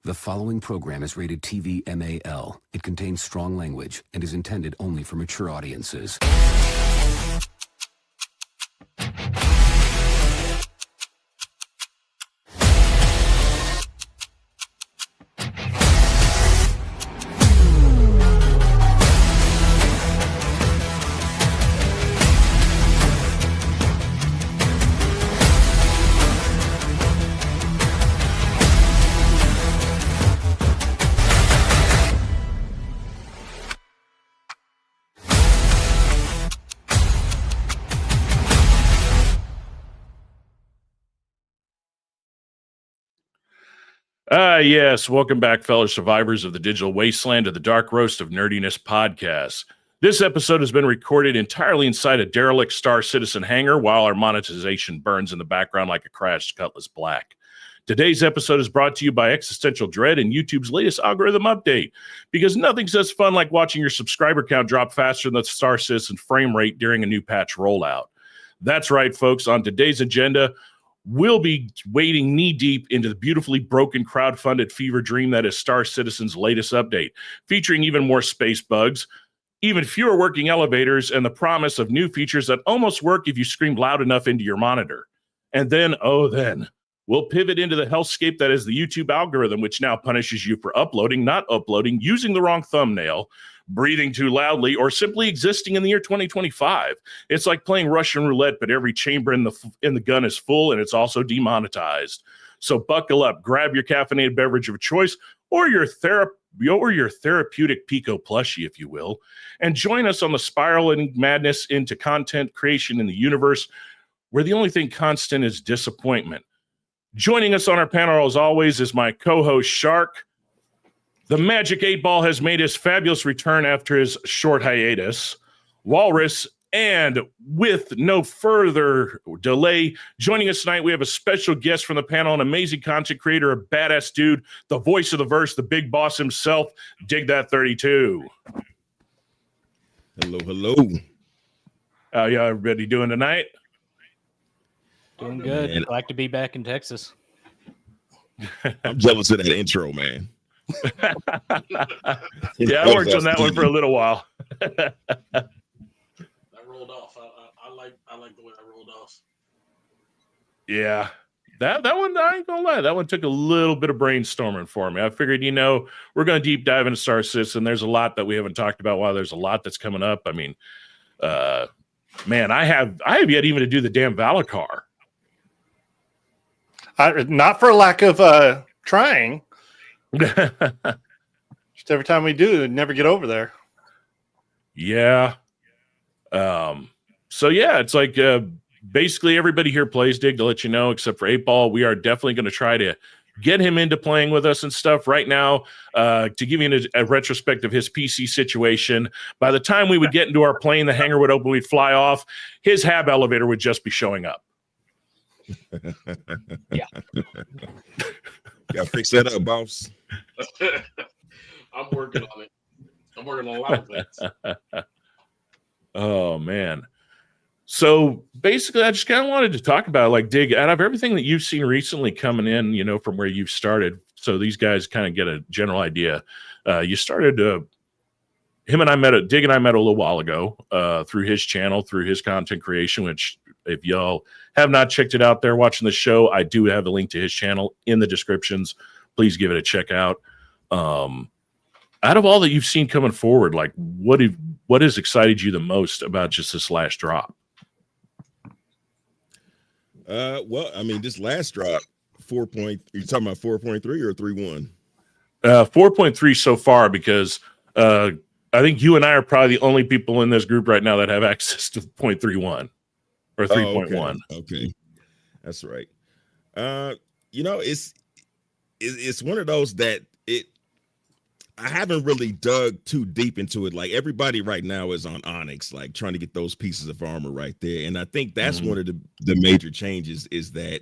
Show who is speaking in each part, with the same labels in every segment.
Speaker 1: The following program is rated TV MAL. It contains strong language and is intended only for mature audiences.
Speaker 2: Yes. Welcome back, fellow survivors of the digital wasteland, to the Dark Roast of Nerdiness podcast. This episode has been recorded entirely inside a derelict Star Citizen hangar while our monetization burns in the background like a crashed Cutlass Black. Today's episode is brought to you by Existential Dread and YouTube's latest algorithm update, because nothing says fun like watching your subscriber count drop faster than the Star Citizen frame rate during a new patch rollout. That's right, folks. On today's agenda, we'll be wading knee-deep into the beautifully broken crowdfunded fever dream that is Star Citizen's latest update, featuring even more space bugs, even fewer working elevators, and the promise of new features that almost work if you scream loud enough into your monitor. And then, we'll pivot into the hellscape that is the YouTube algorithm, which now punishes you for uploading, not uploading, using the wrong thumbnail, breathing too loudly, or simply existing in the year 2025. It's like playing Russian roulette, but every chamber in the gun is full and it's also demonetized. So buckle up, grab your caffeinated beverage of choice, or your therapeutic Pico plushie, if you will, and join us on the spiraling madness into content creation in the universe, where the only thing constant is disappointment. Joining us on our panel, as always, is my co-host Shark. The Magic 8-Ball has made his fabulous return after his short hiatus. Walrus, and with no further delay, joining us tonight, we have a special guest from the panel, an amazing content creator, a badass dude, the voice of the verse, the big boss himself, Digthat32.
Speaker 3: Hello, hello.
Speaker 2: How y'all everybody doing tonight?
Speaker 4: Doing good. I'd like to be back in Texas.
Speaker 3: I'm jealous of that intro, man.
Speaker 2: Yeah, I worked on that one for a little while.
Speaker 5: That rolled off. I like the way that rolled off.
Speaker 2: Yeah, that one, I ain't gonna lie, that one took a little bit of brainstorming for me. I figured, we're gonna deep dive into Star Citizen. There's a lot that we haven't talked about. While there's a lot that's coming up. I mean, man, I have yet even to do the damn Valacar.
Speaker 6: Not for lack of trying. Just every time we do, never get over there.
Speaker 2: Yeah. So yeah, it's like basically everybody here plays Dig, to let you know, except for 8-Ball. We are definitely going to try to get him into playing with us and stuff right now. To give you a retrospect of his PC situation, by the time we would get into our plane, the hangar would open, we'd fly off, his hab elevator would just be showing up.
Speaker 4: Yeah.
Speaker 3: Gotta fix that up, boss.
Speaker 5: I'm working on it. I'm working on a lot of things.
Speaker 2: Oh man. So basically I just kind of wanted to talk about, like, Dig, out of everything that you've seen recently coming in, from where you've started, so these guys kind of get a general idea. You started Dig and I met a little while ago through his channel, through his content creation, which, if y'all have not checked it out there watching the show, I do have a link to his channel in the descriptions. Please give it a check out. Out of all that you've seen coming forward, like, what has excited you the most about just this last drop?
Speaker 3: Well, I mean, this last drop, 4 point. You're talking about 4.3 or 3.1?
Speaker 2: 4.3 so far, because I think you and I are probably the only people in this group right now that have access to 0.31 or 3.1.
Speaker 3: Okay, that's right. It's one of those that I haven't really dug too deep into it. Like, everybody right now is on Onyx, like trying to get those pieces of armor right there. And I think that's one of the major changes, is that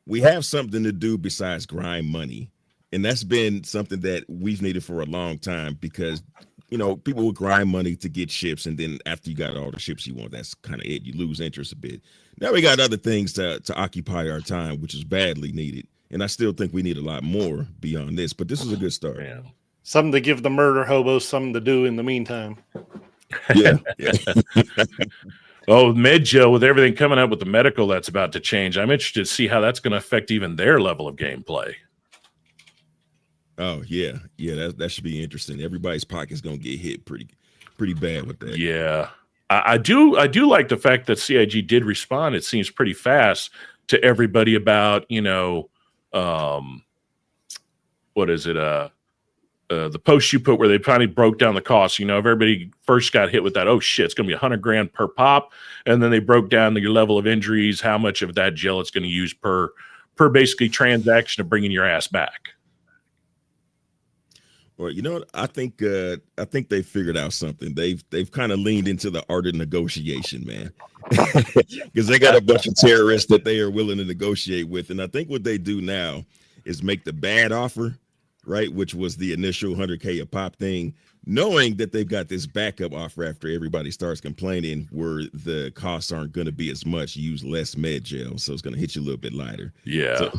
Speaker 3: we have something to do besides grind money. And that's been something that we've needed for a long time, because, people will grind money to get ships. And then after you got all the ships you want, that's kind of it. You lose interest a bit. Now we got other things to occupy our time, which is badly needed. And I still think we need a lot more beyond this, but this is a good start.
Speaker 2: Yeah.
Speaker 6: Something to give the murder hobos something to do in the meantime.
Speaker 3: Yeah.
Speaker 2: Oh, MedJo, with everything coming up with the medical that's about to change, I'm interested to see how that's going to affect even their level of gameplay.
Speaker 3: Oh yeah, that should be interesting. Everybody's pocket's gonna get hit pretty bad with that.
Speaker 2: Yeah, I do like the fact that CIG did respond. It seems pretty fast to everybody about what is it? The post you put where they finally broke down the cost. Everybody first got hit with that. Oh shit, it's gonna be $100,000 per pop, and then they broke down your level of injuries, how much of that gel it's going to use per basically transaction of bringing your ass back.
Speaker 3: Well, you know what? I think they figured out something. They've kind of leaned into the art of negotiation, man, because they got a bunch of terrorists that they are willing to negotiate with. And I think what they do now is make the bad offer, right, which was the initial $100K a pop thing, knowing that they've got this backup offer after everybody starts complaining, where the costs aren't going to be as much. Use less med gel, so it's going to hit you a little bit lighter.
Speaker 2: Yeah.
Speaker 3: So,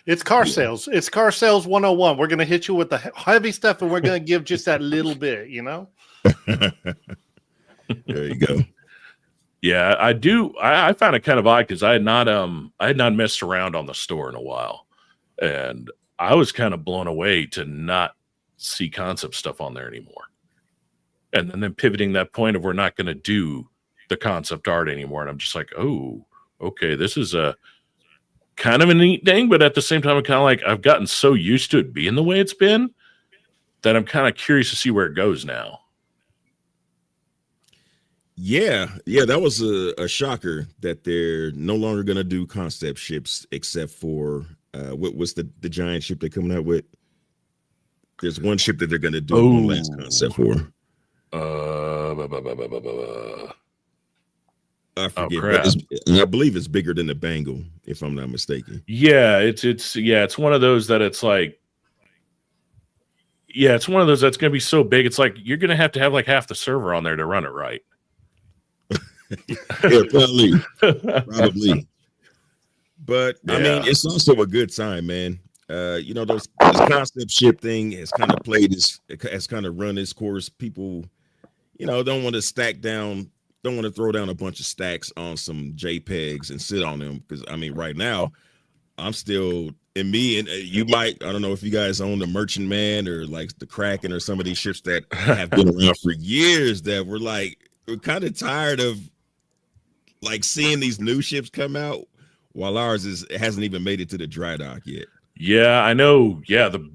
Speaker 6: It's car sales. It's car sales 101. We're going to hit you with the heavy stuff, and we're going to give just that little bit,
Speaker 3: there you go.
Speaker 2: Yeah, I do. I found it kind of odd because I had not messed around on the store in a while, and I was kind of blown away to not see concept stuff on there anymore. And then pivoting that point of we're not going to do the concept art anymore, and I'm just like, oh, okay, this is a kind of a neat thing, but at the same time, I'm kind of like, I've gotten so used to it being the way it's been that I'm kind of curious to see where it goes now.
Speaker 3: Yeah, that was a shocker that they're no longer going to do concept ships except for what was the giant ship they're coming out with? There's one ship that they're going to do one last concept for. I forget, but I believe it's bigger than the Bengal, if I'm not mistaken.
Speaker 2: Yeah, it's one of those that it's like, yeah, it's one of those that's going to be so big. It's like you're going to have like half the server on there to run it right.
Speaker 3: Yeah, probably. But yeah. I mean, it's also a good sign, man. This concept ship thing has kind of has kind of run its course. People, don't want to throw down a bunch of stacks on some JPEGs and sit on them, because I mean, right now, I'm still and you might, I don't know if you guys own the Merchant Man or like the Kraken or some of these ships that have been around for years that we're kind of tired of like seeing these new ships come out while ours hasn't even made it to the dry dock yet. Yeah,
Speaker 2: I know. Yeah, the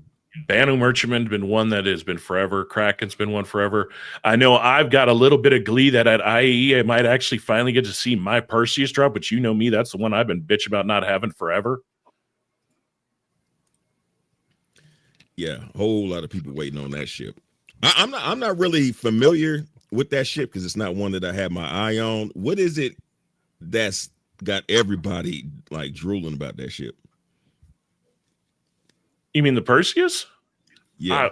Speaker 2: Banu Merchantman's been one that has been forever. Kraken's been one forever. I know I've got a little bit of glee that at IAE I might actually finally get to see my Perseus drop, but me, that's the one I've been bitch about not having forever.
Speaker 3: Yeah, a whole lot of people waiting on that ship. I'm not really familiar with that ship because it's not one that I have my eye on. What is it that's got everybody like drooling about that ship?
Speaker 2: You mean the Perseus?
Speaker 3: Yeah.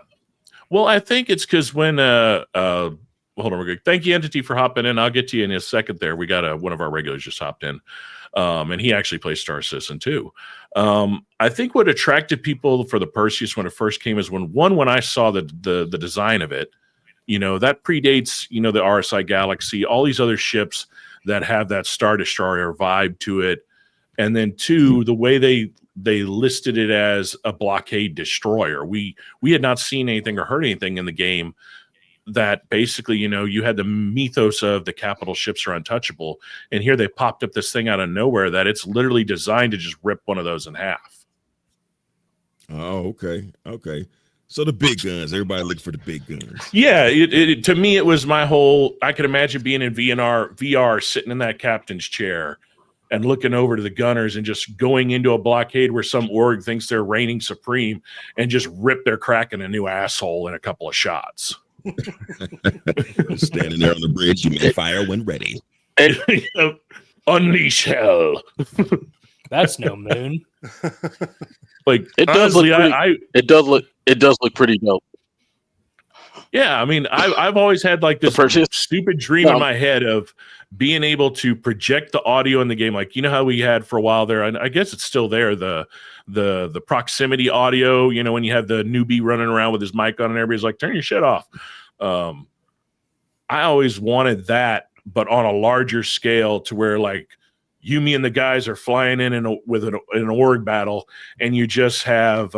Speaker 2: Well, I think it's because when hold on, we're good. Thank you, Entity, for hopping in. I'll get to you in a second there. We got one of our regulars just hopped in. And he actually plays Star Citizen too. I think what attracted people for the Perseus when it first came is when I saw the design of it, that predates, the RSI Galaxy, all these other ships that have that Star Destroyer vibe to it. And then two, the way they listed it as a blockade destroyer. We had not seen anything or heard anything in the game that basically, you had the mythos of the capital ships are untouchable. And here they popped up this thing out of nowhere that it's literally designed to just rip one of those in half.
Speaker 3: Oh, okay. So the big guns, everybody looking for the big guns.
Speaker 2: Yeah, to me, it was my whole, I could imagine being in VR, sitting in that captain's chair and looking over to the gunners and just going into a blockade where some org thinks they're reigning supreme and just rip their Kraken a new asshole in a couple of shots.
Speaker 3: Standing there on the bridge, you may fire when ready.
Speaker 2: Unleash hell.
Speaker 4: That's no moon.
Speaker 2: Like
Speaker 7: it
Speaker 2: honestly,
Speaker 7: does look pretty dope.
Speaker 2: Yeah, I mean, I've always had like this stupid dream in my head of being able to project the audio in the game, like, you know how we had for a while there, and I guess it's still there, the proximity audio, you know, when you have the newbie running around with his mic on and everybody's like, turn your shit off. I always wanted that, but on a larger scale, to where like you, me, and the guys are flying with an org battle, and you just have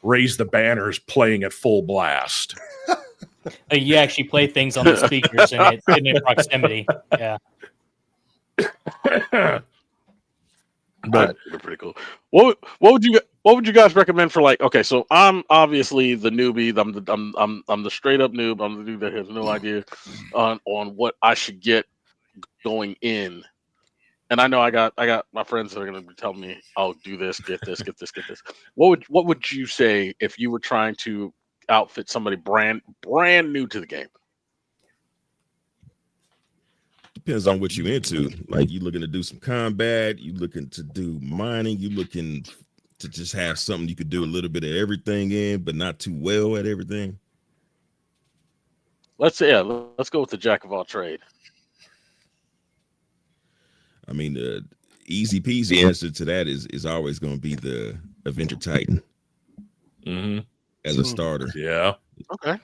Speaker 2: Raise the Banners playing at full blast.
Speaker 4: You actually play things on the speakers and it's in proximity. Yeah.
Speaker 7: But pretty cool. What would you guys recommend for, like, okay, so I'm obviously the newbie. I'm the straight up noob. I'm the dude that has no idea on what I should get going in. And I know I got my friends that are going to tell me, "Oh, do this, get this, get this, get this." What would you say if you were trying to outfit somebody brand new to the game?
Speaker 3: Depends on what you're into. Like, you looking to do some combat, you looking to do mining, you looking to just have something you could do a little bit of everything in, but not too well at everything.
Speaker 7: Let's go with the jack of all trade.
Speaker 3: I mean, the easy peasy answer to that is always going to be the Avenger Titan as a starter.
Speaker 2: Yeah.
Speaker 7: Okay.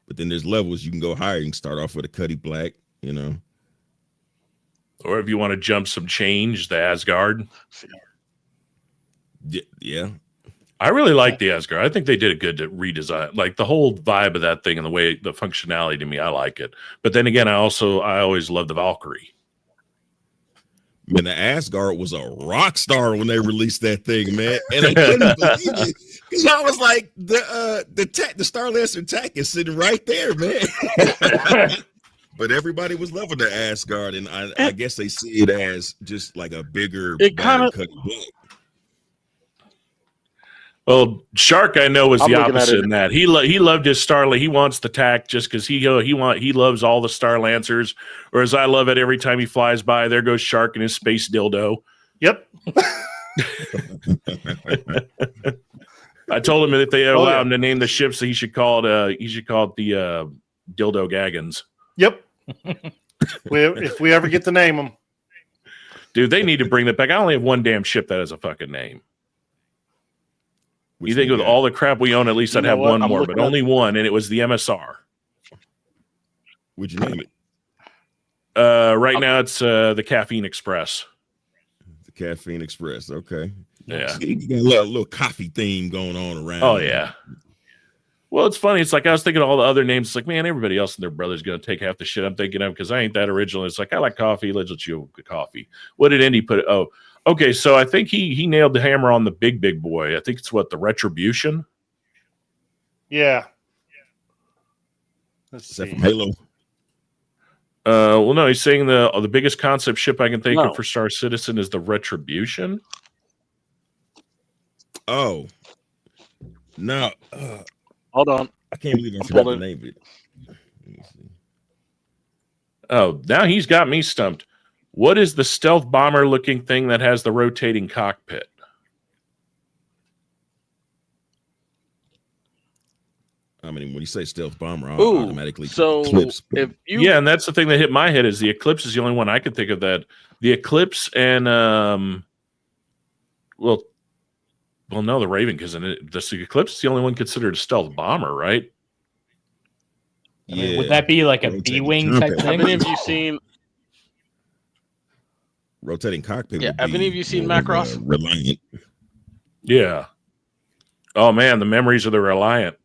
Speaker 3: But then there's levels. You can go higher. You can start off with a Cuddy Black, you know.
Speaker 2: Or if you want to jump some change, the Asgard.
Speaker 3: Yeah.
Speaker 2: I really like the Asgard. I think they did a good redesign. Like the whole vibe of that thing and the way the functionality to me, I like it. But then again, I always love the Valkyrie.
Speaker 3: Man, the Asgard was a rock star when they released that thing, man. And I couldn't believe it. Because I was like, the Star Lancer Tech is sitting right there, man. But everybody was loving the Asgard, and I guess they see it as just like a bigger, cut black.
Speaker 2: Well, Shark, I know, was the opposite in that. He loved his Starlet. He wants the tack just because he loves all the Star Lancers. Whereas I love it every time he flies by. There goes Shark and his space dildo.
Speaker 6: Yep.
Speaker 2: I told him that if they allow him to name the ships, that he should call it the Dildo Gaggins.
Speaker 6: Yep. If we ever get to name them,
Speaker 2: dude, they need to bring that back. I only have one damn ship that has a fucking name. You think with all the crap we own, at least I'd have one more, but only one, and it was the MSR.
Speaker 3: Would you name it?
Speaker 2: Right now, it's the Caffeine Express.
Speaker 3: The Caffeine Express. Okay.
Speaker 2: Yeah.
Speaker 3: You got a little coffee theme going on around.
Speaker 2: Oh, yeah. Well, it's funny. It's like I was thinking of all the other names. It's like, man, everybody else and their brother's going to take half the shit I'm thinking of because I ain't that original. It's like, I like coffee. Let's let you have coffee. What did Indy put? Oh, okay. So I think he nailed the hammer on the big boy. I think it's the Retribution.
Speaker 6: Yeah.
Speaker 3: Is that from Halo?
Speaker 2: Well, no, he's saying the biggest concept ship I can think of for Star Citizen is the Retribution.
Speaker 3: Oh. No.
Speaker 7: Hold on.
Speaker 3: I can't believe I forgot the name of it. Let me see.
Speaker 2: Oh, now he's got me stumped. What is the stealth bomber looking thing that has the rotating cockpit?
Speaker 3: I mean, when you say stealth bomber, I'll automatically
Speaker 7: Eclipse.
Speaker 2: Yeah, and that's the thing that hit my head is the Eclipse is the only one I could think of that. The Eclipse and no, the Raven, because the Eclipse is the only one considered a stealth bomber, right?
Speaker 4: I mean, would that be like a B-wing type thing?
Speaker 7: Have any of you seen
Speaker 3: rotating cockpit?
Speaker 7: Yeah, have any of you seen Macross?
Speaker 3: Reliant.
Speaker 2: Yeah. Oh man, the memories of the Reliant.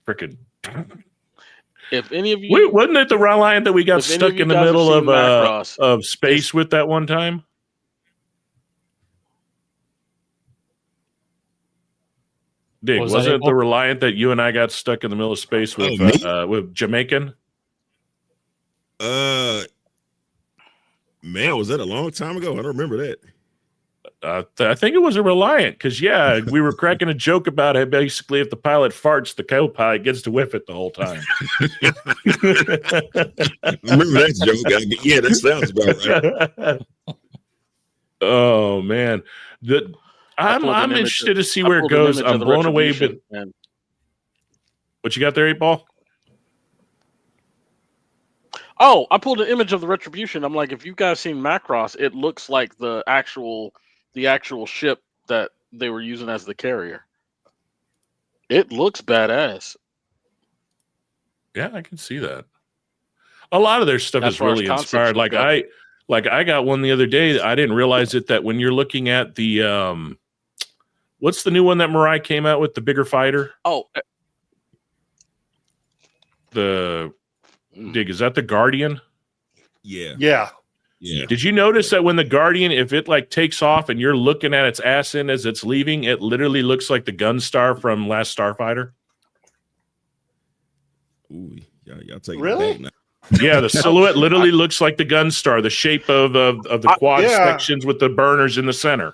Speaker 2: Freaking.
Speaker 7: If any of you,
Speaker 2: wait, wasn't it the Reliant that we got stuck in the middle of space with that one time? Dig, was it the Reliant that you and I got stuck in the middle of space with Jamaican?
Speaker 3: Man, was that a long time ago? I don't remember that.
Speaker 2: I think it was a Reliant because we were cracking a joke about it. Basically, if the pilot farts, the co-pilot gets to whiff it the whole time.
Speaker 3: I remember that joke. Yeah, that sounds about right.
Speaker 2: Oh man, I'm interested to see where it goes. I'm blown away. But what you got there, 8 Ball?
Speaker 7: Oh, I pulled an image of the Retribution. I'm like, if you guys seen Macross, it looks like the actual ship that they were using as the carrier. It looks badass.
Speaker 2: Yeah, I can see that. A lot of their stuff
Speaker 7: As
Speaker 2: is
Speaker 7: far as
Speaker 2: really
Speaker 7: concepts
Speaker 2: inspired.
Speaker 7: go.
Speaker 2: I got one the other day. I didn't realize it that when you're looking at the what's the new one that Mirai came out with, the bigger fighter?
Speaker 7: Oh,
Speaker 2: The Dig, is that the Guardian?
Speaker 3: Yeah.
Speaker 6: Yeah.
Speaker 3: Yeah.
Speaker 2: Did you notice that when the Guardian, if it like takes off and you're looking at its ass end as it's leaving, it literally looks like the Gunstar from Last Starfighter?
Speaker 3: Ooh, y'all taking
Speaker 6: Really?
Speaker 3: it back now.
Speaker 2: Yeah, the silhouette literally looks like the Gunstar, the shape of the quad
Speaker 6: yeah.
Speaker 2: sections with the burners in the center.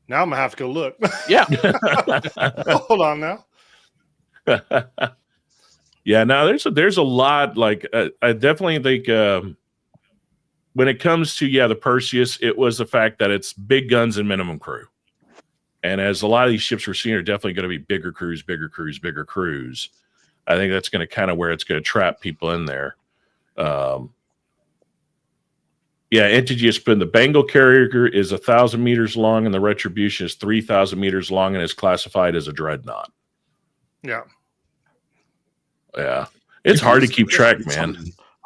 Speaker 6: Now I'm gonna have to go look.
Speaker 7: yeah.
Speaker 6: Hold on now.
Speaker 2: Yeah, now there's a lot. Like I definitely think when it comes to the Perseus, it was the fact that it's big guns and minimum crew, and as a lot of these ships we're seeing are definitely going to be bigger crews, bigger crews, bigger crews. I think that's going to kind of where it's going to trap people in there. Yeah, Entity has been the Bengal carrier is 1,000 meters long, and the Retribution is 3,000 meters long, and is classified as a dreadnought.
Speaker 6: Yeah.
Speaker 2: Yeah, it's hard to keep track, man.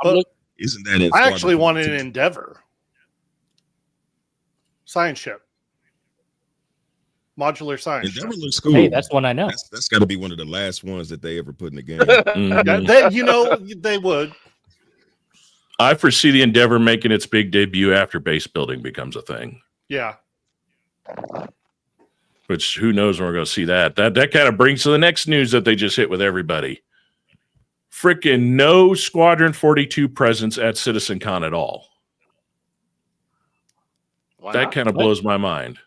Speaker 6: But
Speaker 3: Isn't that it?
Speaker 6: I actually wanted an Endeavor science ship, modular science ship.
Speaker 3: Endeavor looks cool.
Speaker 4: Hey, that's one I know.
Speaker 3: That's got to be one of the last ones that they ever put in the game.
Speaker 2: Mhm.
Speaker 6: They would.
Speaker 2: I foresee the Endeavor making its big debut after base building becomes a thing.
Speaker 6: Yeah.
Speaker 2: Which who knows when we're going to see that. That kind of brings to the next news that they just hit with everybody. Frickin' no Squadron 42 presence at CitizenCon at all.
Speaker 7: Why
Speaker 2: That
Speaker 7: not?
Speaker 2: kind of blows my mind.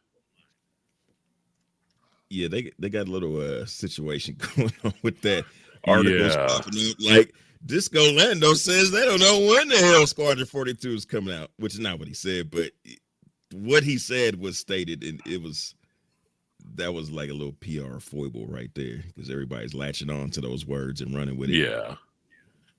Speaker 3: Yeah, they got a little situation going on with that. Articles
Speaker 2: Yeah.
Speaker 3: popping up. Like Disco Lando says they don't know when the hell Squadron 42 is coming out, which is not what he said, but what he said was stated, and that was like a little PR foible right there because everybody's latching on to those words and running with it.
Speaker 2: Yeah.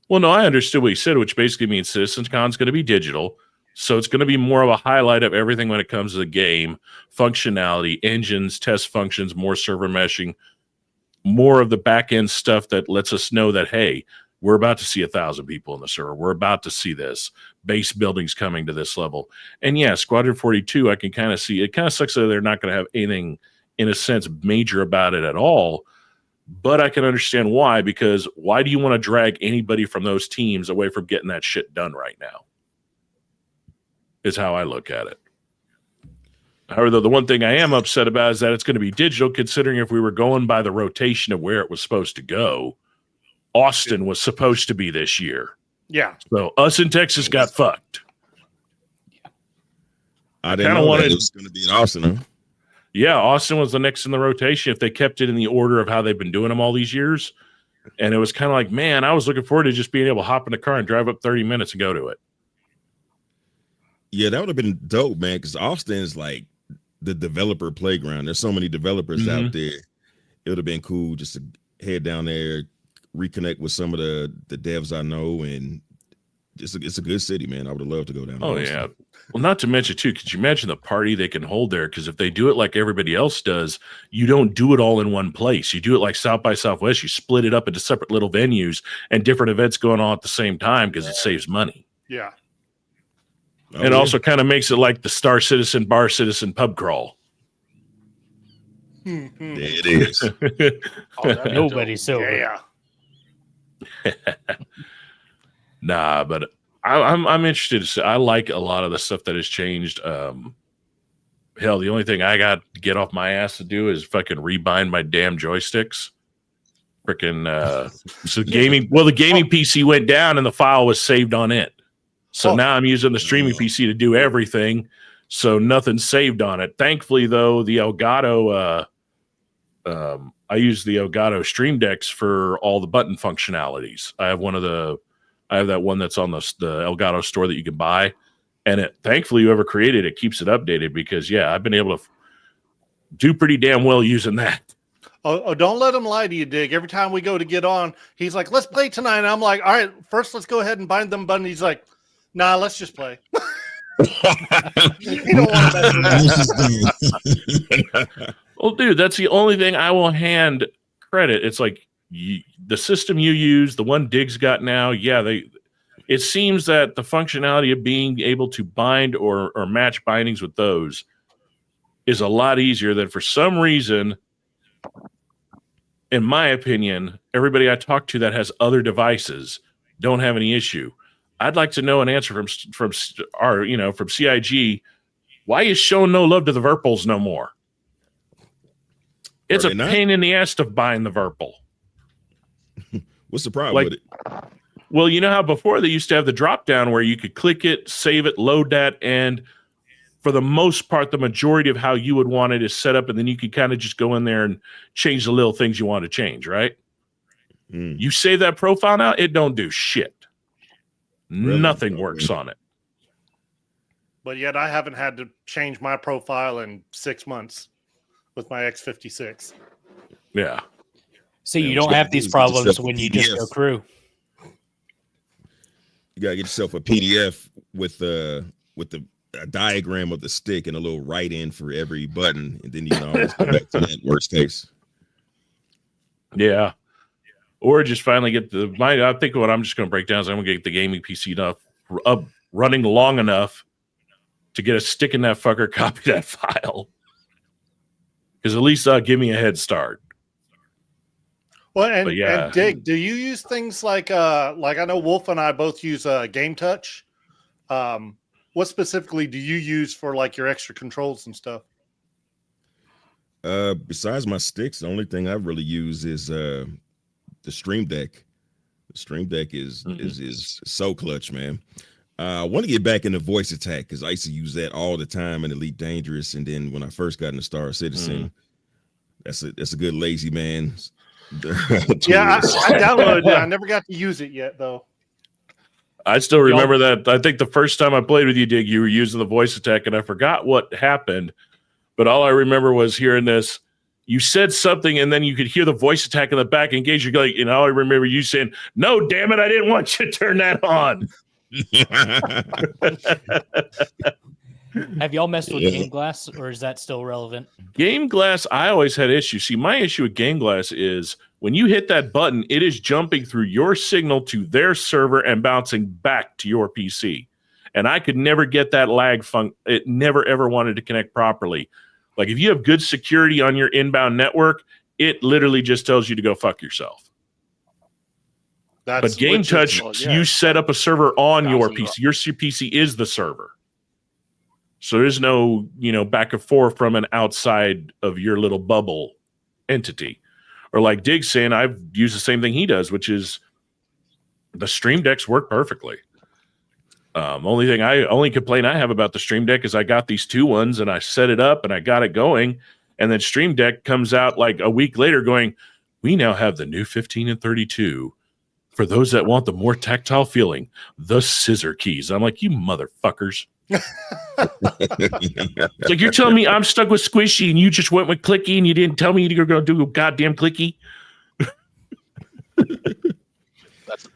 Speaker 2: Well, no, I understood what he said, which basically means CitizenCon is going to be digital. So it's going to be more of a highlight of everything when it comes to the game, functionality, engines, test functions, more server meshing, more of the back end stuff that lets us know that, hey, we're about to see 1,000 people in the server. We're about to see this. Base buildings coming to this level. And yeah, Squadron 42, I can kind of see. It kind of sucks that they're not going to have anything, in a sense, major about it at all. But I can understand why, because why do you want to drag anybody from those teams away from getting that shit done right now? Is how I look at it. However, the one thing I am upset about is that it's going to be digital, considering if we were going by the rotation of where it was supposed to go, Austin was supposed to be this year.
Speaker 6: Yeah.
Speaker 2: So us in Texas got fucked.
Speaker 3: I didn't
Speaker 2: kinda
Speaker 3: know
Speaker 2: wanted-
Speaker 3: that it was going to be in Austin. Huh?
Speaker 2: Yeah, Austin was the next in the rotation if they kept it in the order of how they've been doing them all these years. And it was kind of like, man, I was looking forward to just being able to hop in the car and drive up 30 minutes and go to it.
Speaker 3: Yeah, that would have been dope, man, because Austin is like the developer playground. There's so many developers out there. It would have been cool just to head down there, reconnect with some of the devs I know, and it's a good city, man. I would have loved to go down there.
Speaker 2: Oh, yeah. Well, not to mention, too, could you imagine the party they can hold there? Because if they do it like everybody else does, you don't do it all in one place. You do it like South by Southwest. You split it up into separate little venues and different events going on at the same time because it saves money.
Speaker 6: Yeah.
Speaker 3: Oh,
Speaker 2: It
Speaker 3: yeah.
Speaker 2: also kind of makes it like the Star Citizen, Bar Citizen pub crawl.
Speaker 3: There it is.
Speaker 4: Nobody's so.
Speaker 6: Yeah.
Speaker 2: Nah, but I'm interested to see. I like a lot of the stuff that has changed. Hell, the only thing I got to get off my ass to do is fucking rebind my damn joysticks. Freaking so gaming. Well, the gaming PC went down and the file was saved on it. So now I'm using the streaming PC to do everything. So nothing's saved on it. Thankfully, though, the Elgato, I use the Elgato Stream Decks for all the button functionalities. I have that one that's on the Elgato store that you can buy. And thankfully, whoever created it keeps it updated because, yeah, I've been able to do pretty damn well using that.
Speaker 6: Oh, don't let him lie to you, Dig. Every time we go to get on, he's like, let's play tonight. And I'm like, all right, first let's go ahead and bind them button. He's like, nah, let's just play. You don't want that.
Speaker 2: Well, dude, that's the only thing I will hand credit. It's like the system you use, the one Dig's got now, it seems that the functionality of being able to bind or match bindings with those is a lot easier than for some reason, in my opinion, everybody I talk to that has other devices don't have any issue. I'd like to know an answer from CIG. Why is showing no love to the Virpals no more? It's a pain in the ass to bind the Virpal.
Speaker 3: What's the problem with it?
Speaker 2: Well, you know how before they used to have the drop down where you could click it, save it, load that, and for the most part, the majority of how you would want it is set up, and then you could kind of just go in there and change the little things you want to change, right? You save that profile now, it don't do shit. Really? Nothing works on it.
Speaker 6: But yet I haven't had to change my profile in 6 months with my X56.
Speaker 2: Yeah.
Speaker 4: See, you don't have these problems when you just go crew.
Speaker 3: You gotta get yourself a PDF with a diagram of the stick and a little write in for every button, and then you can always go back to that worst case.
Speaker 2: Yeah. Or just finally get I think what I'm just going to break down is I'm going to get the gaming PC up running long enough to get a stick in that fucker, copy that file. Because at least give me a head start.
Speaker 6: Well, and Dig, do you use things like I know Wolf and I both use Game Touch. What specifically do you use for like your extra controls and stuff?
Speaker 3: Besides my sticks, the only thing I really use is the Stream Deck. The Stream Deck is so clutch, man. I want to get back into voice attack because I used to use that all the time in Elite Dangerous, and then when I first got into Star Citizen, that's a good lazy man.
Speaker 6: Yeah, I downloaded it. I never got to use it yet, though.
Speaker 2: I still remember that. I think the first time I played with you, Dig, you were using the voice attack, and I forgot what happened, but all I remember was hearing this. You said something, and then you could hear the voice attack in the back engage. You're like, I remember you saying, "No, damn it, I didn't want you to turn that on."
Speaker 4: Have y'all messed with Game Glass, or is that still relevant?
Speaker 2: Game Glass, I always had issues. See, my issue with Game Glass is when you hit that button, it is jumping through your signal to their server and bouncing back to your PC. And I could never get that lag it never, ever wanted to connect properly. Like if you have good security on your inbound network, it literally just tells you to go fuck yourself. But Game Touch, you set up a server on your PC. Your PC is the server. So there's no, back and forth from an outside of your little bubble entity. Or like Dig's saying, I've used the same thing he does, which is the Stream Decks work perfectly. Only complaint I have about the Stream Deck is I got these two ones and I set it up and I got it going. And then Stream Deck comes out like a week later going, we now have the new 15 and 32 for those that want the more tactile feeling, the scissor keys. I'm like, you motherfuckers. It's like you're telling me I'm stuck with squishy and you just went with clicky and you didn't tell me you're going to do a goddamn clicky.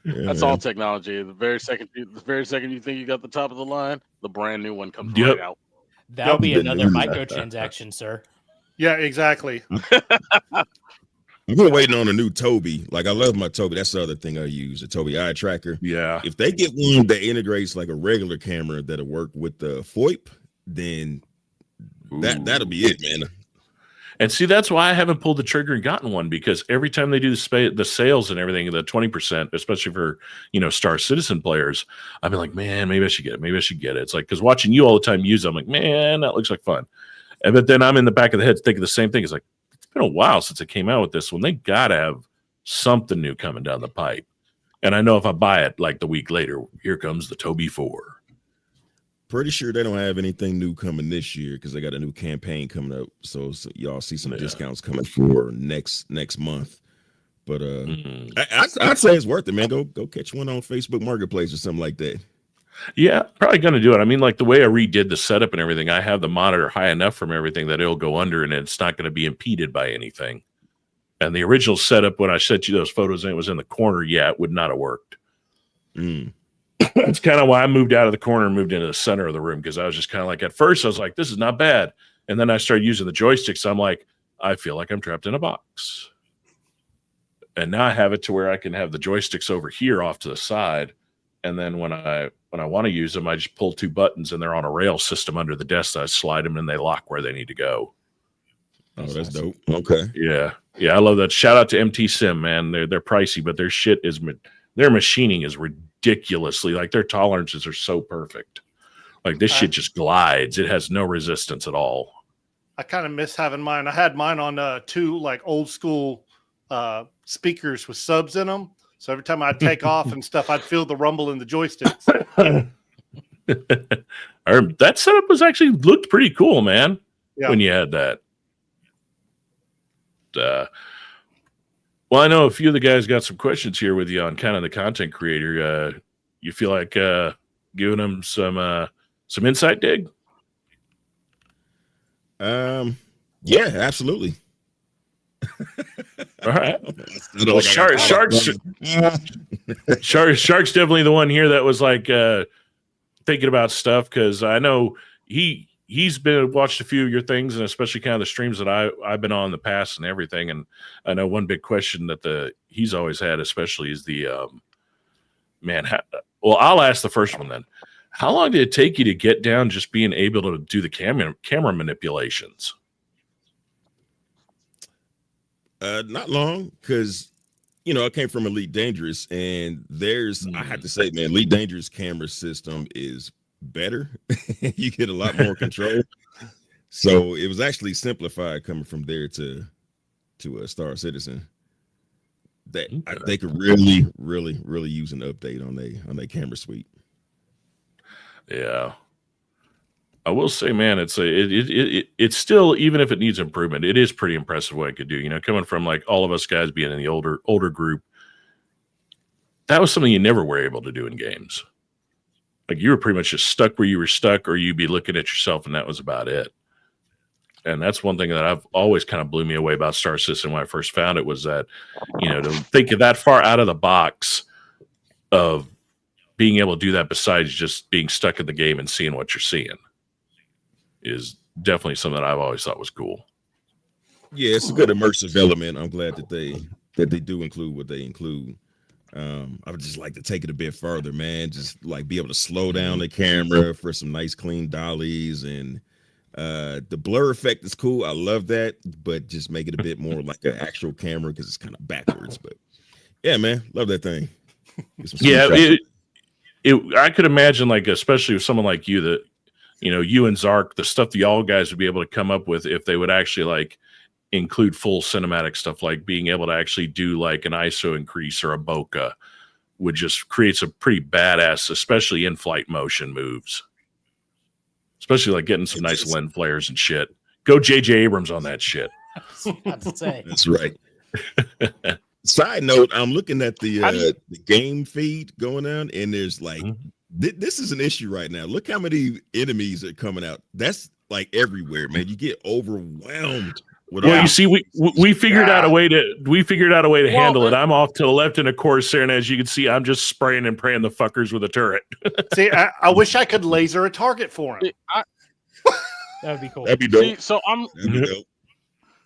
Speaker 7: That's all technology. The very second you think you got the top of the line, the brand new one comes right out.
Speaker 4: That'll be another microtransaction, sir.
Speaker 6: Yeah, exactly.
Speaker 3: I've been waiting on a new Toby. Like I love my Toby. That's the other thing I use, a Toby eye tracker.
Speaker 2: Yeah.
Speaker 3: If they get one that integrates like a regular camera that'll work with the FOIP, then that'll be it, man.
Speaker 2: And see, that's why I haven't pulled the trigger and gotten one, because every time they do the sales and everything, the 20%, especially for, Star Citizen players, I've been like, man, maybe I should get it. Maybe I should get it. It's like, because watching you all the time use it, I'm like, man, that looks like fun. But then I'm in the back of the head thinking the same thing. It's like, it's been a while since it came out with this one. They got to have something new coming down the pipe. And I know if I buy it like the week later, here comes the Toby 4.
Speaker 3: Pretty sure they don't have anything new coming this year because they got a new campaign coming up. So y'all see some discounts coming for next month. But I'd say it's worth it, man. Go catch one on Facebook Marketplace or something like that.
Speaker 2: Yeah, probably going to do it. I mean, like the way I redid the setup and everything, I have the monitor high enough from everything that it'll go under and it's not going to be impeded by anything. And the original setup, when I sent you those photos and it was in the corner, it would not have worked. That's kind of why I moved out of the corner and moved into the center of the room, because I was just kind of like, at first I was like, this is not bad. And then I started using the joysticks. I'm like, I feel like I'm trapped in a box. And now I have it to where I can have the joysticks over here off to the side. And then when I want to use them, I just pull 2 buttons and they're on a rail system under the desk. I slide them and they lock where they need to go.
Speaker 3: Oh, that's dope. Okay.
Speaker 2: Yeah. I love that. Shout out to MT Sim, man. They're pricey, but their shit is, their machining is ridiculously, like, their tolerances are so perfect. Like, this shit just glides. It has no resistance at all.
Speaker 6: I kind of miss having mine. I had mine on 2 like old school speakers with subs in them. So every time I'd take off and stuff, I'd feel the rumble in the joysticks.
Speaker 2: That setup looked pretty cool, man.
Speaker 6: Yeah.
Speaker 2: When you had that. Well, I know a few of the guys got some questions here with you on kind of the content creator. You feel like giving them some insight, Dig?
Speaker 3: Yeah, absolutely.
Speaker 2: All right. Well, Shark's definitely the one here that was like thinking about stuff, because I know he's watched a few of your things, and especially kind of the streams that I've been on in the past and everything. And I know one big question that he's always had, especially, is the well, I'll ask the first one then. How long did it take you to get down just being able to do the camera manipulations?
Speaker 3: Not long, because I came from Elite Dangerous, and I have to say, man, Elite Dangerous camera system is better. You get a lot more control. So it was actually simplified coming from there to Star Citizen. That they could really, really, really use an update on their camera suite.
Speaker 2: Yeah. I will say, man, it's still, even if it needs improvement, it is pretty impressive what it could do. Coming from like all of us guys being in the older group, that was something you never were able to do in games. Like, you were pretty much just stuck where you were stuck, or you'd be looking at yourself, and that was about it. And that's one thing that I've always kind of blew me away about Star Citizen when I first found it, was that, to think of that far out of the box of being able to do that, besides just being stuck in the game and seeing what you're seeing, is definitely something that I've always thought was cool.
Speaker 3: Yeah, it's a good immersive element. I'm glad that they do include what they include. I would just like to take it a bit further, man. Just like be able to slow down the camera for some nice clean dollies, and the blur effect is cool. I love that, but just make it a bit more like an actual camera, because it's kind of backwards. But yeah, man, love that thing.
Speaker 2: Yeah, I could imagine, like, especially with someone like you, that you and Zark, the stuff that y'all guys would be able to come up with if they would actually like include full cinematic stuff, like being able to actually do like an ISO increase or a bokeh, would just create some pretty badass, especially in-flight motion moves. Especially like getting some nice lens flares and shit. Go J.J. Abrams on that shit.
Speaker 3: That's right. Side note, I'm looking at the game feed going on, and there's like, this is an issue right now. Look how many enemies are coming out. That's like everywhere, man. You get overwhelmed.
Speaker 2: You see, we figured out a way to handle it. I'm off to the left in a Corsair, and as you can see, I'm just spraying and praying the fuckers with a turret.
Speaker 6: See, I wish I could laser a target for him.
Speaker 4: That would be cool.
Speaker 3: That'd be dope.
Speaker 7: See,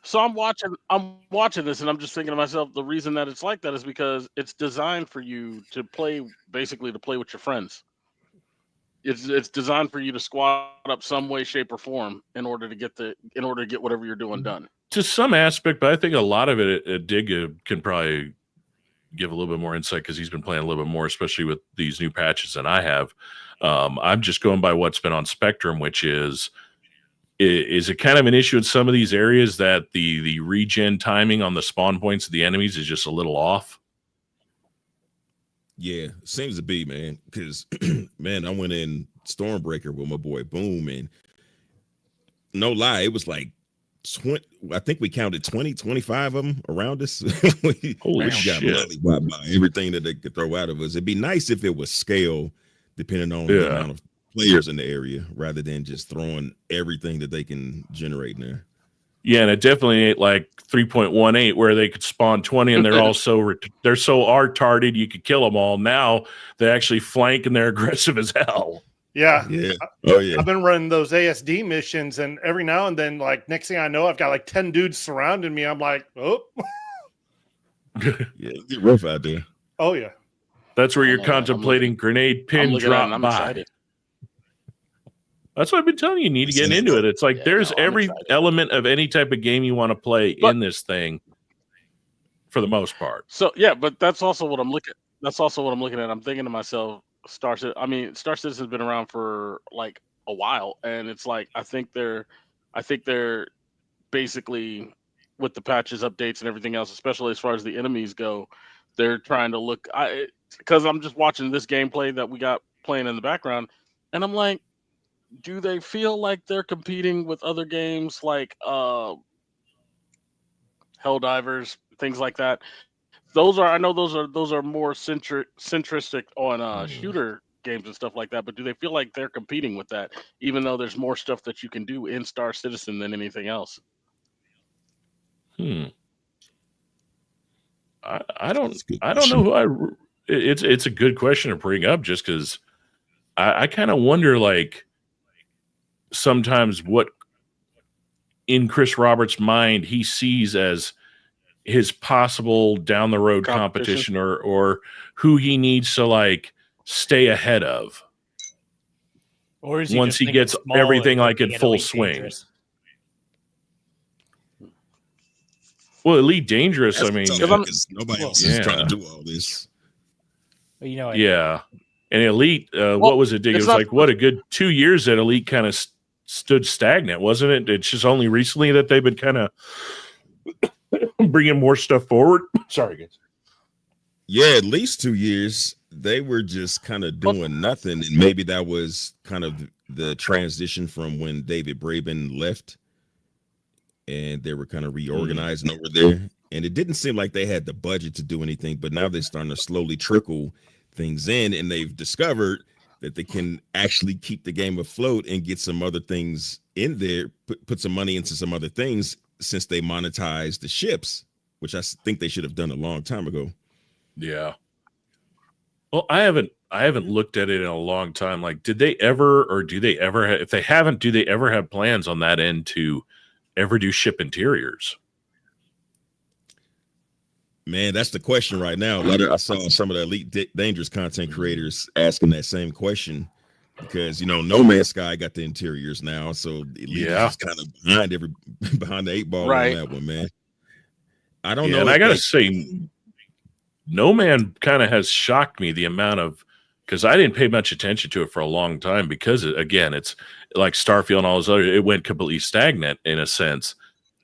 Speaker 7: so I'm watching this, and I'm just thinking to myself, the reason that it's like that is because it's designed for you to play with your friends. It's designed for you to squad up some way, shape, or form in order to get whatever you're doing done.
Speaker 2: To some aspect, but I think a lot of it, Dig can probably give a little bit more insight, because he's been playing a little bit more, especially with these new patches than I have. I'm just going by what's been on Spectrum, which is it kind of an issue in some of these areas that the regen timing on the spawn points of the enemies is just a little off?
Speaker 3: Yeah, seems to be, man. Because, man, I went in Stormbreaker with my boy Boom, and no lie, it was like 20. I think we counted 25 of them around us.
Speaker 2: Holy shit!
Speaker 3: Got by everything that they could throw out of us. It'd be nice if it was scale, depending on the amount of players in the area, rather than just throwing everything that they can generate in there.
Speaker 2: Yeah, and it definitely ain't like 3.18 where they could spawn 20 and they're all they're so retarded you could kill them all. Now they actually flank and they're aggressive as hell.
Speaker 6: Yeah.
Speaker 3: Oh yeah.
Speaker 6: I've been running those ASD missions, and every now and then, like next thing I know, I've got like 10 dudes surrounding me. I'm like, oh.
Speaker 3: Yeah, it get rough out there.
Speaker 6: Oh yeah.
Speaker 2: That's where you're contemplating grenade pin drop by.
Speaker 7: Excited.
Speaker 2: That's what I've been telling you. You need to get into it. It's like there's every element of any type of game you want to play in this thing for the most part.
Speaker 7: So yeah, but that's also what I'm looking. That's also what I'm looking at. I'm thinking to myself, Star Citizen's been around for like a while, and it's like I think they're basically with the patches, updates, and everything else, especially as far as the enemies go, they're trying to look. Because I'm just watching this gameplay that we got playing in the background, and I'm like, do they feel like they're competing with other games like Helldivers, things like that? Those are more centristic on shooter games and stuff like that. But do they feel like they're competing with that, even though there's more stuff that you can do in Star Citizen than anything else?
Speaker 2: I don't know. It's a good question to bring up, just because I kind of wonder, like, sometimes what in Chris Roberts' mind he sees as his possible down the road competition or who he needs to like stay ahead of,
Speaker 4: or is he
Speaker 2: once he gets everything like in full swing.
Speaker 4: Dangerous?
Speaker 2: Well, Elite Dangerous.
Speaker 3: That's,
Speaker 2: I mean,
Speaker 3: nobody else is trying to do all this.
Speaker 4: But, you know,
Speaker 2: yeah. And Elite, what was it? Dig? It was like what a good 2 years that Elite kind of stood stagnant, wasn't it? It's just only recently that they've been kind of bringing more stuff forward. Sorry, guys.
Speaker 3: Yeah, at least 2 years they were just kind of doing nothing, and maybe that was kind of the transition from when David Braben left, and they were kind of reorganizing over there. And it didn't seem like they had the budget to do anything, but now they're starting to slowly trickle things in, and they've discovered that they can actually keep the game afloat and get some other things in there, put some money into some other things, since they monetized the ships, which I think they should have done a long time ago.
Speaker 2: Yeah. Well, I haven't looked at it in a long time. Like, did they ever, or do they ever have, if they haven't, do they ever have plans on that end to ever do ship interiors?
Speaker 3: Man, that's the question right now. I saw some of the Elite Dangerous content creators asking that same question, because No Man's Sky got the interiors now, so Elite is kind of behind the eight ball on that one, man. I don't know.
Speaker 2: And I gotta say, No Man kind of has shocked me, the amount of, because I didn't pay much attention to it for a long time, because again, it's like Starfield and all those other, it went completely stagnant in a sense.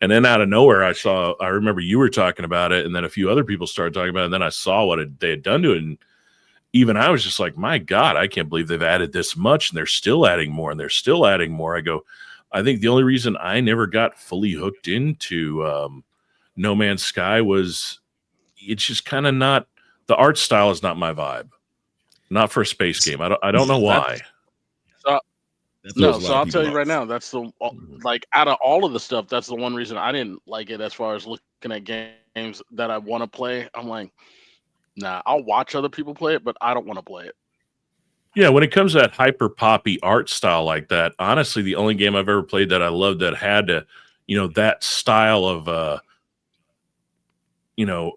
Speaker 2: And then out of nowhere, I remember you were talking about it, and then a few other people started talking about it, and then I saw what they had done to it. And even I was just like, my God, I can't believe they've added this much, and they're still adding more, and they're still adding more. I go, I think the only reason I never got fully hooked into No Man's Sky was it's just kind of not, the art style is not my vibe. Not for a space game. I don't know why.
Speaker 7: So I'll tell you right now, that's the, like, out of all of the stuff, that's the one reason I didn't like it. As far as looking at games that I want to play, I'm like, nah, I'll watch other people play it, but I don't want to play it.
Speaker 2: Yeah, when it comes to that hyper poppy art style like that, honestly, the only game I've ever played that I loved that had that style of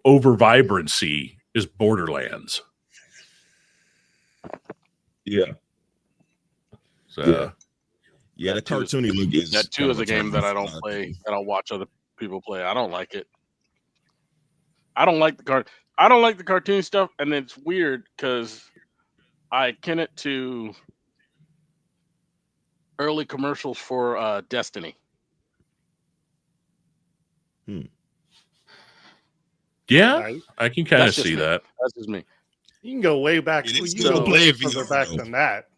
Speaker 2: over vibrancy is Borderlands.
Speaker 3: Yeah.
Speaker 2: So
Speaker 3: yeah, the cartoony look is
Speaker 7: that too is a game that I don't play, that I'll watch other people play. I don't like it. I don't like the cartoon stuff, and it's weird because I kin it to early commercials for Destiny.
Speaker 2: Yeah, I can kind of see that.
Speaker 7: That's just me.
Speaker 6: You can go way back. You can go way further back than that.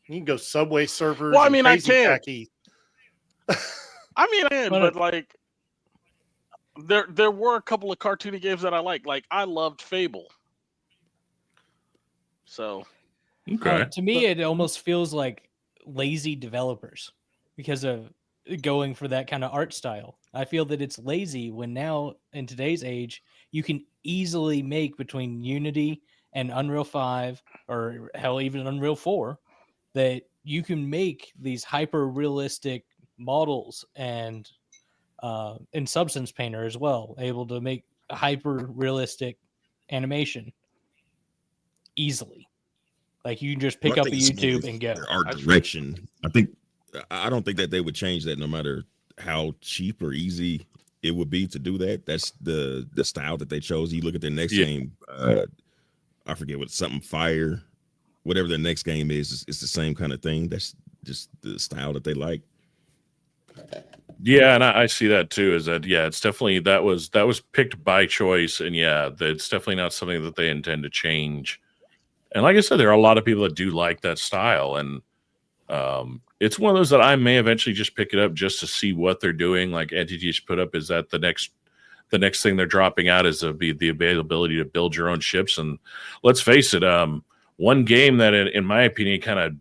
Speaker 6: You can go Subway servers.
Speaker 7: Well, I mean, I can. But like, there were a couple of cartoony games that I liked. Like, I loved Fable. So,
Speaker 2: okay.
Speaker 4: To me, it almost feels like lazy developers because of going for that kind of art style. I feel that it's lazy when now in today's age you can easily make between Unity and Unreal 5 or hell even Unreal 4 that you can make these hyper realistic models and in Substance Painter as well, able to make hyper realistic animation easily. Like you can just pick up a YouTube and go.
Speaker 3: Art direction. I don't think that they would change that no matter how cheap or easy it would be to do that. That's the style that they chose. You look at their next game, I forget what, something fire, whatever their next game is, it's the same kind of thing. That's just the style that they like.
Speaker 2: Yeah, and I see that too. Is that it's definitely that was picked by choice, and it's definitely not something that they intend to change. And like I said, there are a lot of people that do like that style, and it's one of those that I may eventually just pick it up just to see what they're doing. Like Entities put up, is that the next thing they're dropping out is the availability to build your own ships. And let's face it, one game that in my opinion kind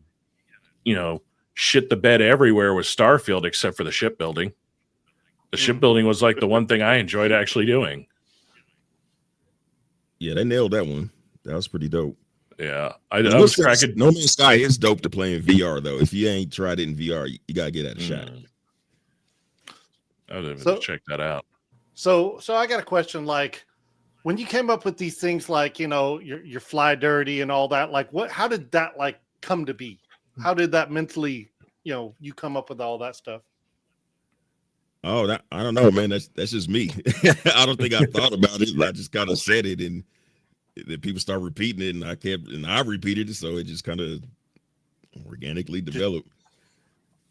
Speaker 2: of shit the bed everywhere was Starfield, except for the shipbuilding. The shipbuilding was like the one thing I enjoyed actually doing.
Speaker 3: Yeah, they nailed that one. That was pretty dope.
Speaker 2: Yeah, I was cracking.
Speaker 3: No Man's Sky is dope to play in VR though. If you ain't tried it in VR, you gotta get that a shot.
Speaker 2: I would have check that out.
Speaker 6: So I got a question. Like, when you came up with these things, like your Fly Dirty and all that, like how did that like come to be? How did that mentally, you come up with all that stuff?
Speaker 3: Oh, I don't know, man. That's just me. I don't think I thought about it. I just kind of said it, and then people start repeating it, and I repeated it, so it just kind of organically developed.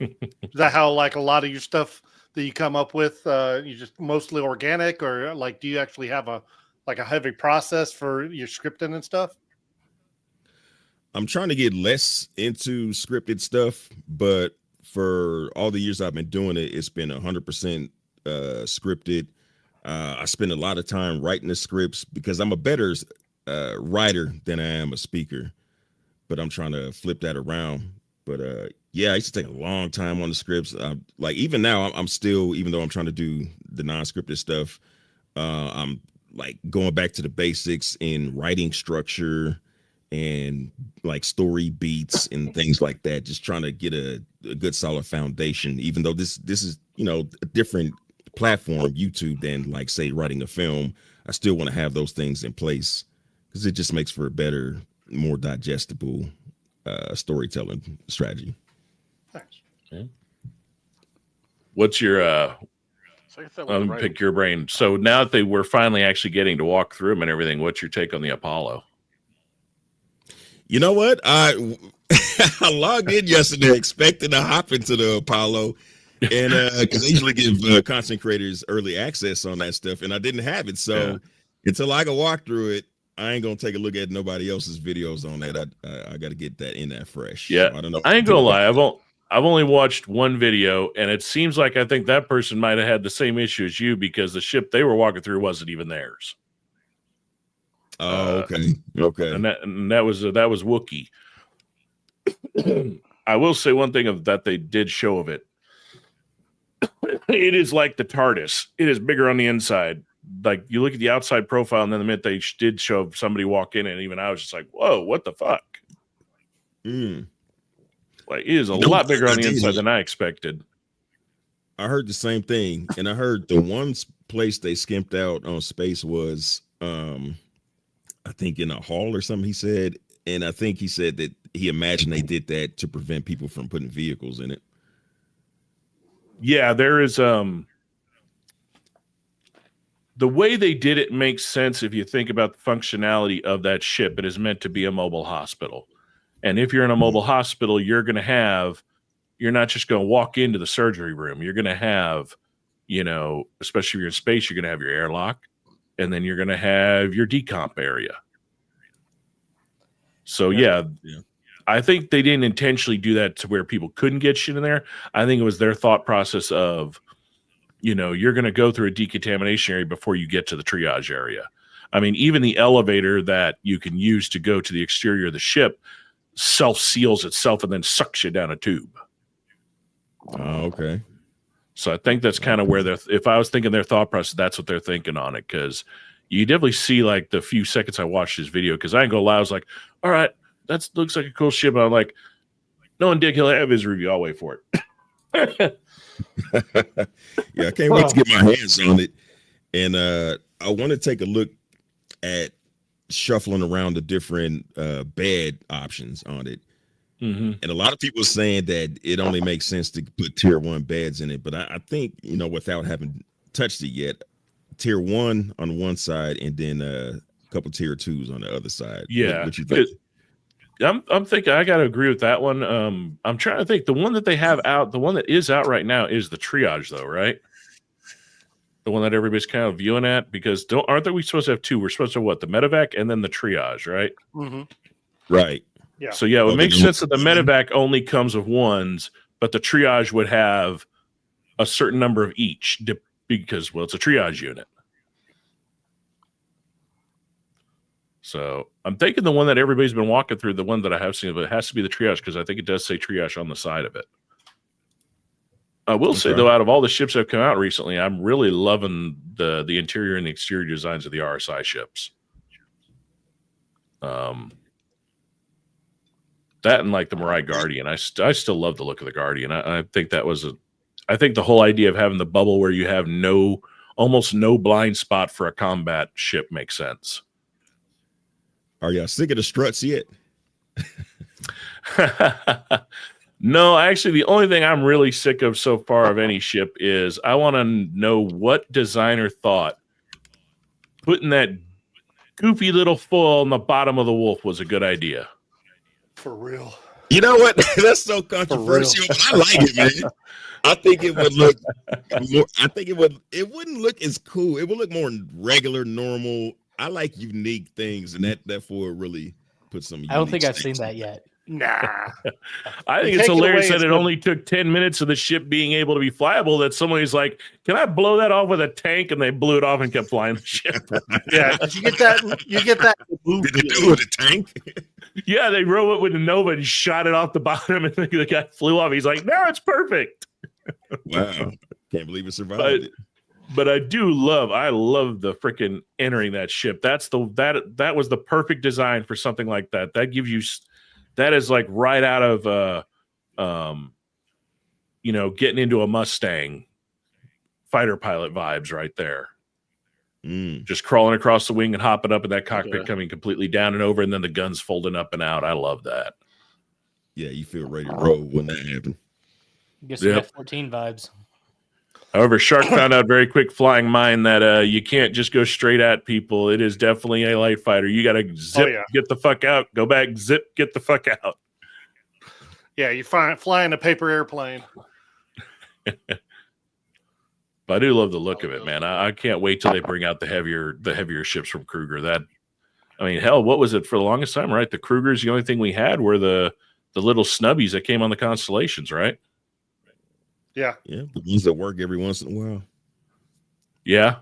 Speaker 6: Is that how like a lot of your stuff that you come up with, you just mostly organic, or like do you actually have a heavy process for your scripting and stuff?
Speaker 3: I'm trying to get less into scripted stuff, but for all the years I've been doing it, it's been 100% scripted. I spend a lot of time writing the scripts because I'm a better writer than I am a speaker, but I'm trying to flip that around. But I used to take a long time on the scripts. Like even now, I'm still, even though I'm trying to do the non-scripted stuff, I'm like going back to the basics in writing structure and like story beats and things like that, just trying to get a good solid foundation, even though this is a different platform, YouTube, than like say writing a film. I still want to have those things in place because it just makes for a better, more digestible storytelling strategy.
Speaker 6: Thanks.
Speaker 2: Okay. What's your pick your brain. So now that we're finally actually getting to walk through them and everything, what's your take on the Apollo?
Speaker 3: You know what? I logged in yesterday expecting to hop into the Apollo, and because I usually give content creators early access on that stuff, and I didn't have it. So until I can walk through it, I ain't gonna take a look at nobody else's videos on that. I got to get that in that fresh.
Speaker 2: Yeah,
Speaker 3: so I don't know.
Speaker 2: I ain't gonna lie. I've only watched one video, and it seems like I think that person might have had the same issue as you because the ship they were walking through wasn't even theirs.
Speaker 3: Oh, okay.
Speaker 2: And that was Wookiee. I will say one thing that they did show of it. It is like the TARDIS. It is bigger on the inside. Like you look at the outside profile, and then the minute they did show somebody walk in, and even I was just like, "Whoa, what the fuck?" Like it is a lot bigger on the inside than I expected.
Speaker 3: I heard the same thing, and I heard the one place they skimped out on space was I think in a hall or something, he said. And I think he said that he imagined they did that to prevent people from putting vehicles in it.
Speaker 2: Yeah, there is the way they did it makes sense if you think about the functionality of that ship. It is meant to be a mobile hospital. And if you're in a mobile hospital, you're not just going to walk into the surgery room. You're going to have, especially if you're in space, you're going to have your airlock. And then you're going to have your decomp area. So, I think they didn't intentionally do that to where people couldn't get shit in there. I think it was their thought process of, you're going to go through a decontamination area before you get to the triage area. I mean, even the elevator that you can use to go to the exterior of the ship self-seals itself and then sucks you down a tube.
Speaker 3: Oh, okay.
Speaker 2: So I think that's kind of where if I was thinking their thought process, that's what they're thinking on it. Because you definitely see like the few seconds I watched this video, because I ain't gonna lie, I was like, all right, that looks like a cool ship. And I'm like, no one Dick, he'll have his review. I'll wait for it.
Speaker 3: Yeah, I can't wait to get my hands on it. And I want to take a look at shuffling around the different bed options on it.
Speaker 2: Mm-hmm.
Speaker 3: And a lot of people saying that it only makes sense to put tier 1 beds in it. But I think, without having touched it yet, tier 1 on one side and then a couple tier 2s on the other side.
Speaker 2: Yeah.
Speaker 3: What you think?
Speaker 2: I'm thinking I got to agree with that one. I'm trying to think. The one that they have out, the one that is out right now is the triage, though, right? The one that everybody's kind of viewing at, because aren't we supposed to have 2? We're supposed to have what? The medevac and then the triage, right?
Speaker 6: Mm-hmm.
Speaker 3: Right.
Speaker 6: Yeah.
Speaker 2: So yeah, it makes sense that the medevac only comes with 1s, but the triage would have a certain number of each because, well, it's a triage unit. So I'm thinking the one that everybody's been walking through, the one that I have seen, but it has to be the triage because I think it does say triage on the side of it. I will say, though, out of all the ships that have come out recently, I'm really loving the interior and the exterior designs of the RSI ships. That and like the Mirai Guardian, I still love the look of the Guardian. I think that was I think the whole idea of having the bubble where you have almost no blind spot for a combat ship makes sense.
Speaker 3: Are y'all sick of the struts yet?
Speaker 2: No, actually, the only thing I'm really sick of so far of any ship is I want to know what designer thought putting that goofy little foil on the bottom of the Wolf was a good idea.
Speaker 6: For real.
Speaker 3: You know what? That's so controversial, but I like it, man. I think it would look more, it wouldn't look as cool. It would look more regular, normal. I like unique things, and that foil really puts some.
Speaker 4: I don't think I've seen that yet.
Speaker 6: Nah.
Speaker 2: I think it's hilarious that it only took 10 minutes of the ship being able to be flyable that somebody's like, can I blow that off with a tank? And they blew it off and kept flying the ship.
Speaker 6: Yeah. Did you get that? You get that?
Speaker 3: Did they do it with a tank?
Speaker 2: Yeah, they rode it with a Nova and shot it off the bottom, and the guy flew off. He's like, no, it's perfect.
Speaker 3: Wow. Can't believe it survived it.
Speaker 2: But I love the freaking entering that ship. That was the perfect design for something like that. That is like right out of getting into a Mustang fighter pilot vibes right there. Just crawling across the wing and hopping up in that cockpit, coming completely down and over, and then the guns folding up and out. I love that.
Speaker 3: Yeah, you feel ready to roll when that happened.
Speaker 4: Guess you got 14 vibes.
Speaker 2: However, Shark found out very quick flying mind that you can't just go straight at people. It is definitely a light fighter. You got to zip, get the fuck out, go back, zip, get the fuck out.
Speaker 6: Yeah, you flying a paper airplane.
Speaker 2: But I do love the look of it, man. I can't wait till they bring out the heavier ships from Kruger. Hell, what was it for the longest time, right? The Krugers, the only thing we had were the little snubbies that came on the Constellations, right?
Speaker 6: Yeah.
Speaker 3: Yeah, the ones that work every once in a while.
Speaker 2: Yeah.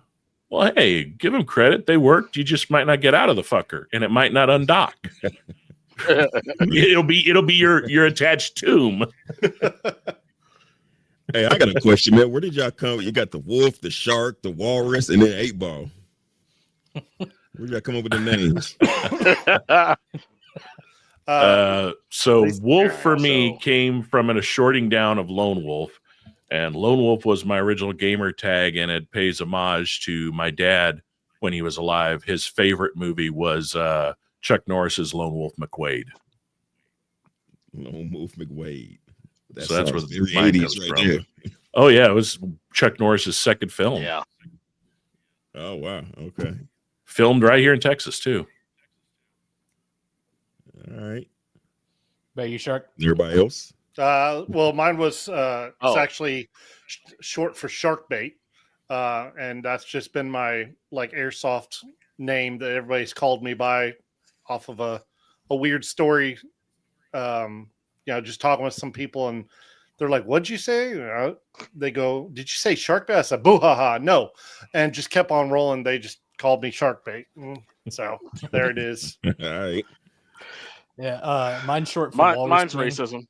Speaker 2: Well, hey, give them credit. They worked. You just might not get out of the fucker, and it might not undock. It'll be your attached tomb.
Speaker 3: Hey, I got a question, man. Where did y'all come? You got the Wolf, the Shark, the Walrus, and then 8-Ball. Where did y'all come up with the names?
Speaker 2: So Wolf for me came from a shorting down of Lone Wolf, and Lone Wolf was my original gamer tag, and it pays homage to my dad when he was alive. His favorite movie was Chuck Norris's Lone Wolf McQuade.
Speaker 3: Lone Wolf McQuade.
Speaker 2: So that's where
Speaker 3: the 80s right there.
Speaker 2: Oh yeah, it was Chuck Norris's second film.
Speaker 7: Yeah.
Speaker 3: Oh wow. Okay.
Speaker 2: Filmed right here in Texas too.
Speaker 3: All right.
Speaker 4: About you, Shark?
Speaker 3: Everybody else?
Speaker 6: Well, mine was it's actually short for shark bait, and that's just been my airsoft name that everybody's called me by, off of a weird story. Just talking with some people, and they're like, "What'd you say?" They go, "Did you say shark bait?" I said, "Boo ha ha, no," and just kept on rolling. They just called me shark bait. So there it is.
Speaker 3: All right.
Speaker 4: Yeah, mine's short for
Speaker 7: mine's racism.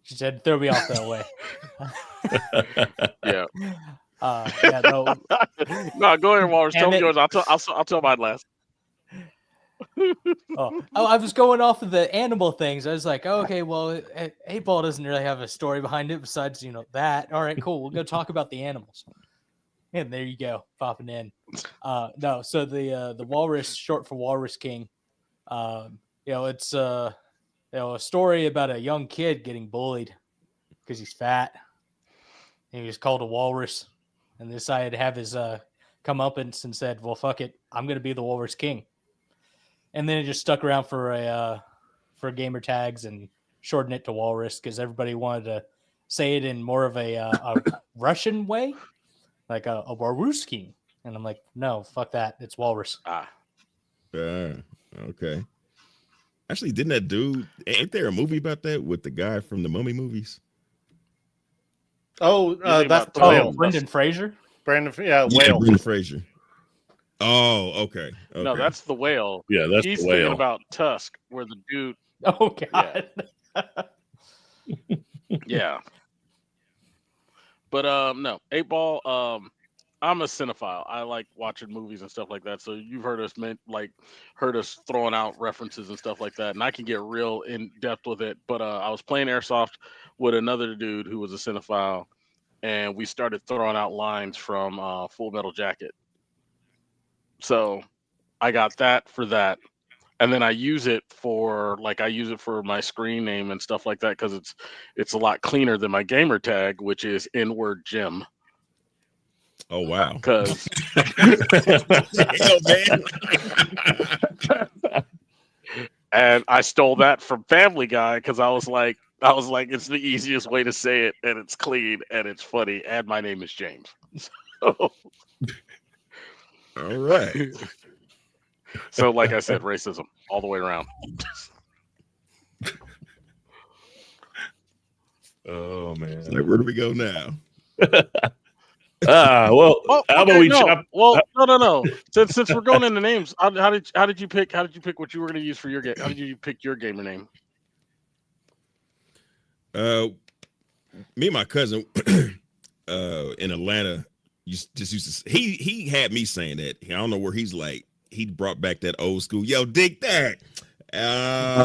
Speaker 4: She said, "Throw me off that way."
Speaker 7: Yeah.
Speaker 4: Yeah, no.
Speaker 7: No, go ahead, Walrus. Tell me
Speaker 4: And
Speaker 7: yours. I'll tell mine last.
Speaker 4: I was going off of the animal things. I was like, oh, okay, well, 8-Ball doesn't really have a story behind it besides, that. All right, cool. We'll go talk about the animals. And there you go, popping in. No, so the Walrus, short for Walrus King. It's a story about a young kid getting bullied because he's fat. And he was called a walrus, and decided to have his comeuppance and said, "Well, fuck it, I'm gonna be the Walrus King." And then it just stuck around for gamer tags and shortened it to Walrus because everybody wanted to say it in more of a Russian way, like a Walrus King. And I'm like, no, fuck that, it's Walrus.
Speaker 3: Okay. Actually, didn't that dude? Ain't there a movie about that with the guy from the Mummy movies?
Speaker 6: Oh, that's the whale.
Speaker 4: Brendan Fraser.
Speaker 6: Whale.
Speaker 3: Brendan Fraser. Oh, okay.
Speaker 7: No, that's the whale.
Speaker 2: Yeah, that's
Speaker 7: He's
Speaker 2: the whale.
Speaker 7: thinking about Tusk, where the dude.
Speaker 4: Oh God.
Speaker 7: Yeah. But no, 8-Ball. I'm a cinephile. I like watching movies and stuff like that. So you've heard us throwing out references and stuff like that, and I can get real in depth with it. But I was playing airsoft with another dude who was a cinephile, and we started throwing out lines from Full Metal Jacket. So I got that for that, and then I use it for my screen name and stuff like that because it's a lot cleaner than my gamer tag, which is N-word Jim.
Speaker 3: Oh wow!
Speaker 7: Because and I stole that from Family Guy because I was like, it's the easiest way to say it, and it's clean and it's funny, and my name is James. So,
Speaker 3: all right.
Speaker 7: So, like I said, racism all the way around.
Speaker 2: Oh man!
Speaker 3: So where do we go now?
Speaker 2: Well, how about we chop?
Speaker 7: Well, no. Since we're going into names, how did you pick what you were going to use for your game? How did you pick your gamer name?
Speaker 3: Me and my cousin in Atlanta used to. He had me saying that. I don't know where he's like. He brought back that old school. Yo, dig that.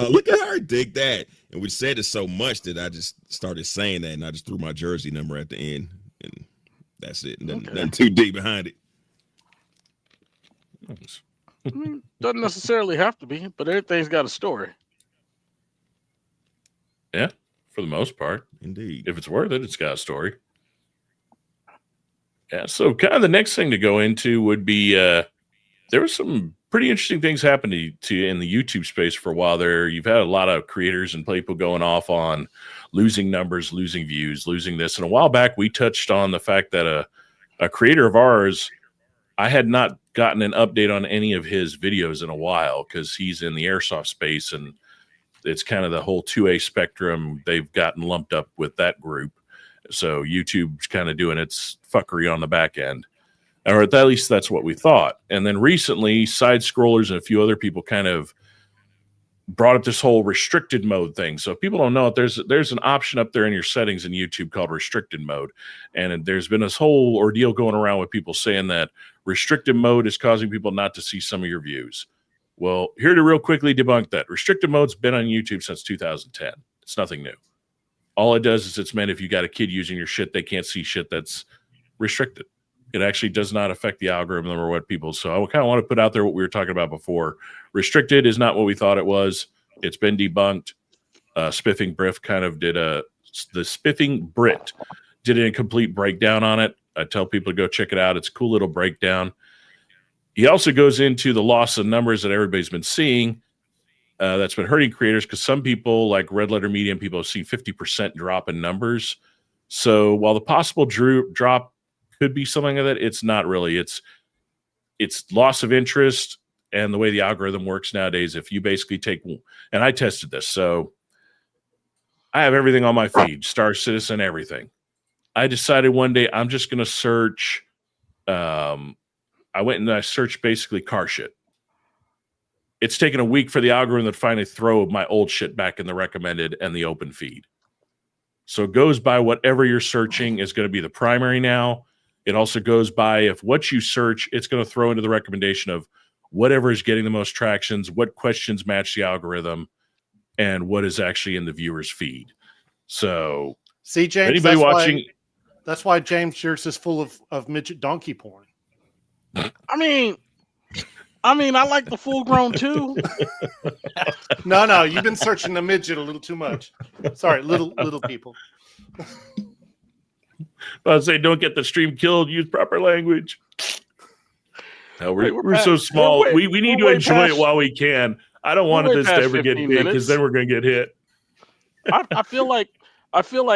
Speaker 3: Look at her, dig that. And we said it so much that I just started saying that, and I just threw my jersey number at the end, and that's it. Nothing too deep behind it.
Speaker 7: I mean, doesn't necessarily have to be, but everything's got a story.
Speaker 2: Yeah, for the most part.
Speaker 3: Indeed.
Speaker 2: If it's worth it, it's got a story. Yeah, so kind of the next thing to go into would be there was some pretty interesting things happening to you in the YouTube space for a while there. You've had a lot of creators and people going off on losing numbers, losing views, losing this. And a while back, we touched on the fact that a creator of ours, I had not gotten an update on any of his videos in a while because he's in the airsoft space, and it's kind of the whole 2A spectrum. They've gotten lumped up with that group. So YouTube's kind of doing its fuckery on the back end. Or at least that's what we thought. And then recently, Side Scrollers and a few other people kind of brought up this whole restricted mode thing. So if people don't know it, there's an option up there in your settings in YouTube called restricted mode. And there's been this whole ordeal going around with people saying that restricted mode is causing people not to see some of your views. Well, here to real quickly debunk that. Restricted mode's been on YouTube since 2010. It's nothing new. All it does is it's meant if you got a kid using your shit, they can't see shit that's restricted. It actually does not affect the algorithm or what people. So I kind of want to put out there what we were talking about before. Restricted is not what we thought it was. It's been debunked. Spiffing Briff kind of did the Spiffing Brit did a complete breakdown on it. I tell people to go check it out. It's a cool little breakdown. He also goes into the loss of numbers that everybody's been seeing. That's been hurting creators because some people, like Red Letter Media and people, have seen 50% drop in numbers. So while the possible drop could be something like that, it's not really. It's loss of interest, and the way the algorithm works nowadays, if you basically take, and I tested this, so I have everything on my feed, Star Citizen, everything. I decided one day I'm just going to search. I went and I searched basically car shit. It's taken a week for the algorithm to finally throw my old shit back in the recommended and the open feed. So it goes by whatever you're searching is going to be the primary now. It also goes by if what you search, it's going to throw into the recommendation of whatever is getting the most tractions, what questions match the algorithm, and what is actually in the viewer's feed. So
Speaker 6: see, James,
Speaker 2: anybody watching,
Speaker 6: that's why James yours is full of midget donkey porn.
Speaker 7: I mean, I like the full grown too.
Speaker 6: No, you've been searching the midget a little too much. Sorry, little people.
Speaker 2: I'll say, don't get the stream killed. Use proper language. No, we're so small. We need to enjoy it while we can. I don't want this to ever get big because then we're going to get hit.
Speaker 7: I feel like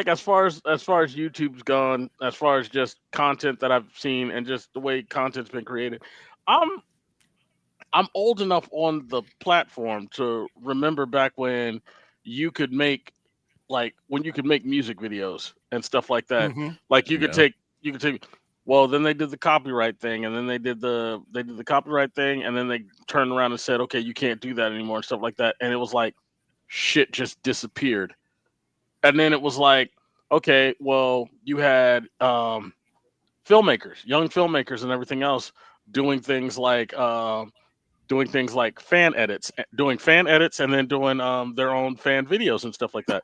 Speaker 7: as far as YouTube's gone, as far as just content that I've seen and just the way content's been created, I'm old enough on the platform to remember back when you could make music videos and stuff like that.
Speaker 6: Mm-hmm.
Speaker 7: Like you could take well, then they did the copyright thing, and then they did the copyright thing, and then they turned around and said, okay, you can't do that anymore and stuff like that. And it was like shit just disappeared. And then it was like, okay, well, you had filmmakers, young filmmakers and everything else doing things like fan edits and then doing their own fan videos and stuff like that.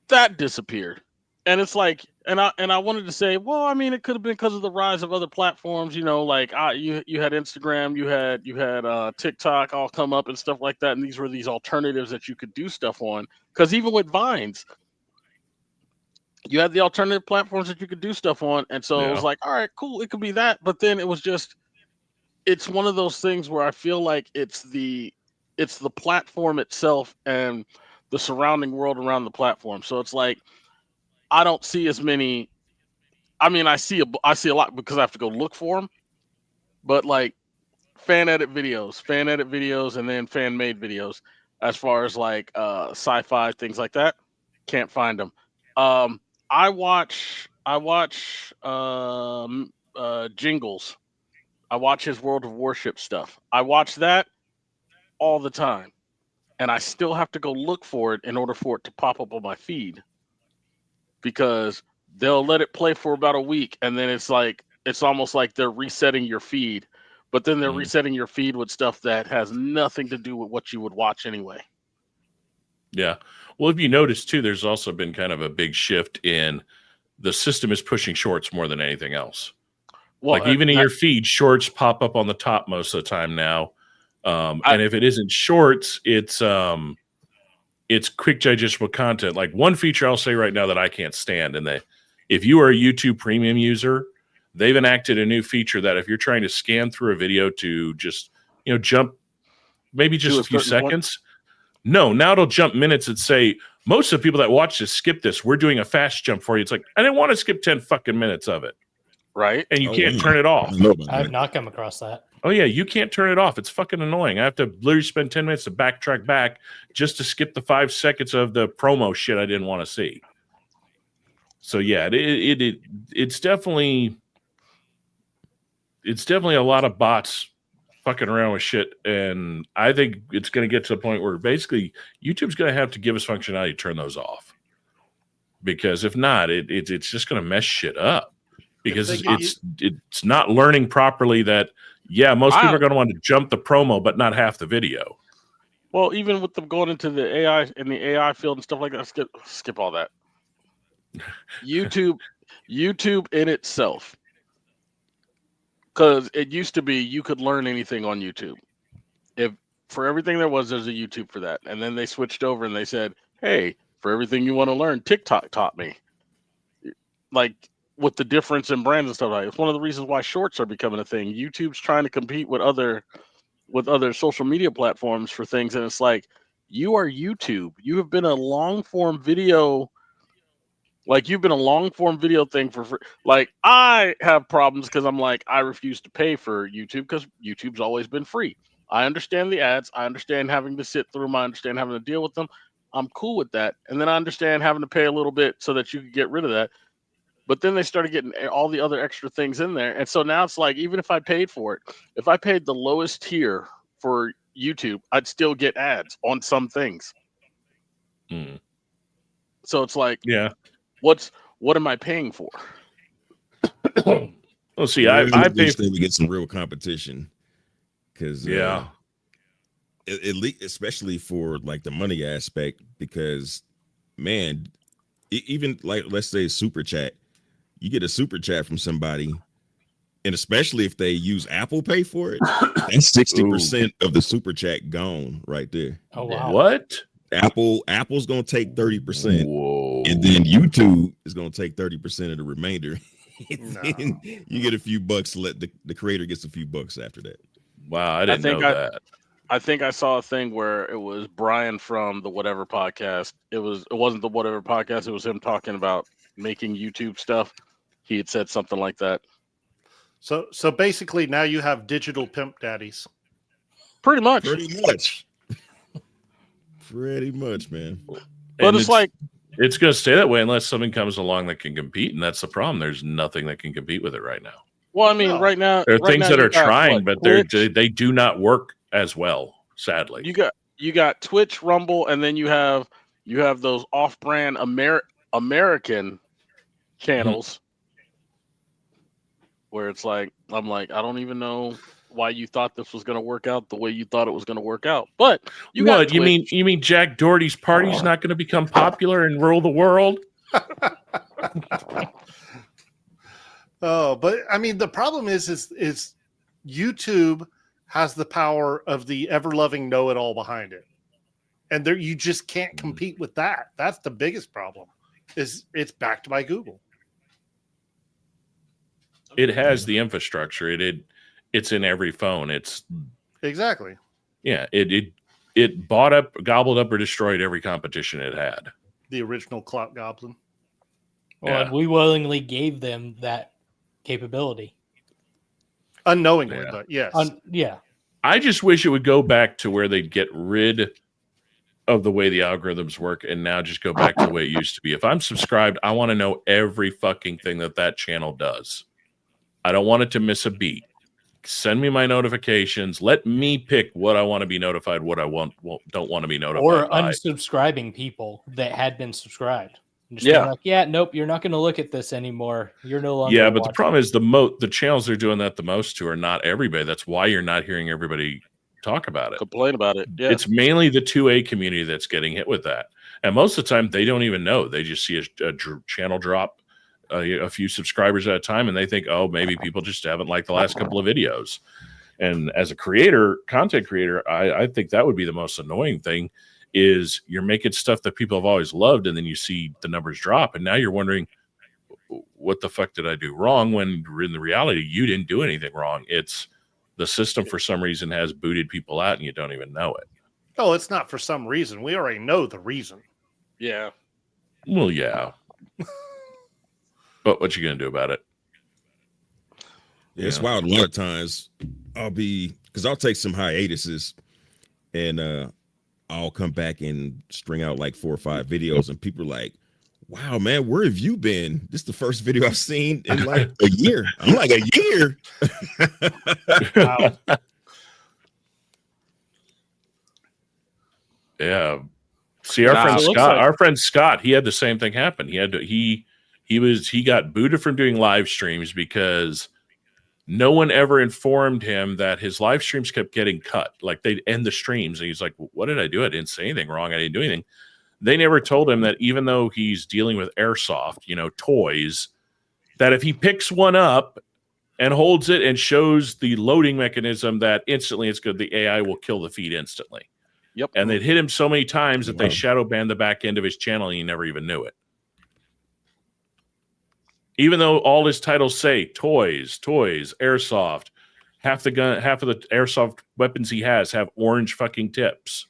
Speaker 7: That disappeared. And it's like, and I wanted to say, well, I mean, it could have been because of the rise of other platforms, you know, like you had Instagram, you had TikTok all come up and stuff like that, and these were these alternatives that you could do stuff on. Because even with Vines, you had the alternative platforms that you could do stuff on, and so it was like, all right, cool, it could be that. But then it was just, it's one of those things where I feel like it's the platform itself and the surrounding world around the platform. So it's like, I don't see as many. I mean, I see a lot because I have to go look for them. But like fan edit videos, and then fan made videos. As far as like sci-fi things like that, can't find them. I watch Jingles. I watch his World of Warship stuff. I watch that all the time, and I still have to go look for it in order for it to pop up on my feed. Because they'll let it play for about a week, and then it's almost like they're resetting your feed, but then they're resetting your feed with stuff that has nothing to do with what you would watch anyway.
Speaker 2: Yeah. Well, if you notice too, there's also been kind of a big shift in the system is pushing shorts more than anything else. Well, like even in your feed, shorts pop up on the top most of the time now. And if it isn't shorts, it's quick digestible content. Like one feature I'll say right now that I can't stand, and if you are a YouTube premium user, they've enacted a new feature that if you're trying to scan through a video to just, jump maybe just a few seconds. No, now it'll jump minutes and say, most of the people that watch this skip this. We're doing a fast jump for you. It's like, I didn't want to skip 10 fucking minutes of it.
Speaker 7: Right.
Speaker 2: And you can't turn it off.
Speaker 4: I've not come across that.
Speaker 2: Oh, yeah, you can't turn it off. It's fucking annoying. I have to literally spend 10 minutes to backtrack back just to skip the 5 seconds of the promo shit I didn't want to see. So, yeah, it's definitely a lot of bots fucking around with shit. And I think it's going to get to the point where basically YouTube's going to have to give us functionality to turn those off. Because if not, it's just going to mess shit up. Because it's not learning properly that, yeah, most people are going to want to jump the promo, but not half the video.
Speaker 7: Well, even with them going into the AI in the AI field and stuff like that, skip all that. YouTube in itself, because it used to be you could learn anything on YouTube. If for everything there's a YouTube for that, and then they switched over and they said, "Hey, for everything you want to learn, TikTok taught me." Like, with the difference in brands and stuff like that. It's one of the reasons why shorts are becoming a thing. YouTube's trying to compete with other social media platforms for things, and it's like, you are YouTube. You have been a long form video, thing for free. Like, I have problems because I'm like, I refuse to pay for YouTube because YouTube's always been free. I understand the ads. I understand having to sit through them. I understand having to deal with them. I'm cool with that. And then I understand having to pay a little bit so that you can get rid of that. But then they started getting all the other extra things in there. And so now it's like, even if I paid for it, if I paid the lowest tier for YouTube, I'd still get ads on some things. So it's like,
Speaker 2: yeah.
Speaker 7: what am I paying for?
Speaker 2: Well, see, I
Speaker 3: wish they would get some real competition, because
Speaker 2: yeah,
Speaker 3: at least especially for like the money aspect, because man, even like let's say super chat, you get a super chat from somebody, and especially if they use Apple Pay for it, that's 60% of the super chat gone right there.
Speaker 4: Oh wow!
Speaker 2: What?
Speaker 3: Apple's gonna take 30%.
Speaker 2: Whoa.
Speaker 3: And then YouTube is gonna take 30% of the remainder.
Speaker 6: No.
Speaker 3: You get a few bucks. Let the creator gets a few bucks after that.
Speaker 2: Wow, I didn't know that.
Speaker 7: I think I saw a thing where it was Brian from the whatever podcast. It wasn't the whatever podcast. It was him talking about making YouTube stuff. He had said something like that.
Speaker 6: So basically, now you have digital pimp daddies.
Speaker 7: Pretty much,
Speaker 3: man.
Speaker 7: But it's like
Speaker 2: it's going to stay that way unless something comes along that can compete, and that's the problem. There's nothing that can compete with it right now.
Speaker 7: Well, I mean, right now
Speaker 2: there are things that are trying, but
Speaker 7: Twitch,
Speaker 2: they do not work as well. Sadly,
Speaker 7: you got Twitch, Rumble, and then you have those off-brand American channels where it's like I don't even know why you thought this was going to work out the way you thought it was going to work out. But you
Speaker 2: mean Jack Doherty's party's not going to become popular and rule the world?
Speaker 6: Oh, but I mean, the problem is YouTube has the power of the ever-loving know-it-all behind it, and there you just can't compete with that. That's the biggest problem. Is it's backed by Google.
Speaker 2: It has the infrastructure. It's in every phone. It's
Speaker 6: exactly.
Speaker 2: Yeah. It bought up, gobbled up, or destroyed every competition it had.
Speaker 6: The original Clout Goblin.
Speaker 4: Well, and we willingly gave them that capability.
Speaker 6: Unknowingly, but yes.
Speaker 4: Yeah.
Speaker 2: I just wish it would go back to where they'd get rid of the way the algorithms work and now just go back to the way it used to be. If I'm subscribed, I want to know every fucking thing that channel does. I don't want it to miss a beat. Send me my notifications. Let me pick what I want to be notified, what I don't want to be notified.
Speaker 4: Or unsubscribing people that had been subscribed. Like, nope, you're not going to look at this anymore. You're no longer.
Speaker 2: Yeah, but the problem is the channels they're doing that the most to are not everybody. That's why you're not hearing everybody talk about it,
Speaker 7: complain about it. Yeah,
Speaker 2: it's mainly the 2A community that's getting hit with that, and most of the time they don't even know. They just see a channel drop a few subscribers at a time, and they think, oh, maybe people just haven't liked the last couple of videos. And as a content creator, I think that would be the most annoying thing. Is you're making stuff that people have always loved, and then you see the numbers drop, and now you're wondering, what the fuck did I do wrong? When in the reality, you didn't do anything wrong. It's the system for some reason has booted people out, and you don't even know it.
Speaker 6: Oh, it's not for some reason. We already know the reason.
Speaker 7: Yeah.
Speaker 2: Well, yeah. But what you gonna do about it?
Speaker 3: Yeah, it's wild. A lot of times I'll take some hiatuses, and I'll come back and string out like 4 or 5 videos, and people are like, wow, man, where have you been? This is the first video I've seen in like a year. I'm like, a year?
Speaker 6: Wow.
Speaker 2: Yeah. See, our friend Scott, he had the same thing happen. He got booted from doing live streams because no one ever informed him that his live streams kept getting cut. Like they'd end the streams, and he's like, what did I do? I didn't say anything wrong. I didn't do anything. They never told him that even though he's dealing with airsoft, toys, that if he picks one up and holds it and shows the loading mechanism, that instantly it's good. The AI will kill the feed instantly.
Speaker 7: Yep.
Speaker 2: And they'd hit him so many times that they shadow banned the back end of his channel, and he never even knew it. Even though all his titles say toys, airsoft, half of the airsoft weapons he has have orange fucking tips.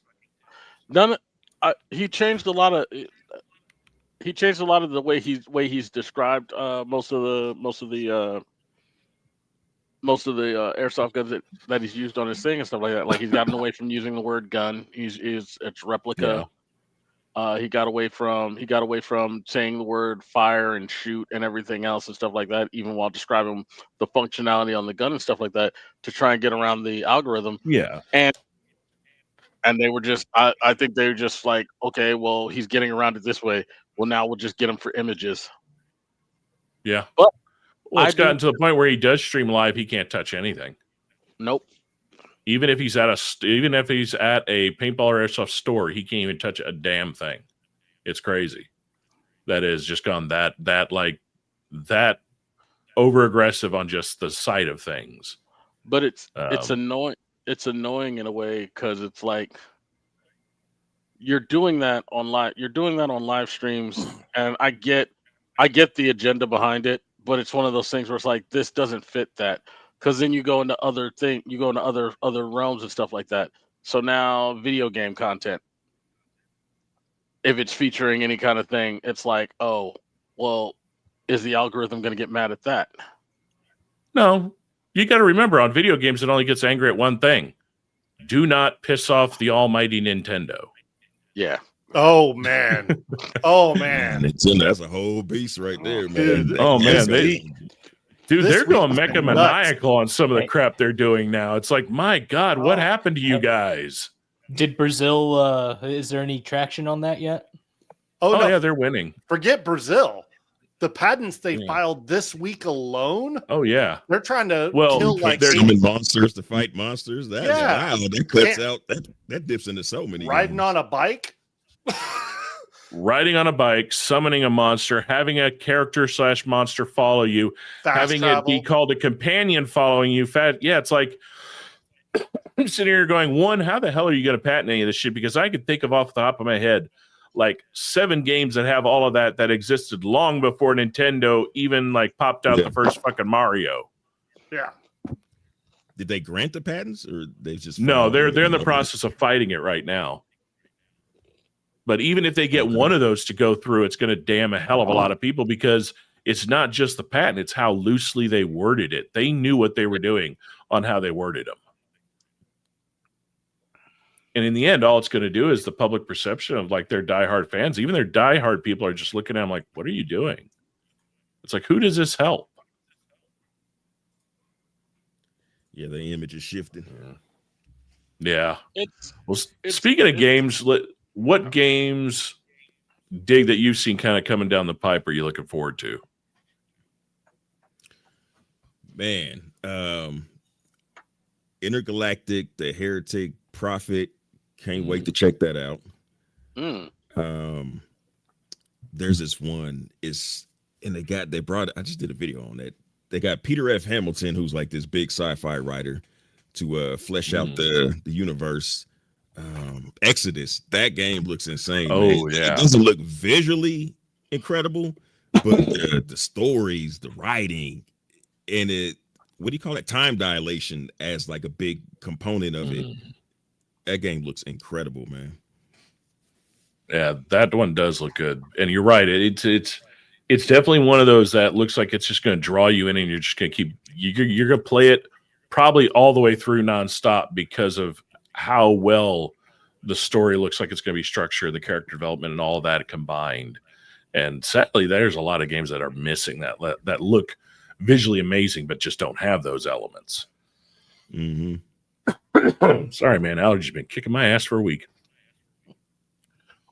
Speaker 7: He changed a lot of the way he's described most of the airsoft guns that he's used on his thing and stuff like that. Like he's gotten away from using the word gun. It's replica.
Speaker 2: Yeah.
Speaker 7: He got away from saying the word fire and shoot and everything else and stuff like that, even while describing the functionality on the gun and stuff like that, to try and get around the algorithm.
Speaker 2: Yeah.
Speaker 7: And And they were just, I think they were just like, okay, well, he's getting around it this way. Well, now we'll just get him for images.
Speaker 2: Yeah.
Speaker 7: But
Speaker 2: well, it's gotten to the point where he does stream live. He can't touch anything.
Speaker 7: Nope.
Speaker 2: Even if he's at a paintball or airsoft store, he can't even touch a damn thing. It's crazy. That is just gone that over aggressive on just the sight of things.
Speaker 7: But it's annoying. It's annoying in a way because it's like you're doing that on live streams, and I get the agenda behind it, but it's one of those things where it's like this doesn't fit that, because then you go into other realms and stuff like that. So now video game content, if it's featuring any kind of thing, it's like, oh, well, is the algorithm going to get mad at that?
Speaker 2: No. You got to remember, on video games, it only gets angry at one thing. Do not piss off the almighty Nintendo.
Speaker 7: Yeah.
Speaker 6: Oh, man. Oh, man.
Speaker 3: Nintendo, that's a whole beast right there, man.
Speaker 6: Dude,
Speaker 2: they're going mecha maniacal on some of the crap they're doing now. It's like, my God, what happened to you guys?
Speaker 4: Did Brazil, is there any traction on that yet?
Speaker 2: Oh, no. Yeah, they're winning.
Speaker 6: Forget Brazil. The patents they filed this week alone.
Speaker 2: Oh yeah,
Speaker 6: they're trying to
Speaker 3: kill like summon monsters to fight monsters. Wow, that cuts out that dips into so many.
Speaker 6: Riding on a bike,
Speaker 2: riding on a bike, summoning a monster, having a character / monster follow you, having it be called a companion following you. It's like I'm sitting here going, one, how the hell are you going to patent any of this shit? Because I could think of off the top of my head like 7 games that have all of that existed long before Nintendo even like popped out the first fucking Mario.
Speaker 6: Yeah.
Speaker 3: Did they grant the patents, or they just
Speaker 2: no? They're in the process of fighting it right now. But even if they get one of those to go through, it's going to damn a hell of a lot of people, because it's not just the patent; it's how loosely they worded it. They knew what they were doing on how they worded them. And in the end, all it's going to do is the public perception of like their diehard fans. Even their diehard people are just looking at them like, what are you doing? It's like, who does this help?
Speaker 3: Yeah, the image is shifting.
Speaker 2: Yeah. Speaking of games, what games, Dig, that you've seen kind of coming down the pipe are you looking forward to?
Speaker 3: Man, Intergalactic, The Heretic, Prophet. Can't wait to check that out. There's this one. I just did a video on it. They got Peter F. Hamilton, who's like this big sci-fi writer, to flesh out the universe. Exodus. That game looks insane.
Speaker 2: Oh,
Speaker 3: man.
Speaker 2: yeah.
Speaker 3: It doesn't look visually incredible, but the stories, the writing, and what do you call it? Time dilation as like a big component of it. That game looks incredible, man.
Speaker 2: Yeah, that one does look good. And you're right. It's definitely one of those that looks like it's just going to draw you in, and you're just going to keep, you're going to play it probably all the way through nonstop because of how well the story looks like it's going to be structured, the character development, and all that combined. And sadly, there's a lot of games that are missing that look visually amazing, but just don't have those elements. Sorry, man. Allergies been kicking my ass for a week.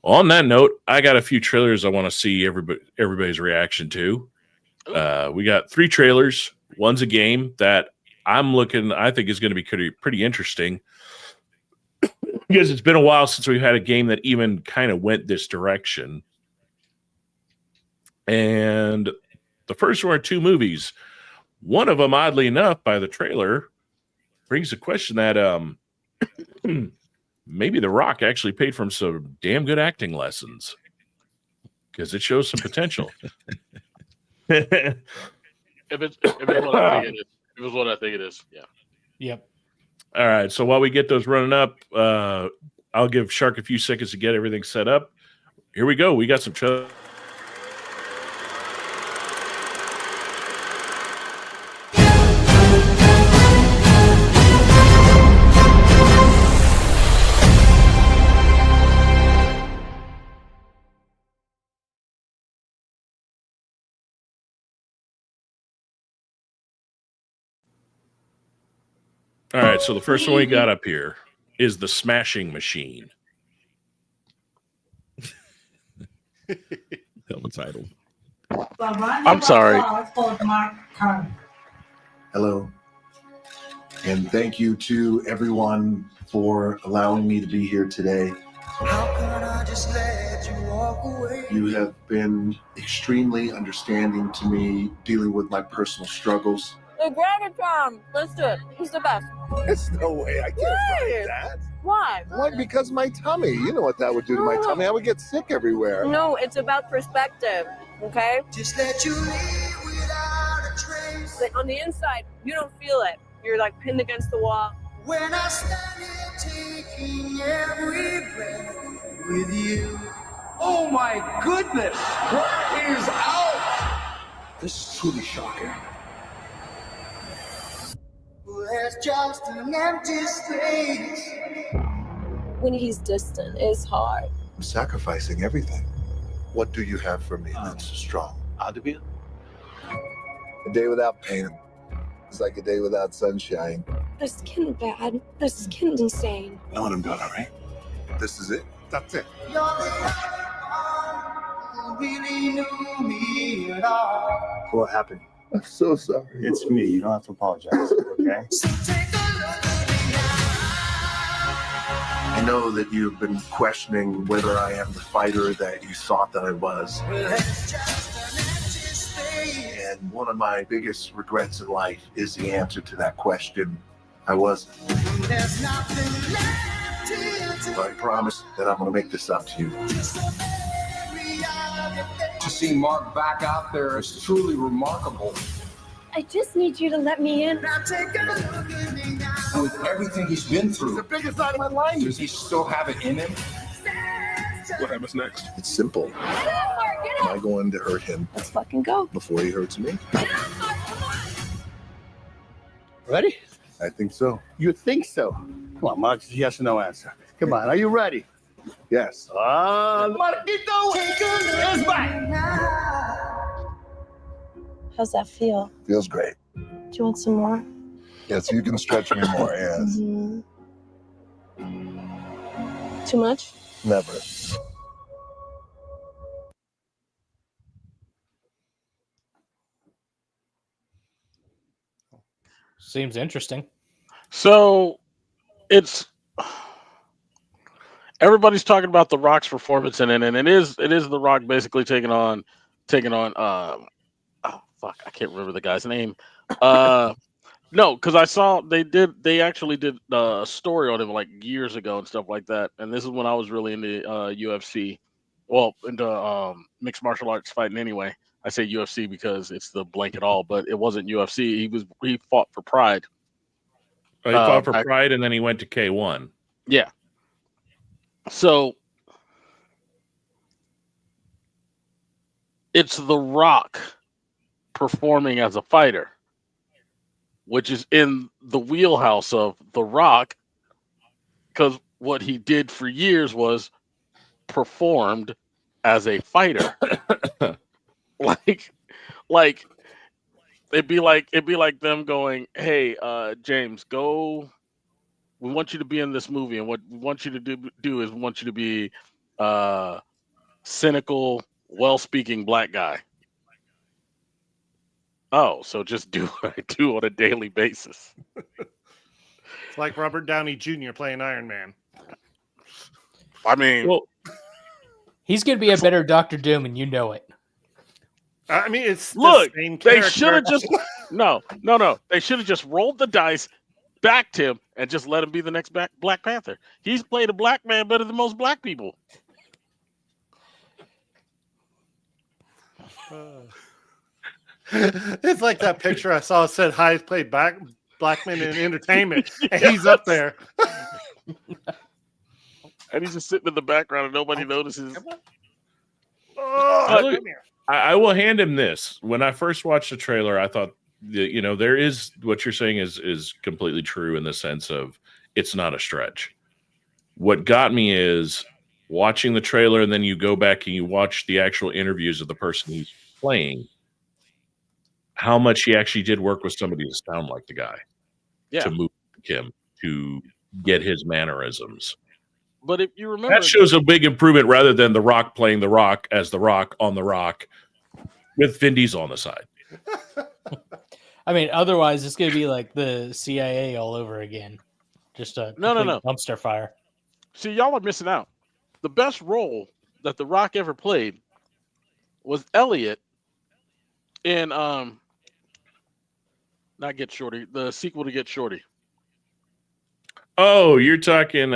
Speaker 2: On that note, I got a few trailers I want to see everybody's reaction to. We got 3 trailers. One's a game that I think is going to be pretty interesting, because it's been a while since we've had a game that even kind of went this direction. And the first one are 2 movies. One of them, oddly enough, by the trailer, brings the question that maybe The Rock actually paid for some damn good acting lessons, because it shows some potential.
Speaker 7: If it's what I think it is, yeah.
Speaker 4: Yep.
Speaker 2: All right. So while we get those running up, I'll give Shark a few seconds to get everything set up. Here we go. We got some trailers. All right, so the first one we got up here is the Smashing Machine.
Speaker 3: Hell of a title.
Speaker 7: I'm sorry.
Speaker 8: Hello. And thank you to everyone for allowing me to be here today. How could I just let you walk away? You have been extremely understanding to me, dealing with my personal struggles.
Speaker 9: The gravity Tom, let's do it. He's the best.
Speaker 10: There's no way I can't write that.
Speaker 9: Why?
Speaker 10: Why? Because my tummy. You know what that would do to my tummy. I would get sick everywhere.
Speaker 9: No, it's about perspective, okay?
Speaker 8: Just let you leave without a trace.
Speaker 9: Like on the inside, you don't feel it. You're like pinned against the wall.
Speaker 8: When I stand here taking every breath with you.
Speaker 11: Oh my goodness! What is out?
Speaker 8: This is truly shocking. There's just an empty space.
Speaker 9: When he's distant, it's hard.
Speaker 10: I'm sacrificing everything. What do you have for me that's strong? A day without pain is like a day without sunshine.
Speaker 9: The skin bad. The skin's insane.
Speaker 10: Know what I'm doing, all right? This is it. That's it.
Speaker 8: You're the only one who really knew me at all.
Speaker 10: What happened? I'm so sorry.
Speaker 11: It's me. You don't have to apologize, okay?
Speaker 8: So take a look at me now.
Speaker 10: I know that you've been questioning whether I am the fighter that you thought that I was.
Speaker 8: There's just an empty space.
Speaker 10: And one of my biggest regrets in life is the answer to that question. I wasn't.
Speaker 8: There's nothing left here to
Speaker 10: But I promise that I'm going to make this up to you.
Speaker 11: To see Mark back out there is truly remarkable.
Speaker 9: I just need you to let me in.
Speaker 8: now take a look at me now.
Speaker 11: And with everything he's been
Speaker 10: It's the
Speaker 11: through,
Speaker 10: biggest night of my life.
Speaker 11: does he still have it in him?
Speaker 3: What happens next?
Speaker 10: It's simple.
Speaker 9: Get up, Mark, get
Speaker 10: Am
Speaker 9: up.
Speaker 10: I going to hurt him
Speaker 9: Let's fucking go.
Speaker 10: before he hurts me?
Speaker 9: Get up, Mark, come on.
Speaker 12: Ready?
Speaker 10: I think so.
Speaker 12: You think so? Come on, Mark. It's a yes or no answer. Come on. Are you ready?
Speaker 10: Yes.
Speaker 12: Marquito is back.
Speaker 9: How's that feel?
Speaker 10: Feels great.
Speaker 9: Do you want some more?
Speaker 10: Yes, you can stretch me more. Yes.
Speaker 9: Too much?
Speaker 10: Never.
Speaker 4: Seems interesting.
Speaker 7: So it's everybody's talking about The Rock's performance in it, and it is The Rock basically taking on oh fuck, I can't remember the guy's name. No, because I saw they actually did a story on him like years ago and stuff like that. And this is when I was really into UFC. Well, into mixed martial arts fighting anyway. I say UFC because it's the blanket all, but it wasn't UFC. He fought for Pride.
Speaker 2: He fought for Pride, and then he went to K1.
Speaker 7: Yeah. So it's The Rock performing as a fighter, which is in the wheelhouse of The Rock, because what he did for years was performed as a fighter. like it'd be like them going, "Hey, James, go. We want you to be in this movie, and what we want you to do is we want you to be cynical, well-speaking black guy." Oh, so just do what I do on a daily basis.
Speaker 6: It's like Robert Downey Jr. playing Iron Man.
Speaker 7: I mean,
Speaker 2: Well,
Speaker 4: He's going to be a better Doctor Doom, and you know it.
Speaker 6: I mean, it's
Speaker 7: look,
Speaker 6: the same
Speaker 7: they
Speaker 6: character.
Speaker 7: should have just no. They should have just rolled the dice, backed him, and just let him be the next Black Panther. He's played a black man better than most black people.
Speaker 6: It's like that picture I saw said highest paid black man in entertainment, and he's up there.
Speaker 7: And he's just sitting in the background and nobody notices.
Speaker 6: Oh,
Speaker 2: look, I will hand him this. When I first watched the trailer, I thought, there is what you're saying is completely true in the sense of it's not a stretch. What got me is watching the trailer, and then you go back and you watch the actual interviews of the person he's playing, how much he actually did work with somebody to sound like the guy,
Speaker 7: Yeah.
Speaker 2: to move him, to get his mannerisms.
Speaker 7: But if you remember,
Speaker 2: that shows a big improvement rather than The Rock playing The Rock as The Rock on The Rock with Vin Diesel on the side.
Speaker 4: I mean, otherwise it's going to be like the CIA all over again. Just a
Speaker 7: no
Speaker 4: dumpster fire.
Speaker 7: See, y'all are missing out. The best role that The Rock ever played was Elliot in not Get Shorty, the sequel to Get Shorty.
Speaker 2: Oh, you're talking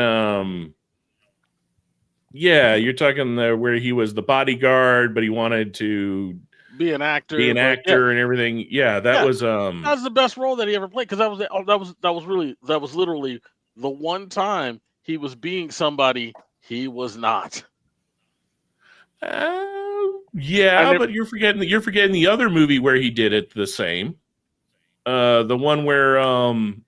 Speaker 2: you're talking where he was the bodyguard, but he wanted to
Speaker 7: be an actor
Speaker 2: and everything. Yeah, that was
Speaker 7: that's the best role that he ever played, because that was literally the one time he was being somebody he was not.
Speaker 2: But you're forgetting the other movie where he did it the same. The one where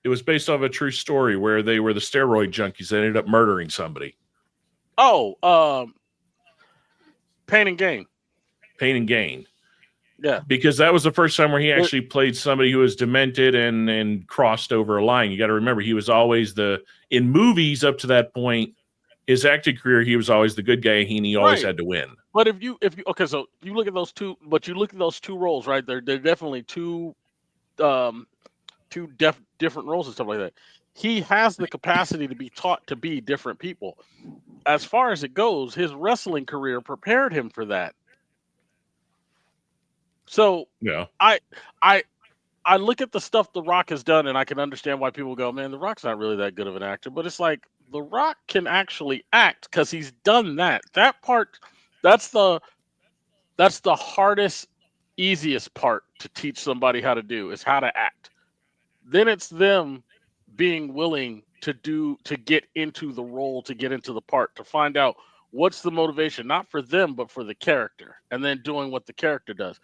Speaker 2: it was based off a true story where they were the steroid junkies that ended up murdering somebody.
Speaker 7: Oh, Pain and Gain.
Speaker 2: Pain and Gain.
Speaker 7: Yeah,
Speaker 2: because that was the first time where he actually played somebody who was demented and crossed over a line. You got to remember, he was always in movies up to that point, his acting career, he was always the good guy, and he always had to win.
Speaker 7: But if you so you look at those two, roles, right? They're definitely two different roles and stuff like that. He has the capacity to be taught to be different people. As far as it goes, his wrestling career prepared him for that. So
Speaker 2: yeah,
Speaker 7: I look at the stuff The Rock has done, and I can understand why people go, man, The Rock's not really that good of an actor. But it's like, The Rock can actually act because he's done that. That part, that's the hardest, easiest part to teach somebody how to do, is how to act. Then it's them being willing to get into the role, to get into the part, to find out what's the motivation, not for them, but for the character, and then doing what the character does.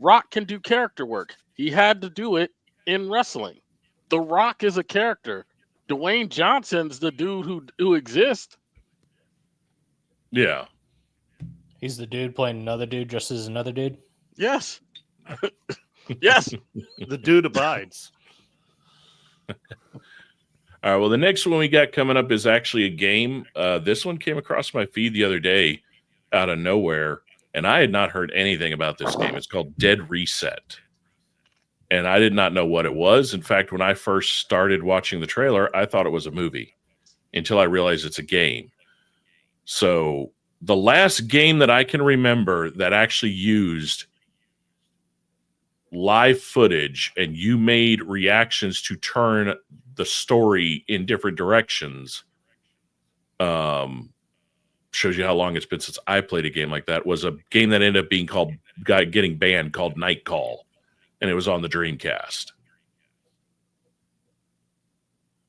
Speaker 7: Rock can do character work. He had to do it in wrestling. The Rock is a character. Dwayne Johnson's the dude who exists.
Speaker 2: Yeah.
Speaker 4: He's the dude playing another dude just as another dude?
Speaker 7: Yes. Yes.
Speaker 6: The dude abides.
Speaker 2: All right. Well, the next one we got coming up is actually a game. This one came across my feed the other day out of nowhere, and I had not heard anything about this game. It's called Dead Reset. And I did not know what it was. In fact, when I first started watching the trailer, I thought it was a movie until I realized it's a game. So the last game that I can remember that actually used live footage and you made reactions to turn the story in different directions, shows you how long it's been since I played a game like that, was a game that ended up being getting banned, called Night Call. And it was on the Dreamcast.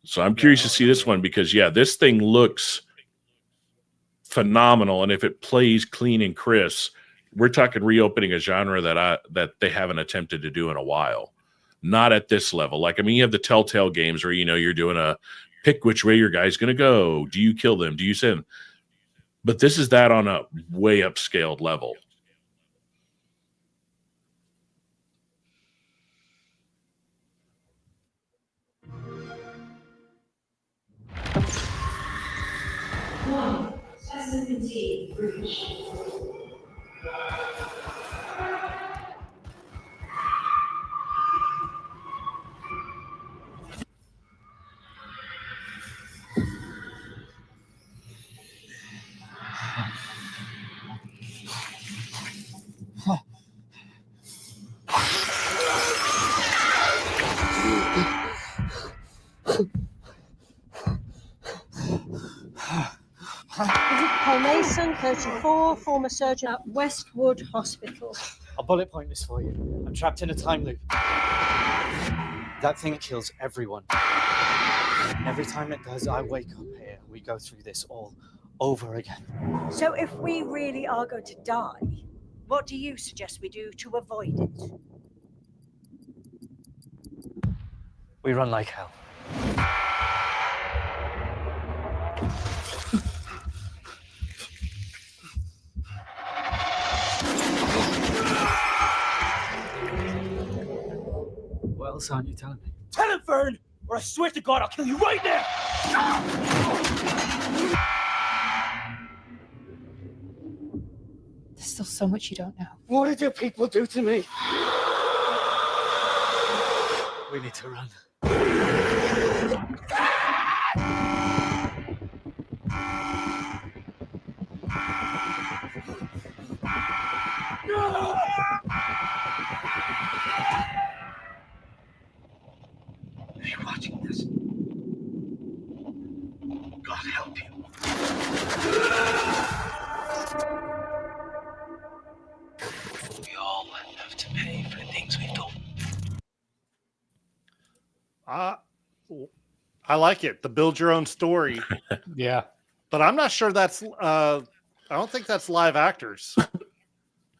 Speaker 2: So I'm curious to see this one because, this thing looks phenomenal. And if it plays clean and crisp, we're talking reopening a genre that they haven't attempted to do in a while. Not at this level. Like, I mean, you have the Telltale games where, you're doing a pick which way your guy's going to go. Do you kill them? Do you send? But this is that on a way upscaled level.
Speaker 13: Paul Mason, 34, former surgeon at Westwood Hospital.
Speaker 14: I'll bullet point this for you. I'm trapped in a time loop. That thing kills everyone. And every time it does, I wake up here and we go through this all over again.
Speaker 13: So if we really are going to die, what do you suggest we do to avoid it?
Speaker 14: We run like hell. What else aren't you telling me?
Speaker 15: Tell him, Fern, or I swear to God I'll kill you right now! There's still so much you don't know.
Speaker 14: What did your people do to me? We need to run.
Speaker 10: If you're watching this, God help you. We all have to pay for the things we've done.
Speaker 6: I like it. The build your own story.
Speaker 4: Yeah.
Speaker 6: But I'm not sure that's I don't think that's live actors.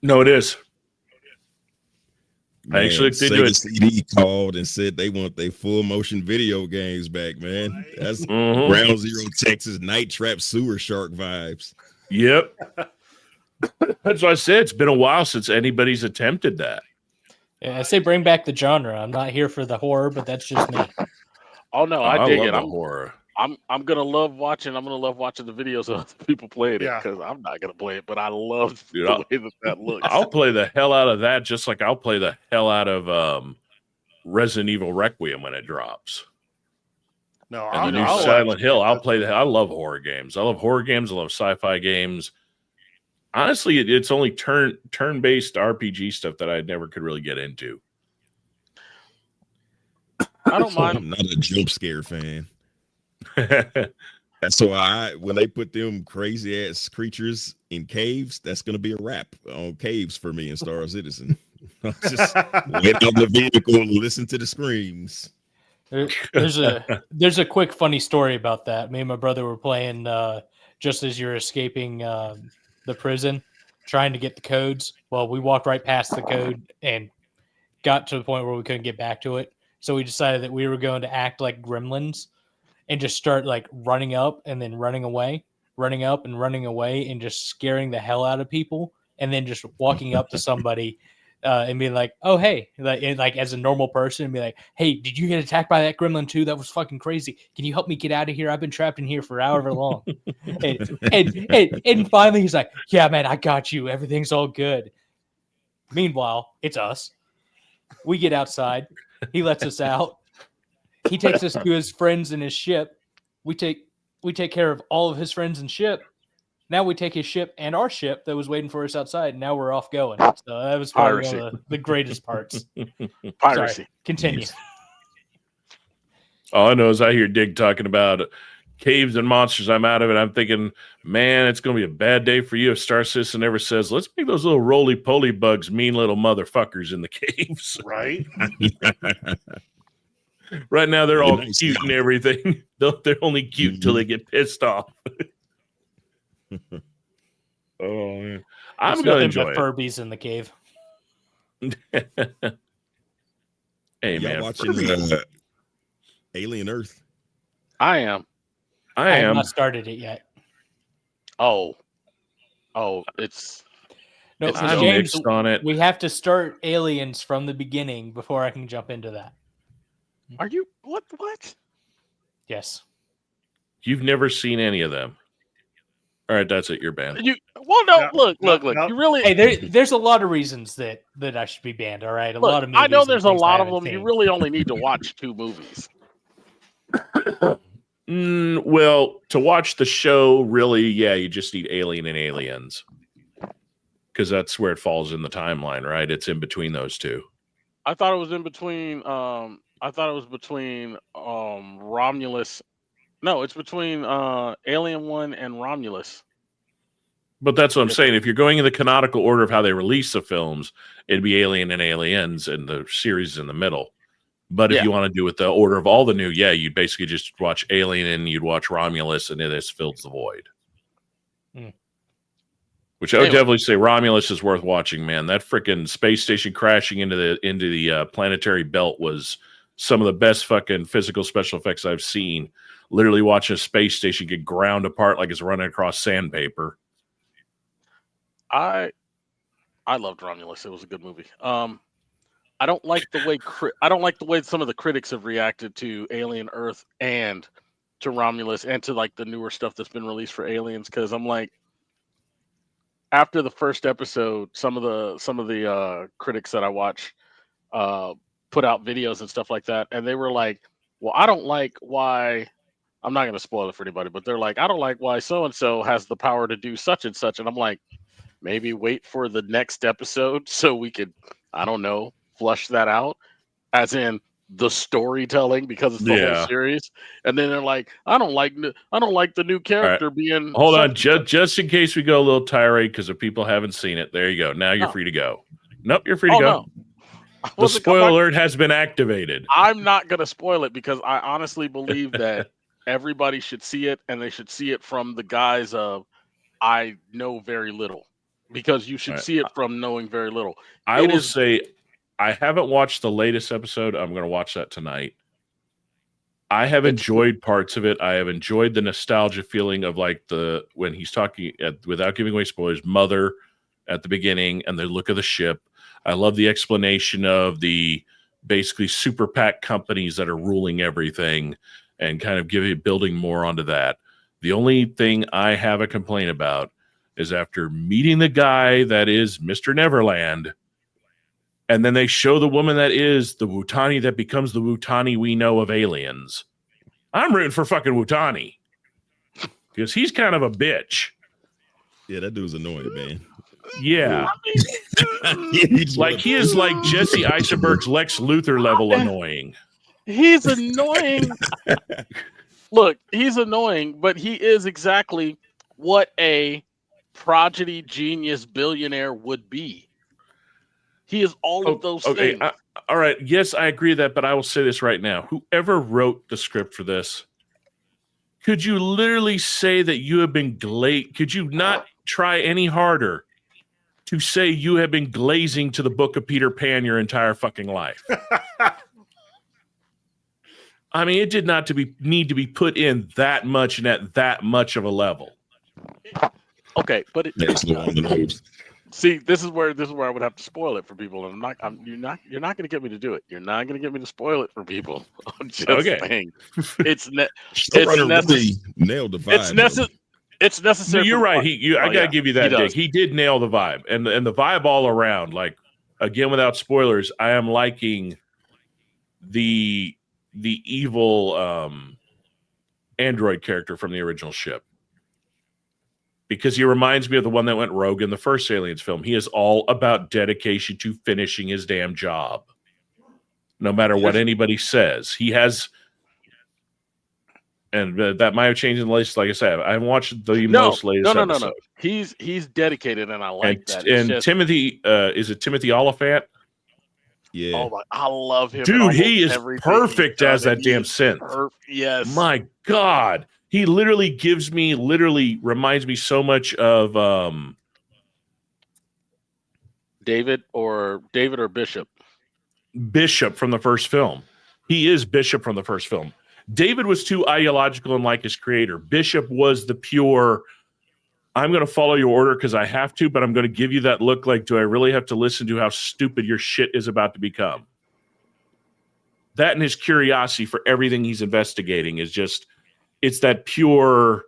Speaker 2: No, it is.
Speaker 3: Man,
Speaker 2: I actually did do
Speaker 3: Sega
Speaker 2: it.
Speaker 3: CD called and said they want their full motion video games back, man. That's Ground Zero Texas Night Trap Sewer Shark vibes.
Speaker 2: Yep. That's what I said. It's been a while since anybody's attempted that.
Speaker 4: Yeah, I say bring back the genre. I'm not here for the horror, but that's just me.
Speaker 7: Oh no, I dig
Speaker 2: love
Speaker 7: it.
Speaker 2: the
Speaker 7: I'm
Speaker 2: horror.
Speaker 7: I'm gonna love watching the videos of other people playing it
Speaker 6: Yeah.
Speaker 7: because I'm not gonna play it, but I love
Speaker 2: Dude,
Speaker 7: the way that looks.
Speaker 2: I'll play the hell out of that, just like I'll play the hell out of Resident Evil Requiem when it drops.
Speaker 6: No,
Speaker 2: And the new Silent Hill. I'll play that. I love horror games. I love horror games. I love sci-fi games. Honestly, it's only turn-based RPG stuff that I never could really get into.
Speaker 7: I don't mind.
Speaker 3: I'm not a jump scare fan. That's why when they put them crazy ass creatures in caves, that's gonna be a wrap on caves for me in Star Citizen. Just get on the vehicle and listen to the screams.
Speaker 4: There's a quick funny story about that. Me and my brother were playing just as you're escaping the prison, trying to get the codes. Well, we walked right past the code and got to the point where we couldn't get back to it. So we decided that we were going to act like gremlins and just start like running up and then running away, running up and running away and just scaring the hell out of people. And then just walking up to somebody and being like, oh, hey, like as a normal person and be like, hey, did you get attacked by that gremlin too? That was fucking crazy. Can you help me get out of here? I've been trapped in here for however long. and finally he's like, yeah, man, I got you. Everything's all good. Meanwhile, it's us. We get outside. He lets us out. He takes us to his friends and his ship. We take care of all of his friends and ship. Now we take his ship and our ship that was waiting for us outside. And now we're off going. So that was probably one of the greatest parts.
Speaker 7: Piracy.
Speaker 4: Sorry, continue.
Speaker 2: All I know is I hear Dig talking about caves and monsters. I'm out of it. I'm thinking, man, it's going to be a bad day for you if Star Citizen ever says, let's make those little roly-poly bugs mean little motherfuckers in the caves.
Speaker 6: Right?
Speaker 2: Right now, they're all cute and everything. They're only cute until they get pissed off. Oh, man. I'm going to enjoy it.
Speaker 4: Furbies in the cave.
Speaker 2: Hey,
Speaker 3: y'all
Speaker 2: man.
Speaker 3: watching Alien Earth?
Speaker 7: I am.
Speaker 4: I have not started it yet.
Speaker 7: Oh, it's
Speaker 4: no.
Speaker 7: it's
Speaker 4: James,
Speaker 2: on it.
Speaker 4: We have to start Aliens from the beginning before I can jump into that.
Speaker 7: Are you what?
Speaker 4: Yes.
Speaker 2: You've never seen any of them. All right, that's it. You're banned.
Speaker 7: Look. You really?
Speaker 4: Hey, there's a lot of reasons that I should be banned. All right, a lot of movies.
Speaker 7: I know there's a lot of them.
Speaker 4: Seen.
Speaker 7: You really only need to watch 2 movies.
Speaker 2: Well, to watch the show, really, yeah, you just need Alien and Aliens. Because that's where it falls in the timeline, right? It's in between those two.
Speaker 7: I thought it was in between. I thought it was between Romulus. No, it's between Alien 1 and Romulus.
Speaker 2: But that's what I'm saying. If you're going in the canonical order of how they release the films, it'd be Alien and Aliens, and the series in the middle. But if you want to do it the order of all the new, you'd basically just watch Alien and you'd watch Romulus, and this fills the void. Which I would definitely say Romulus is worth watching, man. That freaking space station crashing into the planetary belt was some of the best fucking physical special effects I've seen. Literally watching a space station get ground apart like it's running across sandpaper.
Speaker 7: I loved Romulus. It was a good movie. I don't like the way some of the critics have reacted to Alien Earth and Romulus and to like the newer stuff that's been released for Aliens, because I'm like, after the first episode, some of the critics that I watch put out videos and stuff like that, and they were like, well, I don't like why, I'm not going to spoil it for anybody, but they're like, I don't like why so and so has the power to do such and such, and I'm like, maybe wait for the next episode so we could, I don't know, flush that out, as in the storytelling, because it's the whole series. And then they're like, I don't like the new character being.
Speaker 2: Hold on, just in case we go a little tirade because if people haven't seen it, there you go. Now you're free to go. Nope, you're free to go. No. The spoiler alert has been activated.
Speaker 7: I'm not going to spoil it because I honestly believe that everybody should see it, and they should see it from the guise of I know very little, because you should see it from knowing very little.
Speaker 2: I will say I haven't watched the latest episode. I'm going to watch that tonight. I have enjoyed parts of it. I have enjoyed the nostalgia feeling of like when he's talking without giving away spoilers, Mother at the beginning and the look of the ship. I love the explanation of the basically super PAC companies that are ruling everything and kind of building more onto that. The only thing I have a complaint about is after meeting the guy that is Mr. Neverland, and then they show the woman that is the Wutani that becomes the Wutani we know of Aliens. I'm rooting for fucking Wutani because he's kind of a bitch.
Speaker 3: Yeah, that dude's annoying, man.
Speaker 2: Yeah. Like he is like Jesse Eisenberg's Lex Luthor level annoying.
Speaker 7: He's annoying. Look, he's annoying, but he is exactly what a prodigy genius billionaire would be. He is all of those things.
Speaker 2: All right. Yes, I agree with that, but I will say this right now. Whoever wrote the script for this, could you literally say that you have been could you not try any harder to say you have been glazing to the book of Peter Pan your entire fucking life? I mean, it did not need to be put in that much and at that much of a level.
Speaker 7: Okay, but see, this is where I would have to spoil it for people, and you're not going to get me to do it. You're not going to get me to spoil it for people. I'm just saying, it's necessary.
Speaker 3: Nailed the vibe.
Speaker 7: It's necessary.
Speaker 2: No, you're right. I gotta give you that, Dick. He did nail the vibe, and the vibe all around. Like again, without spoilers, I am liking the evil android character from the original ship, because he reminds me of the one that went rogue in the first Aliens film. He is all about dedication to finishing his damn job, no matter what anybody says. He has, and that might have changed in the latest. Like I said, I haven't watched the most latest episode.
Speaker 7: No. He's dedicated, and I like that.
Speaker 2: And Timothy, is it Timothy Oliphant?
Speaker 3: Yeah.
Speaker 7: Oh my, I love him.
Speaker 2: Dude, he is perfect as that damn synth.
Speaker 7: Yes.
Speaker 2: My God. He literally reminds me so much of
Speaker 7: David or Bishop.
Speaker 2: Bishop from the first film. He is Bishop from the first film. David was too ideological and like his creator. Bishop was the pure, I'm going to follow your order because I have to, but I'm going to give you that look like, do I really have to listen to how stupid your shit is about to become? That and his curiosity for everything he's investigating is just, it's that pure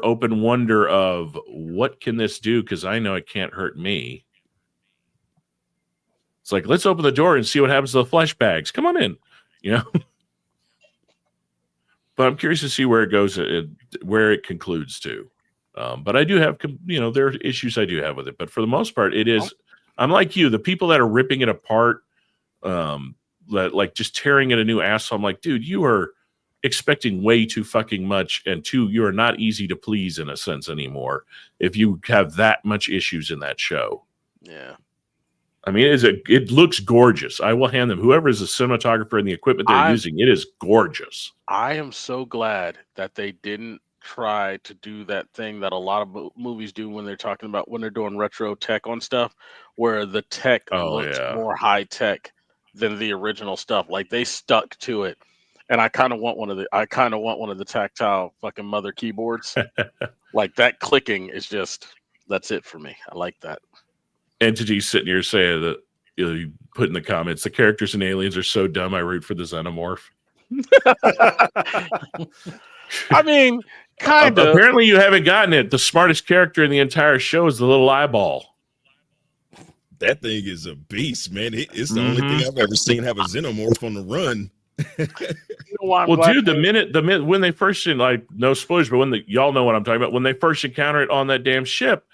Speaker 2: open wonder of what can this do? Because I know it can't hurt me. It's like, let's open the door and see what happens to the flesh bags. Come on in, But I'm curious to see where it goes, where it concludes to. But I do have, there are issues I do have with it. But for the most part, it is. I'm like you. The people that are ripping it apart, like just tearing it a new asshole. I'm like, dude, you are expecting way too fucking much, and you are not easy to please in a sense anymore. If you have that much issues in that show,
Speaker 7: yeah.
Speaker 2: I mean, it looks gorgeous. I will hand them, whoever is the cinematographer and the equipment they're using, it is gorgeous.
Speaker 7: I am so glad that they didn't try to do that thing that a lot of movies do when they're doing retro tech on stuff, where the tech looks more high tech than the original stuff. Like they stuck to it, and I kind of want one of the tactile fucking mother keyboards. Like that clicking is that's it for me. I like that.
Speaker 2: Entity sitting here saying that you put in the comments, the characters in Aliens are so dumb I root for the xenomorph.
Speaker 7: I mean, kind of.
Speaker 2: Apparently, you haven't gotten it. The smartest character in the entire show is the little eyeball.
Speaker 3: That thing is a beast, man. It's the only thing I've ever seen have a xenomorph on the run.
Speaker 2: Well, dude, the minute when they first, like, no spoilers, but when y'all know what I'm talking about, when they first encounter it on that damn ship,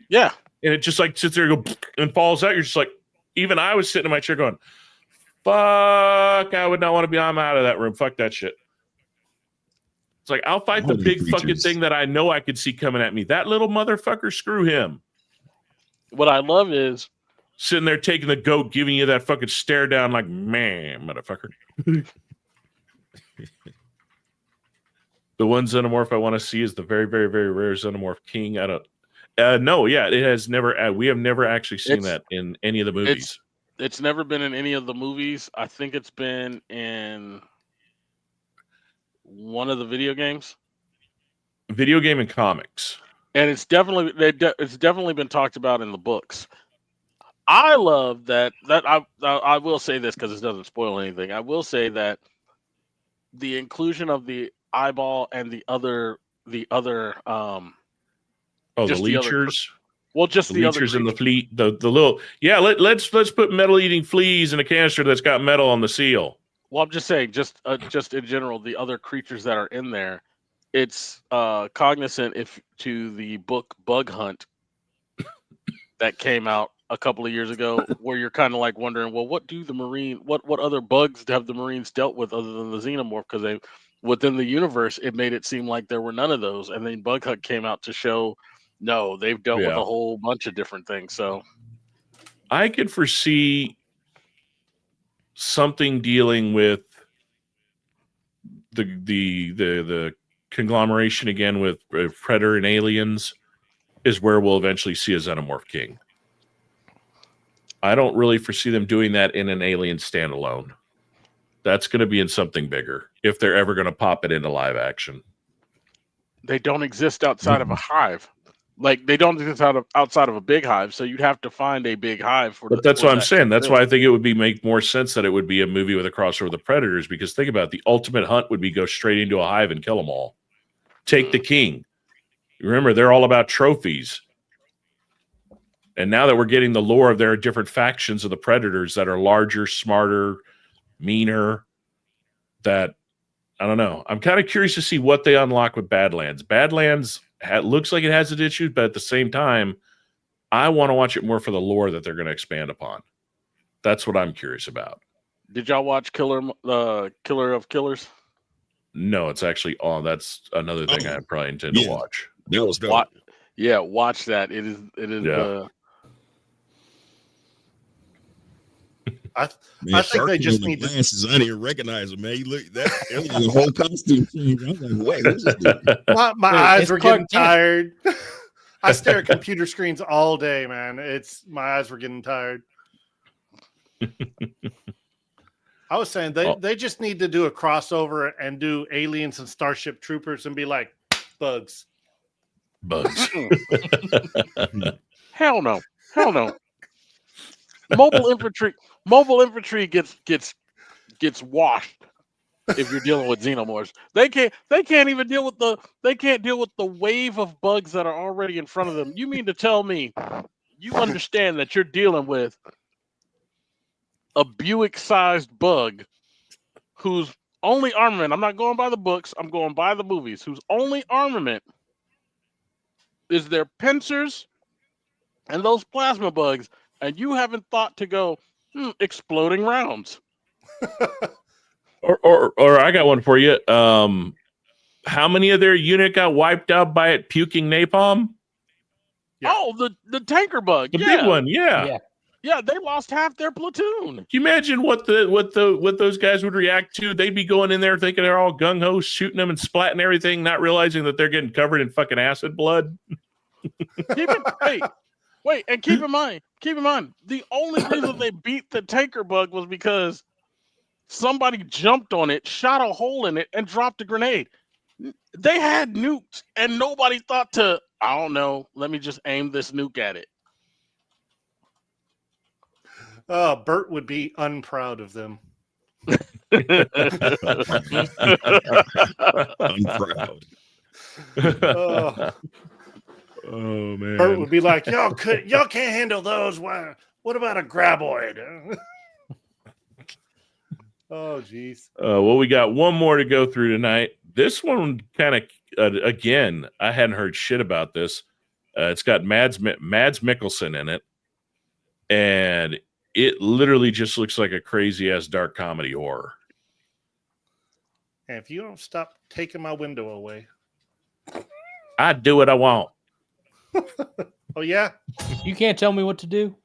Speaker 7: yeah,
Speaker 2: and it just like sits there and, and falls out. You're just like, even I was sitting in my chair going, "Fuck, I would not want to be. I'm out of that room. Fuck that shit." It's like, I'll fight the big fucking thing that I know I could see coming at me. That little motherfucker, screw him.
Speaker 7: What I love is
Speaker 2: sitting there taking the goat, giving you that fucking stare down like, man, motherfucker. The one xenomorph I want to see is the very, very, very rare xenomorph king. I don't. No, yeah, it has never. We have never actually seen that in any of the movies.
Speaker 7: It's never been in any of the movies. I think it's been in one of the video games.
Speaker 2: Video game and comics.
Speaker 7: And it's definitely been talked about in the books. I love that I will say this because it doesn't spoil anything. I will say that the inclusion of the eyeball and the other the
Speaker 2: leechers.
Speaker 7: Just the
Speaker 2: leechers in the fleet. The little let's put metal eating fleas in a canister that's got metal on the seal.
Speaker 7: Well, I'm just saying, just in general, the other creatures that are in there, it's cognizant to the book Bug Hunt that came out a couple of years ago, where you're kind of like wondering, well, what other bugs have the Marines dealt with other than the xenomorph? Because within the universe, it made it seem like there were none of those, and then Bug Hunt came out to show, no, they've dealt with a whole bunch of different things. So
Speaker 2: I could foresee something dealing with the conglomeration again with Predator and Aliens is where we'll eventually see a Xenomorph King. I don't really foresee them doing that in an Alien standalone. That's going to be in something bigger if they're ever going to pop it into live action.
Speaker 7: They don't exist outside of a hive. Like, they don't exist outside of a big hive, so you'd have to find a big hive for.
Speaker 2: But that's what I'm saying. That's why I think it would make more sense that it would be a movie with a crossover with the Predators. Because think about it, the ultimate hunt would be go straight into a hive and kill them all. Take the king. Remember, they're all about trophies. And now that we're getting the lore of there are different factions of the Predators that are larger, smarter, meaner. That I don't know. I'm kind of curious to see what they unlock with Badlands. Badlands looks like it has its issues, but at the same time, I want to watch it more for the lore that they're going to expand upon. That's what I'm curious about.
Speaker 7: Did y'all watch Killer of Killers?
Speaker 2: No, it's actually on. That's another thing I probably intend to watch.
Speaker 3: That was dope.
Speaker 7: Watch that. It is.
Speaker 2: Yeah.
Speaker 6: I think they just need
Speaker 3: glasses. I didn't even recognize him, man. You look that was a whole costume change. I was like, wait, what's this dude?
Speaker 6: My eyes were getting tired. I stare at computer screens all day, man. My eyes were getting tired. I was saying they just need to do a crossover and do Aliens and Starship Troopers and be like, bugs.
Speaker 7: Hell no. Mobile infantry gets washed if you're dealing with xenomorphs. They can't even deal with the wave of bugs that are already in front of them. You mean to tell me you understand that you're dealing with a Buick-sized bug whose only armament, I'm not going by the books, I'm going by the movies, whose only armament is their pincers and those plasma bugs, and you haven't thought to go, exploding rounds.
Speaker 2: or I got one for you. How many of their unit got wiped out by it puking napalm?
Speaker 7: Yeah. Oh, the tanker bug.
Speaker 2: The big one, yeah.
Speaker 7: Yeah, they lost half their platoon.
Speaker 2: Can you imagine what those guys would react to? They'd be going in there thinking they're all gung-ho, shooting them and splatting everything, not realizing that they're getting covered in fucking acid blood.
Speaker 7: Wait, and keep in mind, the only reason they beat the tanker bug was because somebody jumped on it, shot a hole in it, and dropped a grenade. They had nukes, and nobody thought to, I don't know, let me just aim this nuke at it.
Speaker 6: Bert would be unproud of them.
Speaker 3: I'm proud.
Speaker 2: Oh man.
Speaker 6: Bert would be like, y'all can't handle those. What about a graboid? Oh geez.
Speaker 2: Well, we got one more to go through tonight. This one kind of again, I hadn't heard shit about this. It's got Mads Mikkelsen in it, and it literally just looks like a crazy ass dark comedy horror.
Speaker 6: And if you don't stop taking my window away,
Speaker 2: I do what I want.
Speaker 6: Oh yeah,
Speaker 4: you can't tell me what to do.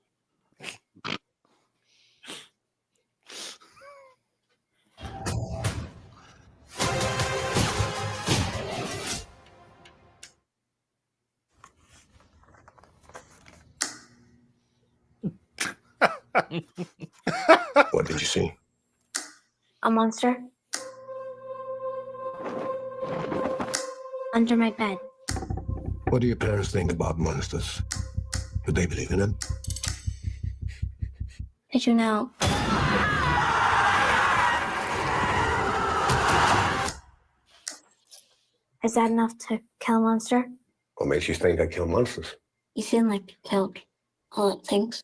Speaker 16: What did you see?
Speaker 17: A monster. Under my bed.
Speaker 16: What do your parents think about monsters? Do they believe in them?
Speaker 17: Did you know? Is that enough to kill a monster?
Speaker 16: What makes you think I kill monsters?
Speaker 17: You seem like you killed all it thinks.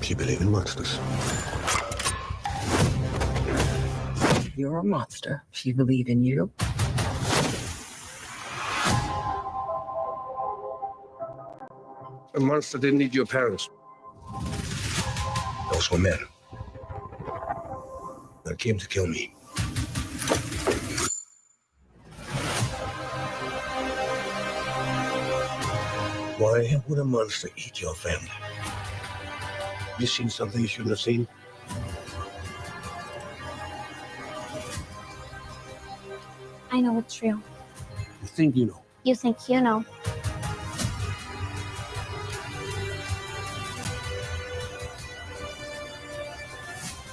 Speaker 16: You believe in monsters?
Speaker 18: You're a monster. She believe in you.
Speaker 16: A monster didn't need your parents. Those were men. They came to kill me. Why would a monster eat your family? You seen something you shouldn't have seen?
Speaker 17: I know it's real.
Speaker 16: You think you know?
Speaker 17: You think you know.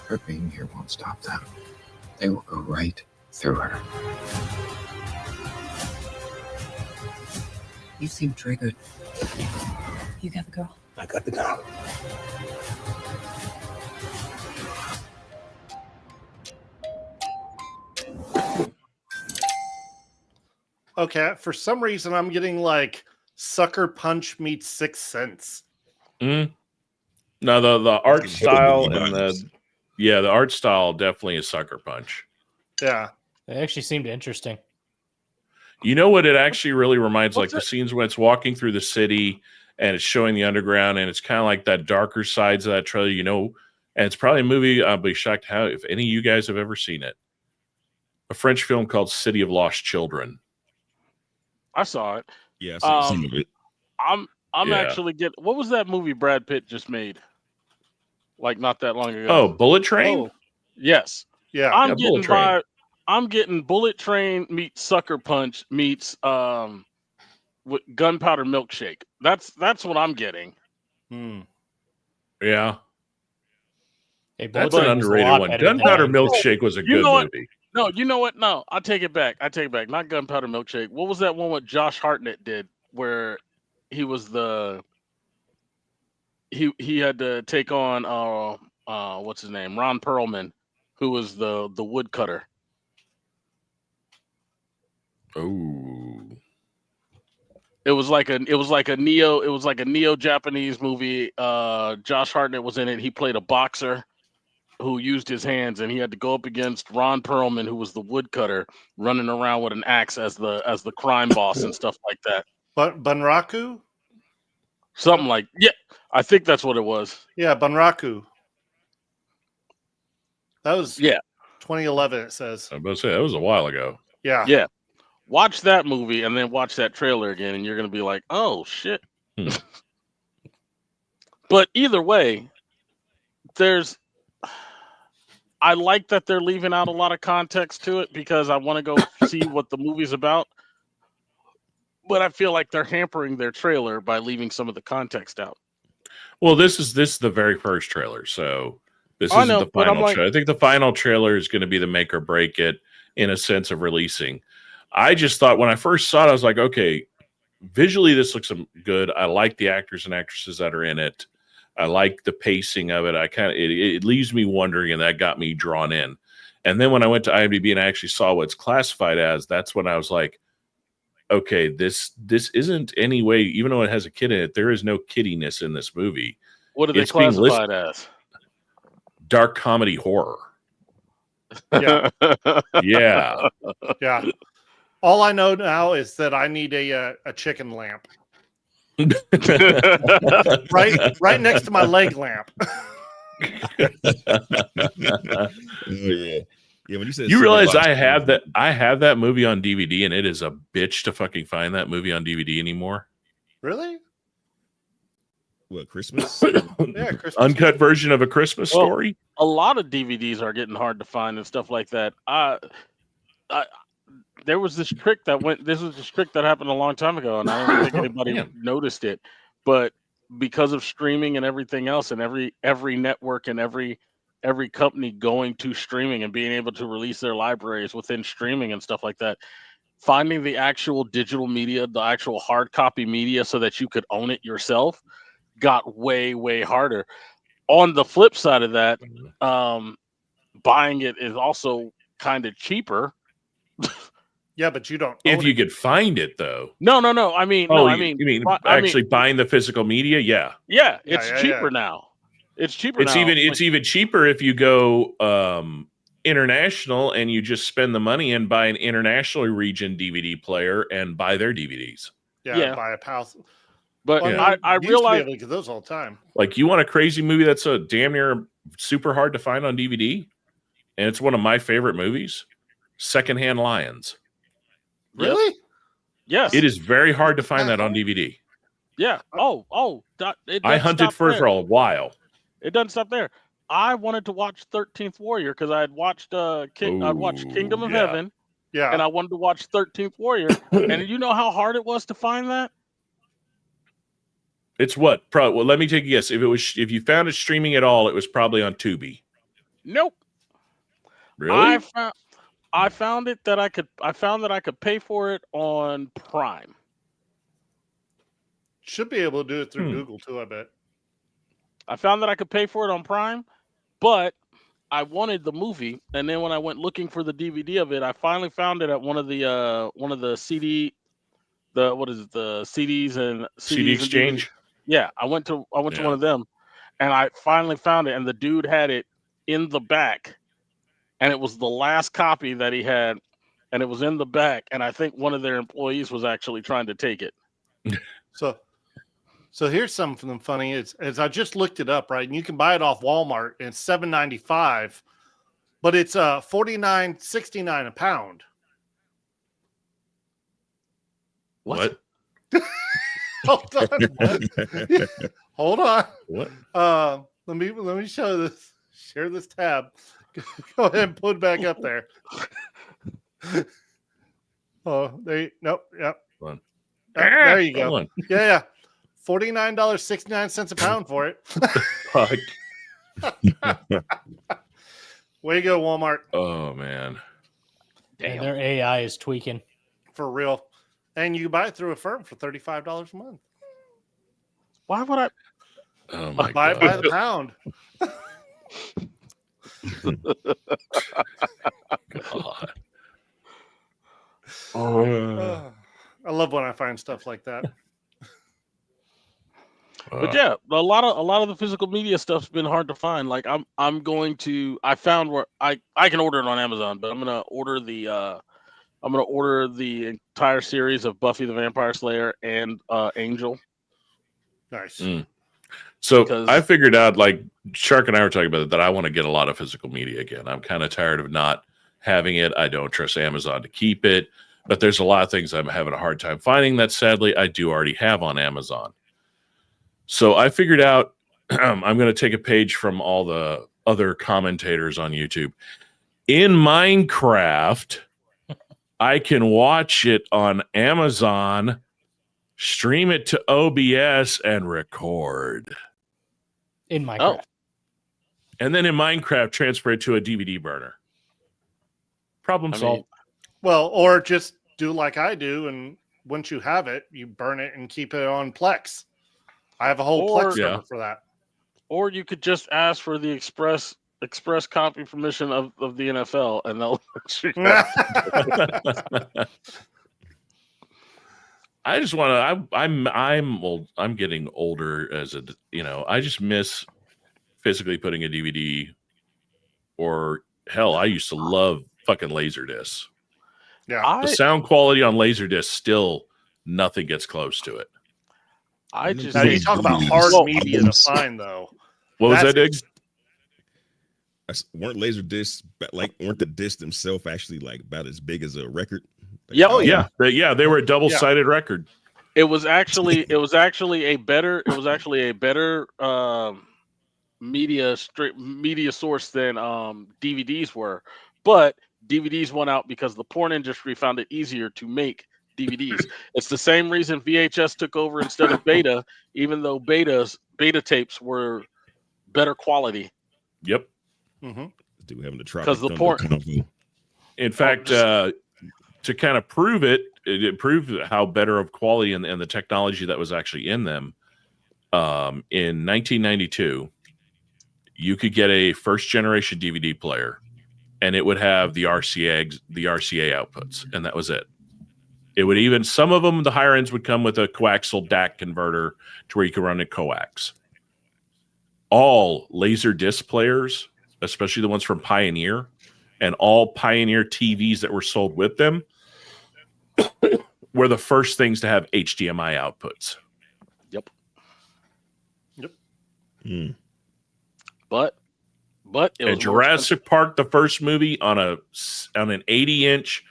Speaker 18: Her being here won't stop them. They will go right through her. You seem triggered.
Speaker 15: You got the girl.
Speaker 16: I got the girl.
Speaker 6: Okay, for some reason I'm getting like Sucker Punch meets Sixth Sense.
Speaker 2: No, the art style and the art style definitely is Sucker Punch.
Speaker 6: Yeah,
Speaker 4: it actually seemed interesting.
Speaker 2: You know what? It actually really reminds like the scenes when it's walking through the city and it's showing the underground, and it's kind of like that darker sides of that trailer, you know. And it's probably a movie. I'll be shocked how if any of you guys have ever seen it. A French film called City of Lost Children.
Speaker 7: I saw it.
Speaker 3: Yeah, I've seen it.
Speaker 7: I'm actually getting. What was that movie Brad Pitt just made? Like not that long ago.
Speaker 2: Oh, Bullet Train.
Speaker 7: Oh, yes.
Speaker 6: Yeah.
Speaker 7: I'm getting Bullet Train meets Sucker Punch meets with Gunpowder Milkshake. That's what I'm getting.
Speaker 2: Yeah.
Speaker 4: Hey,
Speaker 2: that's an underrated one. Gunpowder Milkshake was a good movie.
Speaker 7: No, you know what? No, I take it back. Not Gunpowder Milkshake. What was that one what Josh Hartnett did where he was he had to take on what's his name? Ron Perlman, who was the woodcutter.
Speaker 2: Oh.
Speaker 7: It was like a neo Japanese movie. Josh Hartnett was in it. He played a boxer who used his hands, and he had to go up against Ron Perlman, who was the woodcutter, running around with an axe as the crime boss and stuff like that.
Speaker 6: But Bunraku?
Speaker 7: Something like I think that's what it was.
Speaker 6: Yeah, Bunraku. That was 2011. It says.
Speaker 2: I was about to say that was a while ago.
Speaker 6: Yeah.
Speaker 7: Watch that movie and then watch that trailer again, and you're gonna be like, "Oh shit!" But either way, I like that they're leaving out a lot of context to it because I want to go see what the movie's about. But I feel like they're hampering their trailer by leaving some of the context out.
Speaker 2: Well, this is the very first trailer, so this isn't the final trailer. I think the final trailer is going to be the make or break it in a sense of releasing. I just thought when I first saw it, I was like, okay, visually this looks good. I like the actors and actresses that are in it. I like the pacing of it. It leaves me wondering, and that got me drawn in. And then when I went to IMDb and I actually saw what it's classified as, that's when I was like, okay, this isn't any way, even though it has a kid in it, there is no kiddiness in this movie.
Speaker 7: What are they classified as?
Speaker 2: Dark comedy horror.
Speaker 6: Yeah.
Speaker 2: Yeah.
Speaker 6: Yeah. All I know now is that I need a chicken lamp. right next to my leg lamp.
Speaker 3: Yeah. Yeah, when
Speaker 2: you realize I have that movie on DVD, and it is a bitch to fucking find that movie on DVD anymore.
Speaker 6: Really?
Speaker 3: What, Christmas?
Speaker 6: Yeah, Christmas.
Speaker 2: Uncut version of A Christmas Story.
Speaker 7: A lot of DVDs are getting hard to find and stuff like that. There was this trick that happened a long time ago, and I don't think anybody noticed it. But because of streaming and everything else, and every network and every company going to streaming and being able to release their libraries within streaming and stuff like that, finding the actual digital media, the actual hard copy media, so that you could own it yourself, got way, way harder. On the flip side of that, buying it is also kind of cheaper.
Speaker 6: Yeah, but you don't.
Speaker 2: If you could find it, though.
Speaker 7: No. I mean,
Speaker 2: you mean actually buying the physical media? Yeah.
Speaker 7: Yeah, it's cheaper now. It's cheaper.
Speaker 2: It's even cheaper if you go international and you just spend the money and buy an international region DVD player and buy their DVDs.
Speaker 6: Yeah. Buy a PAL.
Speaker 7: But I realize
Speaker 6: get those all the time.
Speaker 2: Like, you want a crazy movie that's a damn near super hard to find on DVD, and it's one of my favorite movies. Secondhand Lions.
Speaker 6: Really?
Speaker 7: Yes.
Speaker 2: It is very hard to find that on DVD.
Speaker 7: Yeah.
Speaker 2: I hunted for it for a while.
Speaker 7: It doesn't stop there. I wanted to watch 13th Warrior because I had watched I'd watched Kingdom of Heaven.
Speaker 6: Yeah.
Speaker 7: And I wanted to watch 13th Warrior. And you know how hard it was to find that?
Speaker 2: It's what? Well, let me take a guess. If you found it streaming at all, it was probably on Tubi.
Speaker 7: Nope.
Speaker 2: Really?
Speaker 7: I found that I could pay for it on Prime.
Speaker 6: Should be able to do it through Google too, I bet.
Speaker 7: I found that I could pay for it on Prime, but I wanted the movie, and then when I went looking for the DVD of it, I finally found it at one of the CDs and
Speaker 2: CD Exchange.
Speaker 7: Yeah, I went to one of them, and I finally found it, and the dude had it in the back, and it was the last copy that he had, and it was in the back, and I think one of their employees was actually trying to take it.
Speaker 6: So here's something funny. Is I just looked it up, right? And you can buy it off Walmart, and it's $7.95, but it's $49.69 a pound.
Speaker 2: What?
Speaker 6: Hold on. What? Hold on.
Speaker 2: What?
Speaker 6: Let me share this tab. Go ahead and put it back up there. Yep. There you go. Yeah. $49.69 a pound for it. Way to go, Walmart.
Speaker 2: Oh man.
Speaker 4: Damn. Their AI is tweaking.
Speaker 6: For real. And you buy it through a firm for $35 a month.
Speaker 7: Why would I?
Speaker 2: Oh my
Speaker 6: buy
Speaker 2: God.
Speaker 6: it by the pound.
Speaker 2: God.
Speaker 6: I love when I find stuff like that.
Speaker 7: But yeah, a lot of the physical media stuff's been hard to find. Like I found where I can order it on Amazon, but I'm gonna order the entire series of Buffy the Vampire Slayer and Angel.
Speaker 6: Nice.
Speaker 2: So I figured out, like Shark and I were talking about it, that I want to get a lot of physical media again. I'm kind of tired of not having it. I don't trust Amazon to keep it, but there's a lot of things I'm having a hard time finding that sadly I do already have on Amazon. So I figured out I'm going to take a page from all the other commentators on YouTube. In Minecraft, I can watch it on Amazon, stream it to OBS, and record.
Speaker 4: In Minecraft.
Speaker 2: And then in Minecraft, transfer it to a DVD burner. Problem solved.
Speaker 6: Well, or just do like I do, and once you have it, you burn it and keep it on Plex. I have a whole Plex server for that.
Speaker 7: Or you could just ask for the express copy permission of the NFL, and they'll.
Speaker 2: I just want to. I'm old. I'm getting older as a. I just miss physically putting a DVD. Or hell, I used to love fucking Laserdisc.
Speaker 6: Yeah,
Speaker 2: the sound quality on Laserdisc still nothing gets close to it.
Speaker 6: Now you talk about hard media to find though.
Speaker 2: What was that, Diggs?
Speaker 3: Weren't Laserdiscs weren't the discs themselves actually like about as big as a record?
Speaker 2: Yeah, they were a double-sided record.
Speaker 7: It was actually a better media source than DVDs were, but DVDs went out because the porn industry found it easier to make DVDs. It's the same reason VHS took over instead of Beta, even though beta tapes were better quality.
Speaker 2: Yep.
Speaker 3: Do having the try
Speaker 7: because the porn.
Speaker 2: In fact, to kind of prove it proved how better of quality and the technology that was actually in them. In 1992, you could get a first generation DVD player, and it would have the RCA outputs, and that was it. It would even, some of them, the higher ends would come with a coaxial DAC converter to where you could run a coax. All laser disc players, especially the ones from Pioneer, and all Pioneer TVs that were sold with them were the first things to have HDMI outputs.
Speaker 7: Yep.
Speaker 2: But
Speaker 7: it was
Speaker 2: Jurassic Park, the first movie, on an 80-inch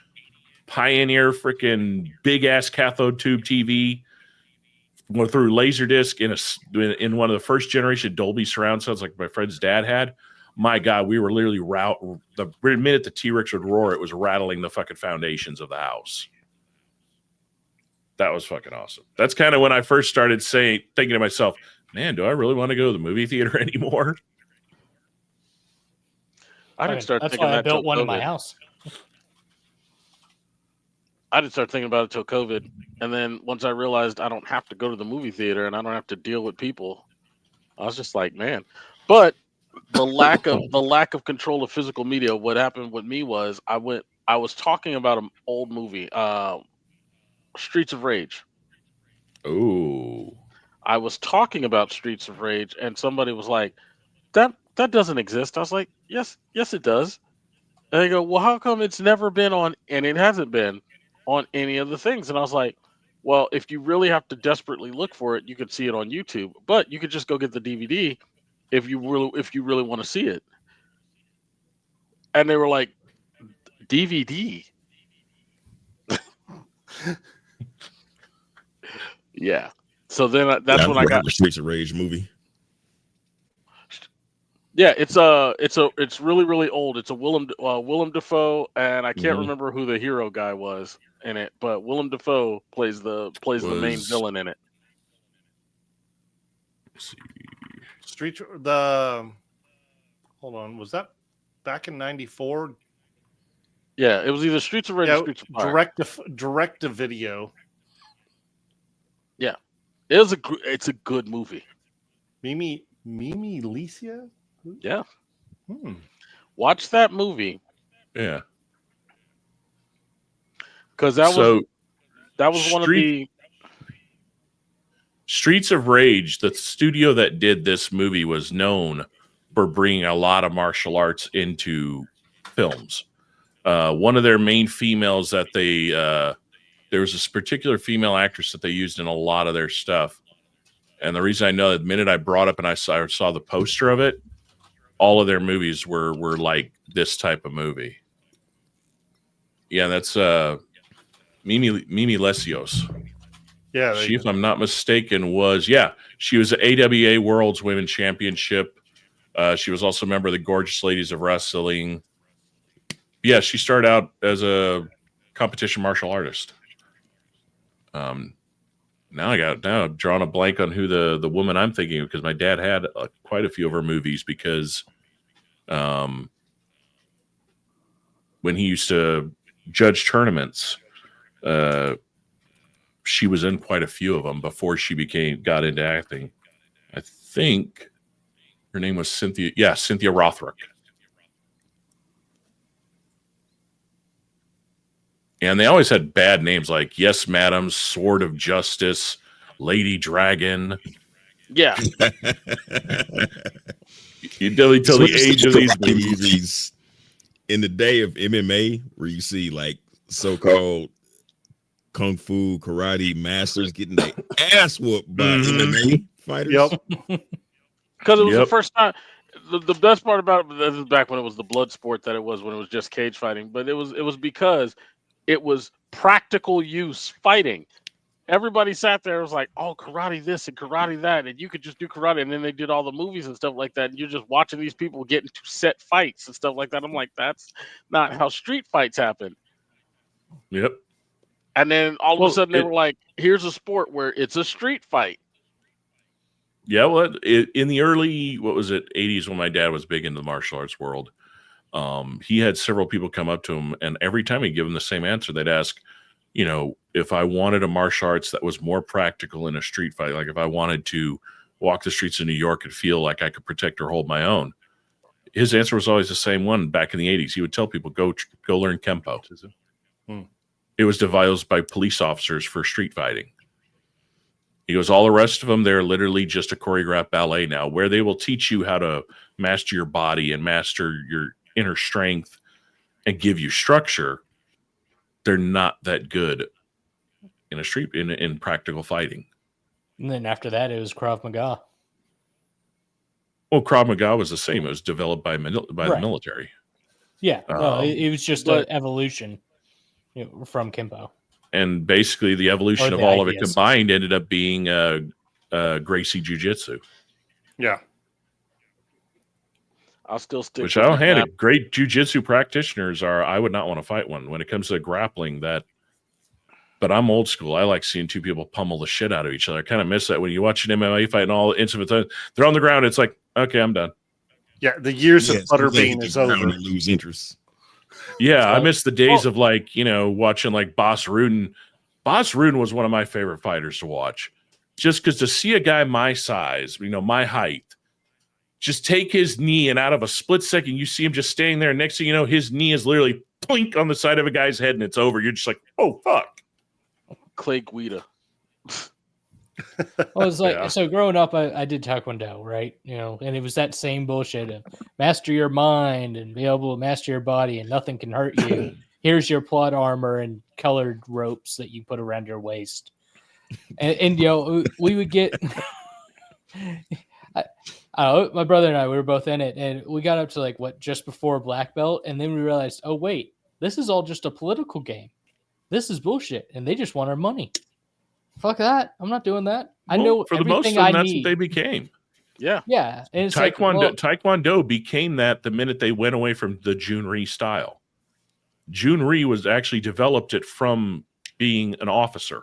Speaker 2: Pioneer freaking big ass cathode tube TV through Laserdisc in one of the first generation Dolby surround sounds like my friend's dad had. My God, we were literally the minute the T-Rex would roar, it was rattling the fucking foundations of the house. That was fucking awesome. That's kind of when I first started thinking to myself, man, do I really want to go to the movie theater anymore?
Speaker 7: I didn't start
Speaker 4: That's
Speaker 7: thinking
Speaker 4: why I
Speaker 7: that
Speaker 4: built
Speaker 7: till
Speaker 4: one in
Speaker 7: COVID.
Speaker 4: my house.
Speaker 7: I didn't start thinking about it till COVID, and then once I realized I don't have to go to the movie theater and I don't have to deal with people, I was just like, man. But the lack of control of physical media. What happened with me was I was talking about an old movie, Streets of Rage.
Speaker 2: Oh.
Speaker 7: I was talking about Streets of Rage, and somebody was like, "That doesn't exist." I was like, "Yes, it does." And they go, "Well, how come it's never been on?" And it hasn't been on any of the things. And I was like, "Well, if you really have to desperately look for it, you could see it on YouTube. But you could just go get the DVD if you really want to see it." And they were like, "DVD." Yeah. So then that's when I got
Speaker 3: the Streets of Rage movie.
Speaker 7: Yeah, it's really really old. It's a Willem Dafoe, and I can't remember who the hero guy was in it, but Willem Dafoe plays the main villain in it.
Speaker 2: Let's see.
Speaker 6: Hold on, was that back in '94?
Speaker 7: Yeah, it was either Streets of Rage or Streets of Fire.
Speaker 6: Direct to video.
Speaker 7: Yeah, it's a good movie.
Speaker 6: Mimi Licia?
Speaker 7: Yeah. Watch that movie.
Speaker 2: Yeah.
Speaker 7: Because that was one of the
Speaker 2: Streets of Rage. The studio that did this movie was known for bringing a lot of martial arts into films. One of their main females that there was this particular female actress that they used in a lot of their stuff. And the reason I know, the minute I brought up and I saw the poster of it, all of their movies were like this type of movie. Yeah, that's Mimi Lesios.
Speaker 6: Yeah,
Speaker 2: she, if I'm not mistaken, she was the AWA World's Women's Championship. She was also a member of the Gorgeous Ladies of Wrestling. Yeah, she started out as a competition martial artist. Now I've drawn a blank on who the woman I'm thinking of, because my dad had quite a few of her movies, because when he used to judge tournaments, she was in quite a few of them before she got into acting. I think Her name was Cynthia. Yeah, Cynthia Rothrock. And they always had bad names like Yes, Madam, Sword of Justice, Lady Dragon.
Speaker 7: Yeah.
Speaker 2: You really tell the age of these
Speaker 3: movies in the day of MMA, where you see like so-called kung fu karate masters getting their ass whooped by MMA fighters.
Speaker 6: Yep.
Speaker 7: Because it was the first time. The best part about it, this is back when it was the blood sport that it was, when it was just cage fighting. But it was because it was practical use fighting. Everybody sat there and was like, oh, karate this and karate that, and you could just do karate. And then they did all the movies and stuff like that, and you're just watching these people get into set fights and stuff like that. I'm like, that's not how street fights happen.
Speaker 2: Yep.
Speaker 7: And then all of a sudden they were like, here's a sport where it's a street fight.
Speaker 2: Yeah, well, in the early, 80s, when my dad was big into the martial arts world, he had several people come up to him, and every time he'd give them the same answer, they'd ask, if I wanted a martial arts that was more practical in a street fight, like if I wanted to walk the streets of New York and feel like I could protect or hold my own, his answer was always the same one back in the 80s. He would tell people, go learn Kempo. It was devised by police officers for street fighting. He goes, all the rest of them, they're literally just a choreographed ballet now, where they will teach you how to master your body and master your inner strength and give you structure. They're not that good in in practical fighting.
Speaker 4: And then after that, it was Krav Maga.
Speaker 2: Well, Krav Maga was the same. It was developed by the military.
Speaker 4: Yeah, it was just an evolution from Kempo.
Speaker 2: And basically, the evolution of all of it combined ended up being Gracie Jiu-Jitsu.
Speaker 6: Yeah.
Speaker 7: I'll still stick.
Speaker 2: Which I don't hand it. Great jiu-jitsu practitioners I would not want to fight one when it comes to grappling. But I'm old school. I like seeing two people pummel the shit out of each other. I kind of miss that when you watch an MMA fight and all incidents, they're on the ground. It's like, okay, I'm done.
Speaker 6: Yeah, the years of butterbean is over.
Speaker 3: Lose interest.
Speaker 2: Yeah, I miss the days of watching like Boss Rudin. Boss Rudin was one of my favorite fighters to watch, just because to see a guy my size, my height, just take his knee, and out of a split second, you see him just standing there. Next thing you know, his knee is literally plink on the side of a guy's head, and it's over. You're just like, oh fuck.
Speaker 7: Clay Guida.
Speaker 4: Well, it was like, so growing up, I did Taekwondo, right? And it was that same bullshit of master your mind and be able to master your body, and nothing can hurt you. Here's your plot armor and colored ropes that you put around your waist. And we would get, my brother and I, we were both in it, and we got up to just before black belt, and then we realized, oh wait, this is all just a political game. This is bullshit, and they just want our money. Fuck that! I'm not doing that. I know
Speaker 2: for the most of them, that's what they became.
Speaker 7: Yeah,
Speaker 4: yeah. And it's
Speaker 2: Taekwondo became that the minute they went away from the Junri style. Junri was actually developed it from being an officer,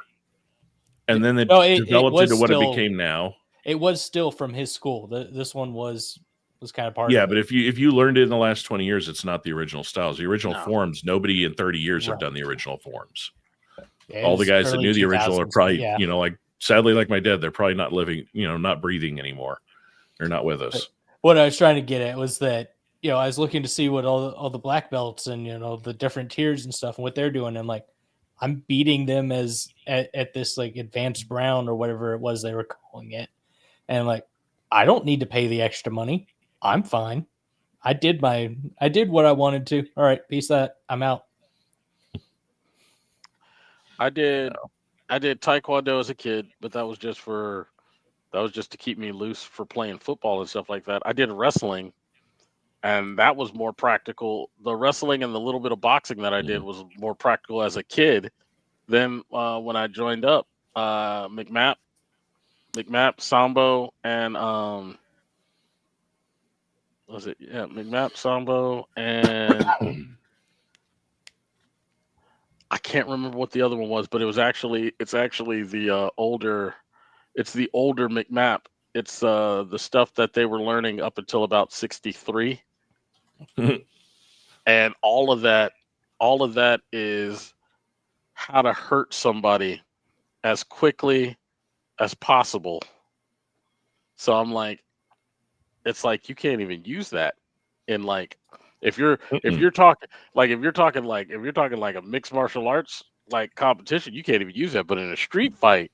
Speaker 2: and then it developed into what it became now.
Speaker 4: It was still from his school. This one was kind of part of it.
Speaker 2: Yeah, but if you learned it in the last 20 years, it's not the original styles. The original forms, nobody in 30 years have done the original forms. Yeah, all the guys that knew the original are probably, sadly, like my dad, they're probably not living, not breathing anymore. They're not with us.
Speaker 4: What I was trying to get at was that, I was looking to see what all the black belts and, the different tiers and stuff and what they're doing. I'm like, I'm beating them at this advanced brown or whatever it was they were calling it. And I'm like, I don't need to pay the extra money. I'm fine. I did what I wanted to. All right, peace out. I'm out.
Speaker 7: I did Taekwondo as a kid, but that was just to keep me loose for playing football and stuff like that. I did wrestling, and that was more practical. The wrestling and the little bit of boxing that I did was more practical as a kid. Then when I joined up, McMap, Sambo, and McMap, Sambo, and I can't remember what the other one was, but it's actually the older McMap. It's the stuff that they were learning up until about 63. And all of that is how to hurt somebody as quickly as possible. So I'm like, it's like you can't even use that in like if you're talking like a mixed martial arts like competition, you can't even use that. But in a street fight,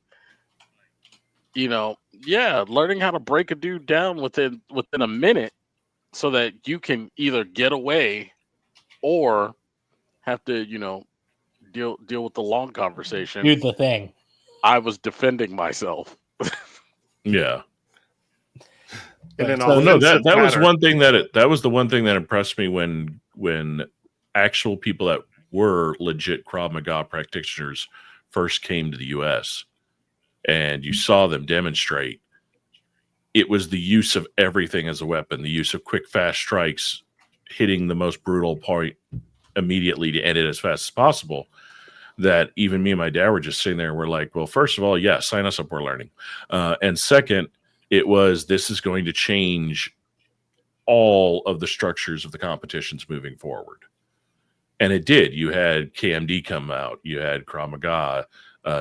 Speaker 7: learning how to break a dude down within a minute so that you can either get away or have to, deal with the long conversation.
Speaker 4: Do the thing.
Speaker 7: I was defending myself.
Speaker 2: Yeah.
Speaker 6: And then
Speaker 2: that was one thing that was the one thing that impressed me when actual people that were legit Krav Maga practitioners first came to the US and you saw them demonstrate. It was the use of everything as a weapon, the use of quick, fast strikes, hitting the most brutal point immediately to end it as fast as possible. That even me and my dad were just sitting there and we're like, well, first of all, yeah, sign us up, we're learning. And second, this is going to change all of the structures of the competitions moving forward. And it did. You had KMD come out, you had Krav Maga,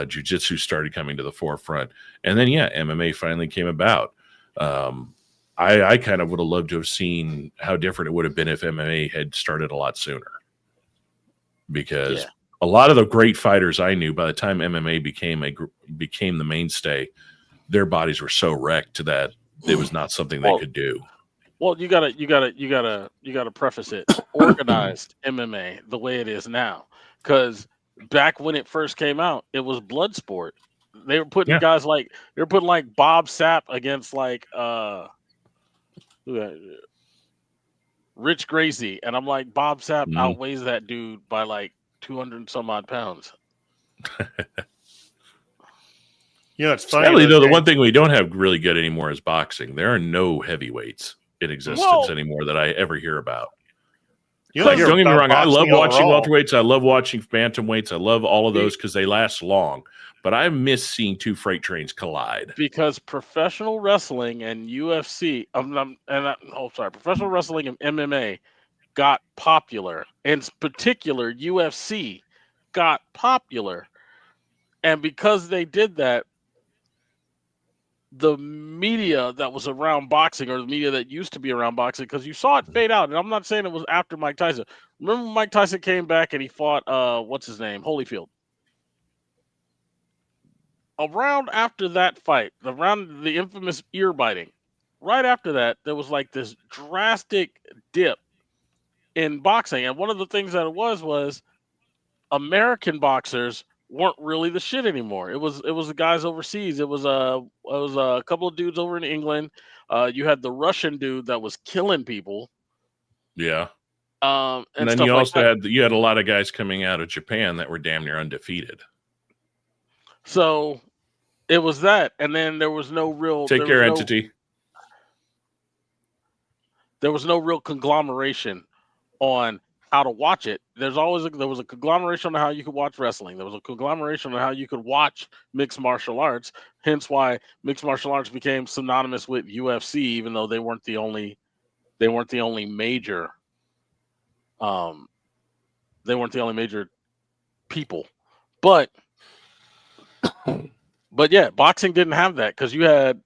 Speaker 2: Jiu-Jitsu started coming to the forefront. And then, MMA finally came about. I kind of would have loved to have seen how different it would have been if MMA had started a lot sooner. Because a lot of the great fighters I knew, by the time MMA became the mainstay, their bodies were so wrecked that it was not something they could do.
Speaker 7: Well, you gotta preface it. Organized MMA the way it is now, because back when it first came out, it was blood sport. They were putting guys like Bob Sapp against Rich Gracie, and I'm like, Bob Sapp outweighs that dude by like 200 some odd pounds.
Speaker 6: It's funny.
Speaker 2: Sadly, though, the one thing we don't have really good anymore is boxing. There are no heavyweights in existence anymore that I ever hear about. Don't get me wrong, I love watching welterweights. I love watching bantamweights. I love all of those because they last long. But I miss seeing two freight trains collide.
Speaker 7: Because professional wrestling and UFC, professional wrestling and MMA got popular. In particular, UFC got popular. And because they did that, the media that was around boxing, or the media that used to be around boxing, because you saw it fade out. And I'm not saying it was after Mike Tyson. Remember when Mike Tyson came back and he fought, what's his name? Holyfield. Around after that fight, around the infamous ear biting, right after that, there was like this drastic dip in boxing. And one of the things that it was American boxers weren't really the shit anymore. It was the guys overseas. It was a couple of dudes over in England. You had the Russian dude that was killing people.
Speaker 2: Yeah.
Speaker 7: And
Speaker 2: then you also had a lot of guys coming out of Japan that were damn near undefeated.
Speaker 7: So it was that, and then there was no real
Speaker 2: entity.
Speaker 7: There was no real conglomeration on how to watch it. There was a conglomeration on how you could watch wrestling. There was a conglomeration on how you could watch mixed martial arts. Hence why mixed martial arts became synonymous with UFC, even though they weren't the only major. They weren't the only major people, but yeah, boxing didn't have that because you have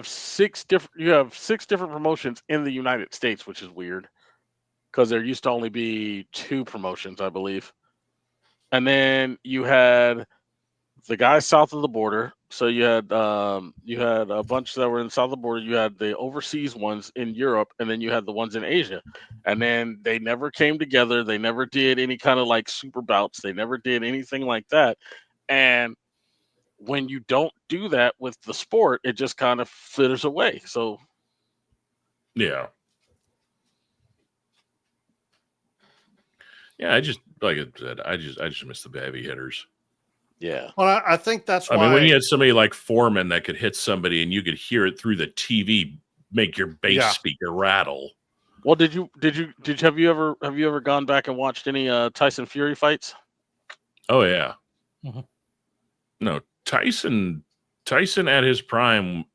Speaker 7: six different promotions in the United States, which is weird because there used to only be 2 promotions, I believe. And then you had the guys south of the border. So you had a bunch that were in south of the border. You had the overseas ones in Europe, and then you had the ones in Asia. And then they never came together. They never did any kind of like super bouts. They never did anything like that. And when you don't do that with the sport, it just kind of fritters away. So,
Speaker 2: yeah. I just, like I said, I just miss the heavy hitters.
Speaker 7: Yeah.
Speaker 6: Well, I think that's why.
Speaker 2: I mean, when you had somebody like Foreman that could hit somebody and you could hear it through the TV, make your bass speaker rattle.
Speaker 7: Well, have you ever gone back and watched any Tyson Fury fights?
Speaker 2: Oh yeah.
Speaker 4: Mm-hmm.
Speaker 2: No, Tyson at his prime.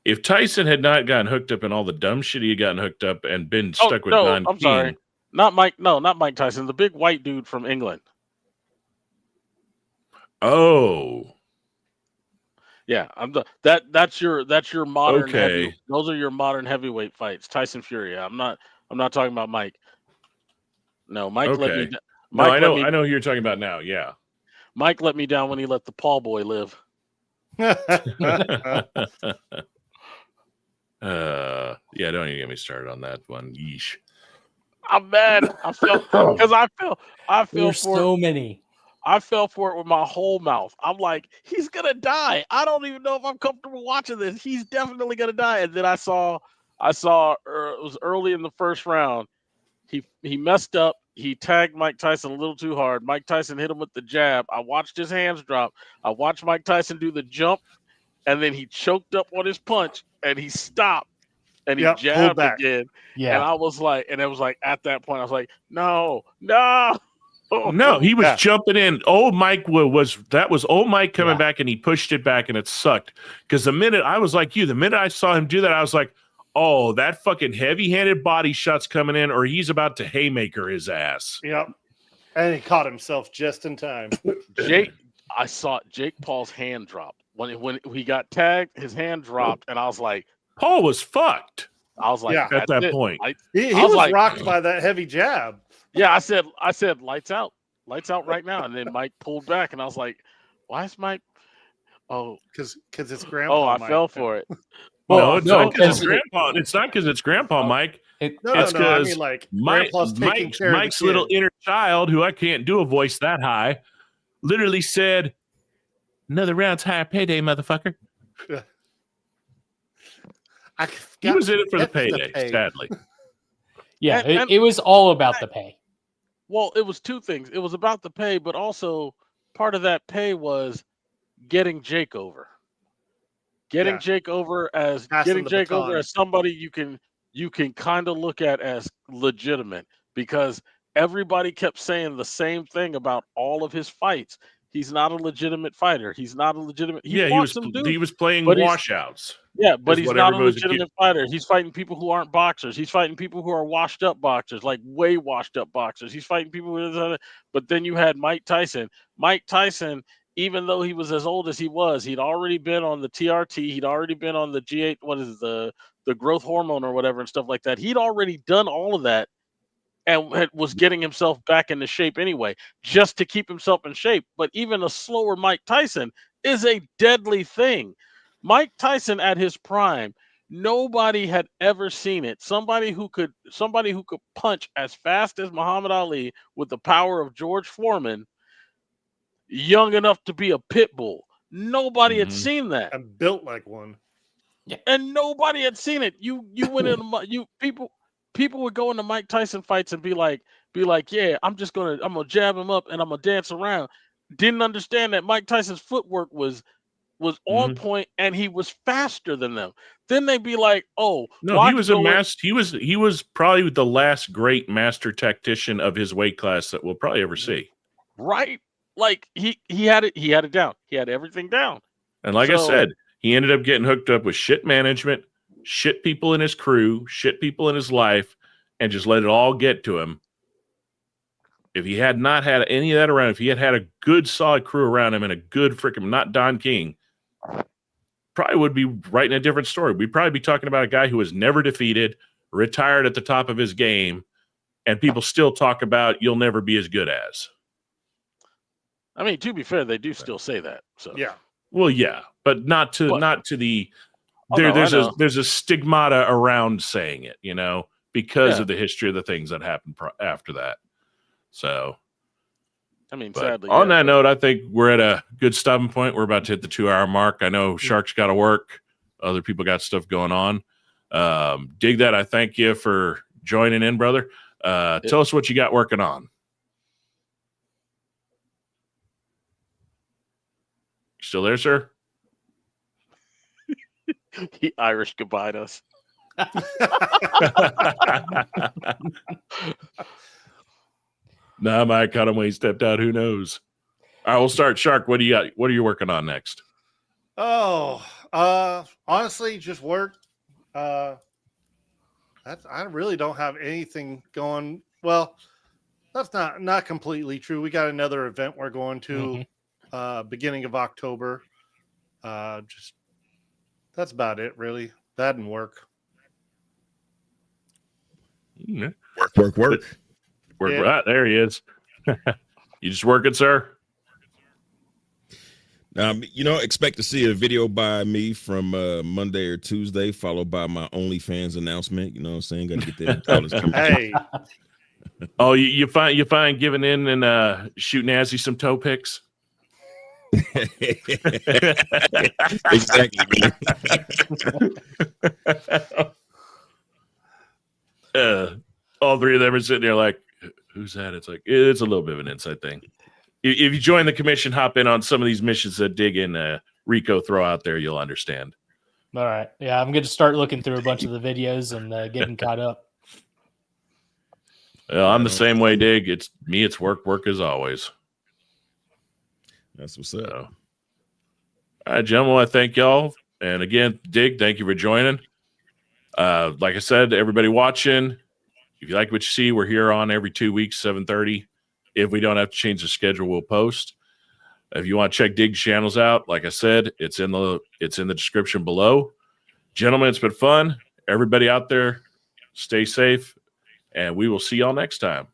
Speaker 2: If Tyson had not gotten hooked up in all the dumb shit he had gotten hooked up and been stuck with Don
Speaker 7: I'm
Speaker 2: King.
Speaker 7: sorry. Not Mike Tyson, the big white dude from England.
Speaker 2: Oh.
Speaker 7: Yeah, that's your modern
Speaker 2: Okay.
Speaker 7: those are your modern heavyweight fights. Tyson Fury. I'm not talking about Mike. No, Mike let me.
Speaker 2: Okay.
Speaker 7: Mike
Speaker 2: No,
Speaker 7: let
Speaker 2: I
Speaker 7: me.
Speaker 2: know who you're talking about now. Yeah.
Speaker 7: Mike let me down when he let the Paul boy live.
Speaker 2: Yeah, don't even get me started on that one. Yeesh.
Speaker 7: I'm mad. I fell because I fell
Speaker 4: There's
Speaker 7: for
Speaker 4: so
Speaker 7: it.
Speaker 4: many.
Speaker 7: I fell for it with my whole mouth. I'm like, he's gonna die. I don't even know if I'm comfortable watching this. He's definitely gonna die. And then it was early in the first round. He messed up. He tagged Mike Tyson a little too hard. Mike Tyson hit him with the jab. I watched his hands drop. I watched Mike Tyson do the jump, and then he choked up on his punch, and he stopped, and he jabbed
Speaker 6: back.
Speaker 7: again.
Speaker 4: Yeah.
Speaker 7: And I was like, at that point, I was like, no.
Speaker 2: No, he was jumping in. Old Mike was old Mike coming back, and he pushed it back, and it sucked. Because the minute I was like you, the minute I saw him do that, I was like, oh, that fucking heavy-handed body shot's coming in, or he's about to haymaker his ass.
Speaker 6: Yep. And he caught himself just in time.
Speaker 7: I saw Jake Paul's hand drop. When he got tagged, his hand dropped, and I was like,
Speaker 2: Paul was fucked.
Speaker 7: I was like,
Speaker 2: at that point.
Speaker 6: He was like, rocked by that heavy jab.
Speaker 7: Yeah, I said, lights out right now. And then Mike pulled back, and I was like, why is Mike? Oh,
Speaker 6: because it's grandpa.
Speaker 7: Oh, I
Speaker 6: Mike.
Speaker 7: fell for it.
Speaker 2: No, it's not because it's grandpa. It's not because it's grandpa, Mike.
Speaker 6: It's
Speaker 2: because
Speaker 6: I mean, like,
Speaker 2: Mike's little inner child, who I can't do a voice that high, literally said, "Another round's higher payday, motherfucker." He was in it for the payday, sadly.
Speaker 4: Yeah, it was all about the pay.
Speaker 7: Well, it was two things. It was about the pay, but also part of that pay was getting Jake over. Jake over as somebody you can kind of look at as legitimate, because everybody kept saying the same thing about all of his fights. He's not a legitimate fighter. He's not a legitimate. He
Speaker 2: was playing washouts.
Speaker 7: Yeah, but he's not a legitimate fighter. He's fighting people who aren't boxers. He's fighting people who are washed up boxers, like way washed up boxers. He's fighting people who. But then you had Mike Tyson. Mike Tyson, even though he was as old as he was, he'd already been on the TRT. He'd already been on the G8. What is it, the growth hormone or whatever and stuff like that. He'd already done all of that and was getting himself back into shape anyway, just to keep himself in shape. But even a slower Mike Tyson is a deadly thing. Mike Tyson at his prime, nobody had ever seen it. Somebody who could punch as fast as Muhammad Ali with the power of George Foreman, young enough to be a pit bull. Nobody had seen that.
Speaker 6: And built like one.
Speaker 4: Yeah.
Speaker 7: And nobody had seen it. You went in people would go into Mike Tyson fights and be like, yeah, I'm gonna jab him up and I'm gonna dance around. Didn't understand that Mike Tyson's footwork was on point and he was faster than them. Then they'd be like, oh
Speaker 2: no, he was a master. He was probably the last great master tactician of his weight class that we'll probably ever see.
Speaker 7: Right. Like he had it down. He had everything down.
Speaker 2: And like I said, he ended up getting hooked up with shit management, shit people in his crew, shit people in his life, and just let it all get to him. If he had not had any of that around, if he had a good solid crew around him and a good freaking, not Don King, probably would be writing a different story. We'd probably be talking about a guy who was never defeated, retired at the top of his game, and people still talk about you'll never be as good as.
Speaker 7: I mean, to be fair, they do still say that. So
Speaker 6: yeah.
Speaker 2: Well, yeah, but not to the. There's a stigmata around saying it, because of the history of the things that happened after that. So,
Speaker 7: I mean, sadly.
Speaker 2: On that note, I think we're at a good stopping point. We're about to hit the 2-hour mark. I know Shark's got to work. Other people got stuff going on. Dig that. I thank you for joining in, brother. Tell us what you got working on. Still there, sir?
Speaker 7: He Irish goodbye us.
Speaker 2: Nah, I caught him when he stepped out. Who knows? All right, we'll start. Shark, what do you got? What are you working on next?
Speaker 6: Oh, honestly, just work. I really don't have anything going. Well, that's not completely true. We got another event we're going to beginning of October. Just that's about it, really. That and work.
Speaker 3: Work.
Speaker 2: Yeah. Right, there he is. You just working, sir?
Speaker 3: Expect to see a video by me from Monday or Tuesday, followed by my OnlyFans announcement. You know what I'm saying? Got to get the dollars coming.
Speaker 6: Hey.
Speaker 2: Oh, you find giving in and shooting Azzy some toe picks?
Speaker 3: Exactly.
Speaker 2: All three of them are sitting there like, who's that? It's like, it's a little bit of an inside thing. If you join the commission, hop in on some of these missions that Dig and Rico throw out there, you'll understand.
Speaker 4: All right. Yeah, I'm going to start looking through a bunch of the videos and getting caught up.
Speaker 2: Well, I'm the same way, Dig. It's work as always.
Speaker 3: That's what's up.
Speaker 2: All right, gentlemen, I thank y'all. And again, Dig, thank you for joining. Like I said, everybody watching, if you like what you see, we're here on every 2 weeks, 7:30. If we don't have to change the schedule, we'll post. If you want to check Dig's channels out, like I said, it's in the description below. Gentlemen, it's been fun. Everybody out there, stay safe, and we will see y'all next time.